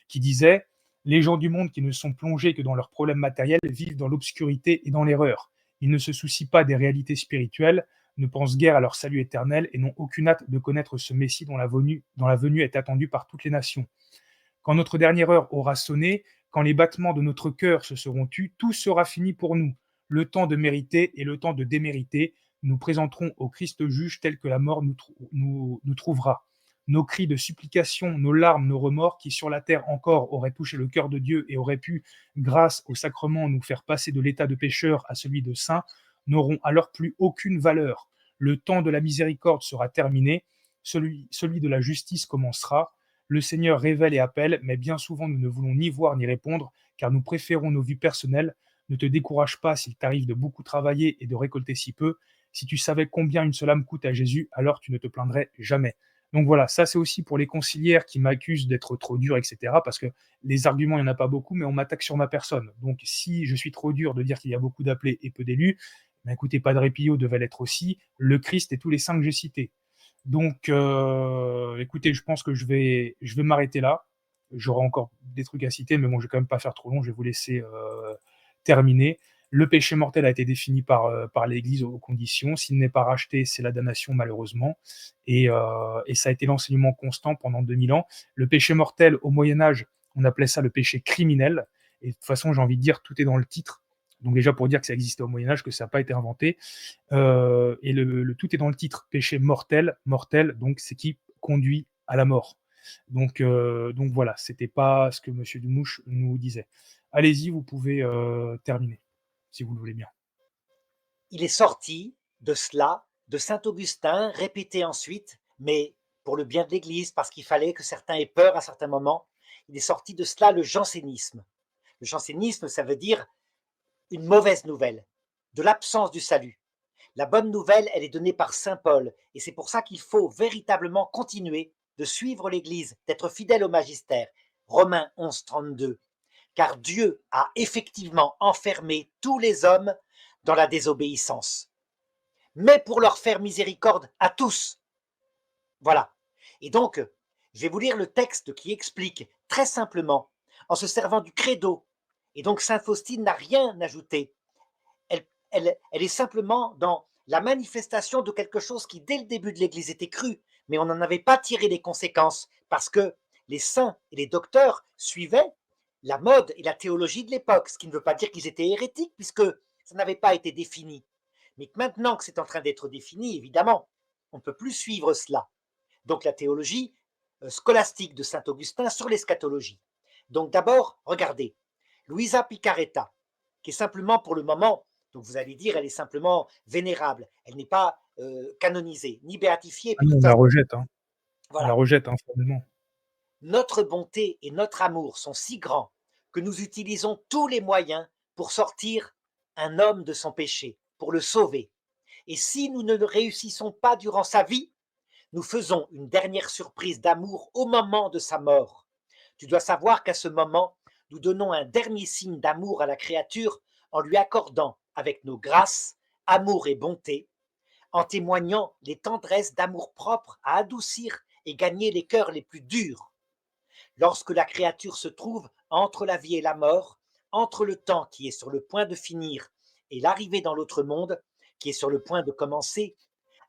qui disait: les gens du monde qui ne sont plongés que dans leurs problèmes matériels vivent dans l'obscurité et dans l'erreur. Ils ne se soucient pas des réalités spirituelles, ne pensent guère à leur salut éternel et n'ont aucune hâte de connaître ce Messie dont la venue est attendue par toutes les nations. Quand notre dernière heure aura sonné, quand les battements de notre cœur se seront tus, tout sera fini pour nous. Le temps de mériter et le temps de démériter, nous présenterons au Christ juge tel que la mort nous trouvera. Nos cris de supplication, nos larmes, nos remords, qui sur la terre encore auraient touché le cœur de Dieu et auraient pu, grâce au sacrement, nous faire passer de l'état de pécheur à celui de saint, n'auront alors plus aucune valeur. Le temps de la miséricorde sera terminé, celui de la justice commencera. Le Seigneur révèle et appelle, mais bien souvent nous ne voulons ni voir ni répondre, car nous préférons nos vies personnelles. Ne te décourage pas s'il t'arrive de beaucoup travailler et de récolter si peu. Si tu savais combien une seule âme coûte à Jésus, alors tu ne te plaindrais jamais. Donc voilà, ça c'est aussi pour les conciliaires qui m'accusent d'être trop dur, etc. Parce que les arguments, il n'y en a pas beaucoup, mais on m'attaque sur ma personne. Donc si je suis trop dur de dire qu'il y a beaucoup d'appelés et peu d'élus, ben écoutez, Padre Pio devait l'être aussi, le Christ et tous les saints que j'ai cités. Donc, écoutez, je pense que je vais m'arrêter là. J'aurai encore des trucs à citer, mais bon, je vais quand même pas faire trop long. Je vais vous laisser terminer. Le péché mortel a été défini par l'Église aux conditions. S'il n'est pas racheté, c'est la damnation, malheureusement. Et ça a été l'enseignement constant pendant 2000 ans. Le péché mortel, au Moyen-Âge, on appelait ça le péché criminel. Et de toute façon, j'ai envie de dire, tout est dans le titre. Donc déjà pour dire que ça existait au Moyen-Âge, que ça n'a pas été inventé. Et le tout est dans le titre, péché mortel, mortel, donc c'est qui conduit à la mort. Donc voilà, c'était pas ce que Monsieur Dumouche nous disait. Allez-y, vous pouvez terminer, si vous le voulez bien. Il est sorti de cela, de saint Augustin, répété ensuite, mais pour le bien de l'Église, parce qu'il fallait que certains aient peur à certains moments, il est sorti de cela le jansénisme. Le jansénisme, ça veut dire une mauvaise nouvelle, de l'absence du salut. La bonne nouvelle, elle est donnée par saint Paul, et c'est pour ça qu'il faut véritablement continuer de suivre l'Église, d'être fidèle au magistère. Romains 11, 32. Car Dieu a effectivement enfermé tous les hommes dans la désobéissance, mais pour leur faire miséricorde à tous. Voilà. Et donc, je vais vous lire le texte qui explique très simplement, en se servant du credo. Et donc, sainte Faustine n'a rien ajouté. Elle est simplement dans la manifestation de quelque chose qui, dès le début de l'Église, était cru, mais on n'en avait pas tiré les conséquences, parce que les saints et les docteurs suivaient la mode et la théologie de l'époque, ce qui ne veut pas dire qu'ils étaient hérétiques, puisque ça n'avait pas été défini. Mais maintenant que c'est en train d'être défini, évidemment, on ne peut plus suivre cela. Donc la théologie scolastique de saint Augustin sur l'eschatologie. Donc d'abord, regardez, Luisa Picaretta, qui est simplement pour le moment, donc vous allez dire, elle est simplement vénérable, elle n'est pas canonisée, ni béatifiée, Ah puis de non, toute on la façon, rejette, hein. On la voilà. rejette, hein, formellement. Notre bonté et notre amour sont si grands que nous utilisons tous les moyens pour sortir un homme de son péché, pour le sauver. Et si nous ne réussissons pas durant sa vie, nous faisons une dernière surprise d'amour au moment de sa mort. Tu dois savoir qu'à ce moment, nous donnons un dernier signe d'amour à la créature en lui accordant, avec nos grâces, amour et bonté, en témoignant les tendresses d'amour-propre à adoucir et gagner les cœurs les plus durs. Lorsque la créature se trouve entre la vie et la mort, entre le temps qui est sur le point de finir et l'arrivée dans l'autre monde qui est sur le point de commencer,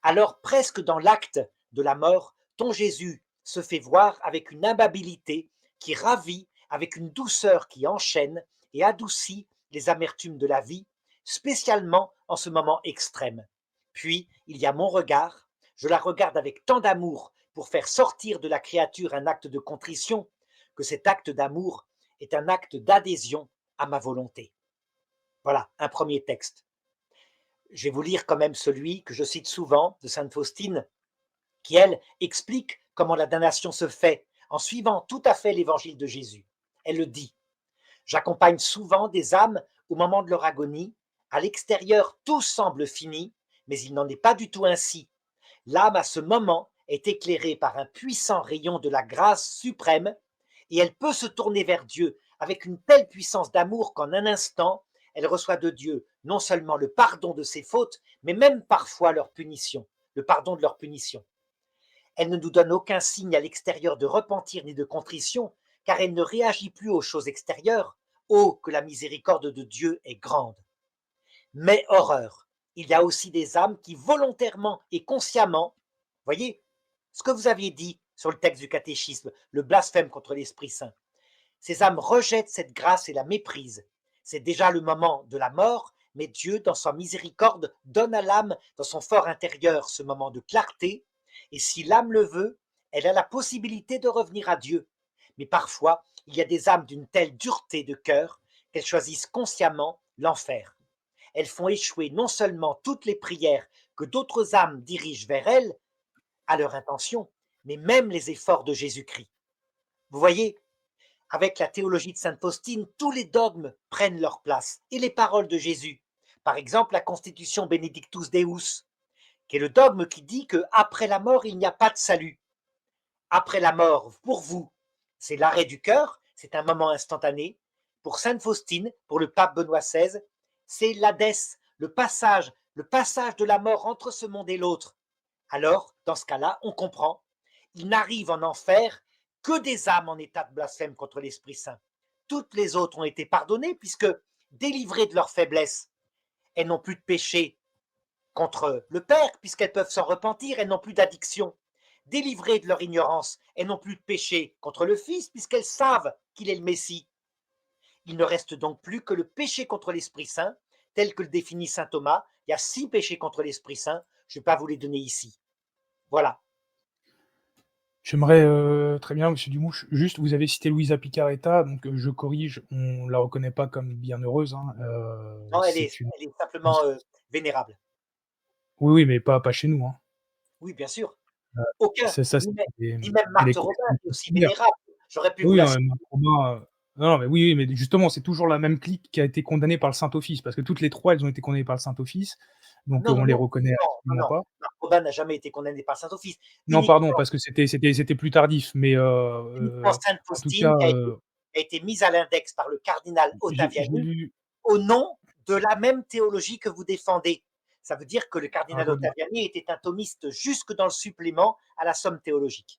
alors presque dans l'acte de la mort, ton Jésus se fait voir avec une amabilité qui ravit, avec une douceur qui enchaîne et adoucit les amertumes de la vie, spécialement en ce moment extrême. Puis, il y a mon regard, je la regarde avec tant d'amour pour faire sortir de la créature un acte de contrition, que cet acte d'amour est un acte d'adhésion à ma volonté. Voilà, un premier texte. Je vais vous lire quand même celui que je cite souvent de sainte Faustine, qui, elle, explique comment la damnation se fait en suivant tout à fait l'évangile de Jésus. Elle le dit. J'accompagne souvent des âmes au moment de leur agonie. À l'extérieur, tout semble fini, mais il n'en est pas du tout ainsi. L'âme, à ce moment, est éclairée par un puissant rayon de la grâce suprême et elle peut se tourner vers Dieu avec une telle puissance d'amour qu'en un instant, elle reçoit de Dieu non seulement le pardon de ses fautes, mais même parfois leur punition, le pardon de leur punition. Elle ne nous donne aucun signe à l'extérieur de repentir ni de contrition, car elle ne réagit plus aux choses extérieures. Oh, que la miséricorde de Dieu est grande. Mais horreur, il y a aussi des âmes qui volontairement et consciemment, voyez, ce que vous aviez dit sur le texte du catéchisme, le blasphème contre l'Esprit Saint, ces âmes rejettent cette grâce et la méprisent. C'est déjà le moment de la mort, mais Dieu, dans sa miséricorde, donne à l'âme, dans son fort intérieur, ce moment de clarté, et si l'âme le veut, elle a la possibilité de revenir à Dieu. Mais parfois, il y a des âmes d'une telle dureté de cœur qu'elles choisissent consciemment l'enfer. Elles font échouer non seulement toutes les prières que d'autres âmes dirigent vers elles, à leur intention, mais même les efforts de Jésus-Christ. Vous voyez, avec la théologie de sainte Faustine, tous les dogmes prennent leur place et les paroles de Jésus. Par exemple, la Constitution Benedictus Deus, qui est le dogme qui dit qu'après la mort, il n'y a pas de salut. Après la mort, pour vous, c'est l'arrêt du cœur, c'est un moment instantané. Pour sainte Faustine, pour le pape Benoît XVI, c'est l'hadès, le passage de la mort entre ce monde et l'autre. Alors, dans ce cas-là, on comprend, il n'arrive en enfer que des âmes en état de blasphème contre l'Esprit Saint. Toutes les autres ont été pardonnées puisque, délivrées de leur faiblesse, elles n'ont plus de péché contre le Père puisqu'elles peuvent s'en repentir, elles n'ont plus d'addiction. Délivrées de leur ignorance, elles n'ont plus de péché contre le Fils puisqu'elles savent qu'il est le Messie. Il ne reste donc plus que le péché contre l'Esprit Saint, tel que le définit saint Thomas. Il y a 6 péchés contre l'Esprit Saint. Je ne vais pas vous les donner ici. Voilà. J'aimerais, très bien, monsieur Dumouche, juste, vous avez cité Louisa Picaretta, donc je corrige, on la reconnaît pas comme bienheureuse, hein, Non, c'est une elle est simplement vénérable. oui, oui, mais pas chez nous, hein. Oui, bien sûr. Heu, Aucun, ça, c'est ni même elle est Marthe Robin est aussi coutumière. vénérable. J'aurais pu vous Oui, la non, citer. Marc Robin, non, non, mais oui, oui, mais justement, c'est toujours la même clique qui a été condamnée par le Saint-Office, parce que toutes les 3, elles ont été condamnées par le Saint-Office, donc Non, non, on les non, reconnaît non, non, absolument non. pas. Marthe Robin n'a jamais été condamné par Saint-Office. Non, pardon, Uniquement, parce que c'était plus tardif, mais uniquement Sainte en tout Faustine cas, a été mise à l'index par le cardinal j'ai Ottaviani lu au nom de la même théologie que vous défendez. Ça veut dire que le alors cardinal attendez, Ottaviani était un thomiste jusque dans le supplément à la somme théologique.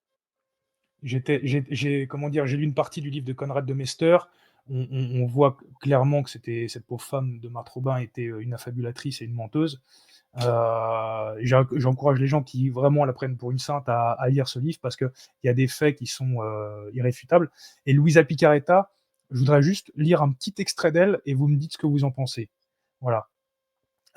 j'ai comment dire? J'ai lu une partie du livre de Conrad de Mester. On voit clairement que c'était cette pauvre femme de Marthe Robin était, une affabulatrice et une menteuse. J'encourage les gens qui vraiment la prennent pour une sainte à lire ce livre parce qu'il y a des faits qui sont irréfutables. Et Louisa Picaretta, je voudrais juste lire un petit extrait d'elle et vous me dites ce que vous en pensez. Voilà.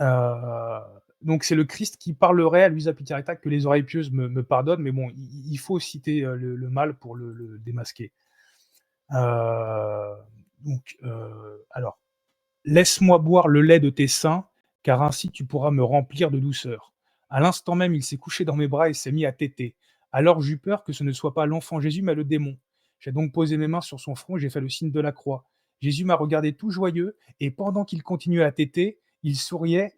Euh, donc c'est le Christ qui parlerait à Louisa Picaretta, que les oreilles pieuses me pardonnent, mais bon, il faut citer le mal pour le démasquer. Euh, alors, laisse-moi boire le lait de tes seins, car ainsi tu pourras me remplir de douceur. À l'instant même, il s'est couché dans mes bras et s'est mis à téter. Alors j'eus peur que ce ne soit pas l'enfant Jésus, mais le démon. J'ai donc posé mes mains sur son front et j'ai fait le signe de la croix. Jésus m'a regardé tout joyeux, et pendant qu'il continuait à téter, il souriait,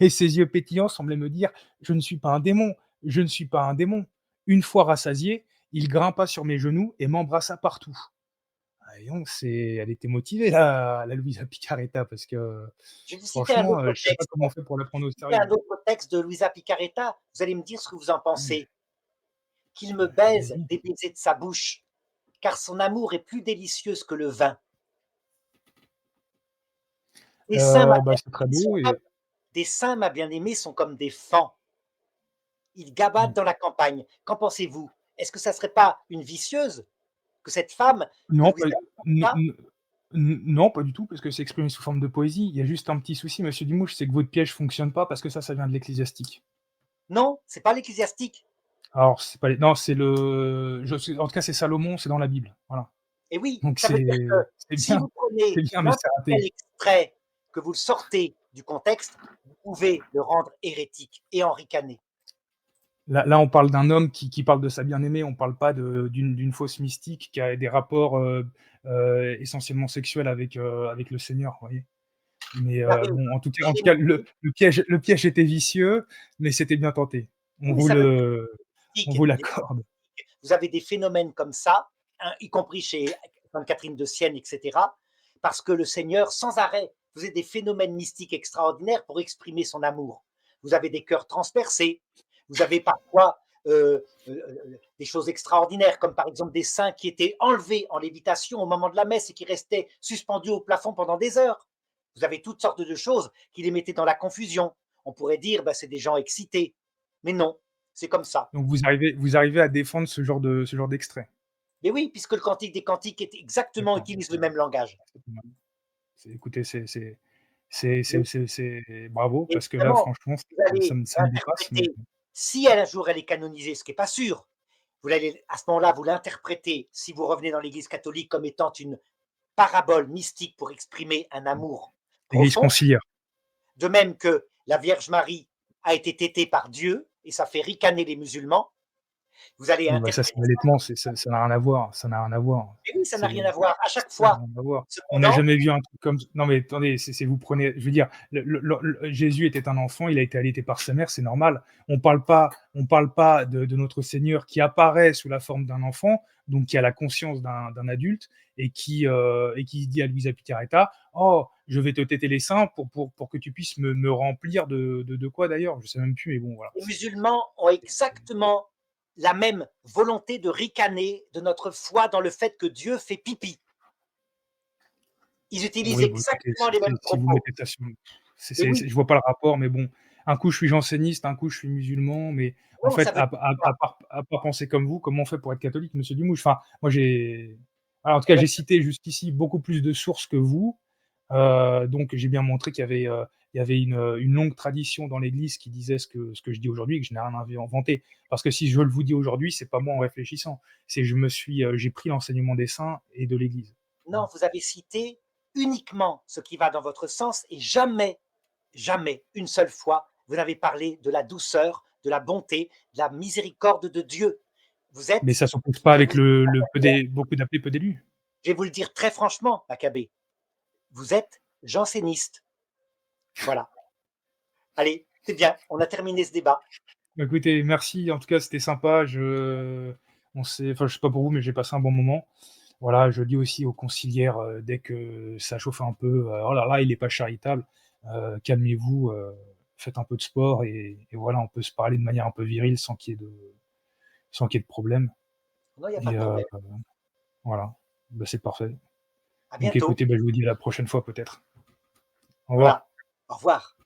et ses yeux pétillants semblaient me dire: Je ne suis pas un démon, je ne suis pas un démon. Une fois rassasié, il grimpa sur mes genoux et m'embrassa partout. Ah, dis donc, elle était motivée la Louisa Picaretta, parce que Je vais citer un franchement, autre je sais pas texte. comment on fait pour la prendre au Citer un sérieux. autre texte de Luisa Picaretta. Vous allez me dire ce que vous en Mmh. pensez. Qu'il me baise Allez-y. des baisers de sa bouche, car son amour est plus délicieux que le vin. Des saints, ma Bah, c'est très bien-aimés sont beau comme et des saints, ma bien-aimée, sont comme des faons. Ils mmh. gabadent dans la campagne. Qu'en pensez-vous? Est-ce que ça serait pas une vicieuse que cette femme de Non, pas Louisa n Picaretta? n non, pas du tout, parce que c'est exprimé sous forme de poésie. Il y a juste un petit souci, monsieur Dumouche, c'est que votre piège fonctionne pas parce que ça vient de l'Ecclésiastique. Non, c'est pas l'ecclésiastique. Alors c'est pas les non, c'est le je sais en tout cas, c'est Salomon, c'est dans la Bible, voilà. Et oui, Donc ça veut dire que c'est si bien vous prenez mais c'est n'importe quel raté. extrait, que vous le sortez du contexte, vous pouvez le rendre hérétique et en ricaner. Là, on parle d'un homme qui parle de sa bien-aimée, on parle pas d'une fausse mystique qui a des rapports, essentiellement sexuels avec le Seigneur, vous voyez? Mais Vous avez bon, en tout cas, le piège était vicieux, mais c'était bien tenté. Oui, mais ça veut dire On mystique vous et l'accorde. vous avez des phénomènes comme ça, hein, y compris chez Sainte Catherine de Sienne, etc., parce que le Seigneur, sans arrêt, faisait des phénomènes mystiques extraordinaires pour exprimer son amour. Vous avez des cœurs transpercés, vous avez parfois des choses extraordinaires, comme par exemple des saints qui étaient enlevés en lévitation au moment de la messe et qui restaient suspendus au plafond pendant des heures. Vous avez toutes sortes de choses qui les mettaient dans la confusion. On pourrait dire, bah, c'est des gens excités. Mais non, c'est comme ça. Donc vous arrivez à défendre ce genre d'extrait. Mais oui, puisque le Cantique des Cantiques est exactement D'accord, utilise le même langage. c'est pas mal. Écoutez, c'est bravo, Et parce que là, évidemment, franchement, vous ça allez me dépasse, mais l'interpréter. Si un jour elle est canonisée, ce qui n'est pas sûr, vous allez à ce moment-là, vous l'interprétez, si vous revenez dans l'Église catholique, comme étant une parabole mystique pour exprimer un amour l'église profond. conciliaire. De même que la Vierge Marie a été tétée par Dieu, et ça fait ricaner les musulmans, vous allez Oui, bah, ça, c'est interpréter ça. l'allaitement, ça n'a rien à voir, ça n'a rien à voir. Et oui, ça n'a C'est rien à voir. À chaque ça n'a fois, rien à voir. On n'a cependant, jamais vu un truc comme non, mais attendez, c'est vous prenez je veux dire, Jésus était un enfant, il a été allaité par sa mère, c'est normal. On parle pas de notre Seigneur qui apparaît sous la forme d'un enfant, donc qui a la conscience d'un adulte et qui dit à Luisa Picaretta: «Oh, je vais te téter les seins pour que tu puisses me remplir de quoi d'ailleurs?» Je sais même plus, mais bon, voilà, les musulmans ont exactement la même volonté de ricaner de notre foi dans le fait que Dieu fait pipi. Ils utilisent oui, bah, écoutez, exactement les mêmes si vous propos. mettez ça sur Et oui, je vois pas le rapport, mais bon, un coup je suis janséniste, un coup je suis musulman, mais en non, ça fait, veut à dire quoi? part penser comme vous, comment on fait pour être catholique, monsieur Dumouche? Enfin, moi j'ai Alors, en tout cas, j'ai cité jusqu'ici beaucoup plus de sources que vous. Donc j'ai bien montré qu'il y avait une longue tradition dans l'Église qui disait ce que je dis aujourd'hui et que je n'ai rien inventé. Parce que si je le vous dis aujourd'hui, c'est pas moi en réfléchissant, c'est j'ai pris l'enseignement des saints et de l'Église. Non, Voilà. vous avez cité uniquement ce qui va dans votre sens et jamais, jamais, une seule fois, vous n'avez parlé de la douceur, de la bonté, de la miséricorde de Dieu. Vous Mais êtes, ça s'oppose pas je vais avec vous le dire, le peu des beaucoup d'appelés, peu d'élus. je vais vous le dire très franchement, Maccabée, vous êtes janséniste. Voilà. Allez, c'est bien, on a terminé ce débat. Écoutez, merci, en tout cas, c'était sympa. Je sais pas pour vous, mais j'ai passé un bon moment. Voilà, je dis aussi aux conciliaires, dès que ça chauffe un peu: «Oh là là, il est pas charitable», calmez-vous, faites un peu de sport et voilà, on peut se parler de manière un peu virile sans qu'il y ait de problème Non, il n'y a pas et de problème. voilà, bah, c'est parfait. À Donc bientôt. écoutez, bah, je vous dis à la prochaine fois peut-être. Au revoir. Voilà. Au revoir.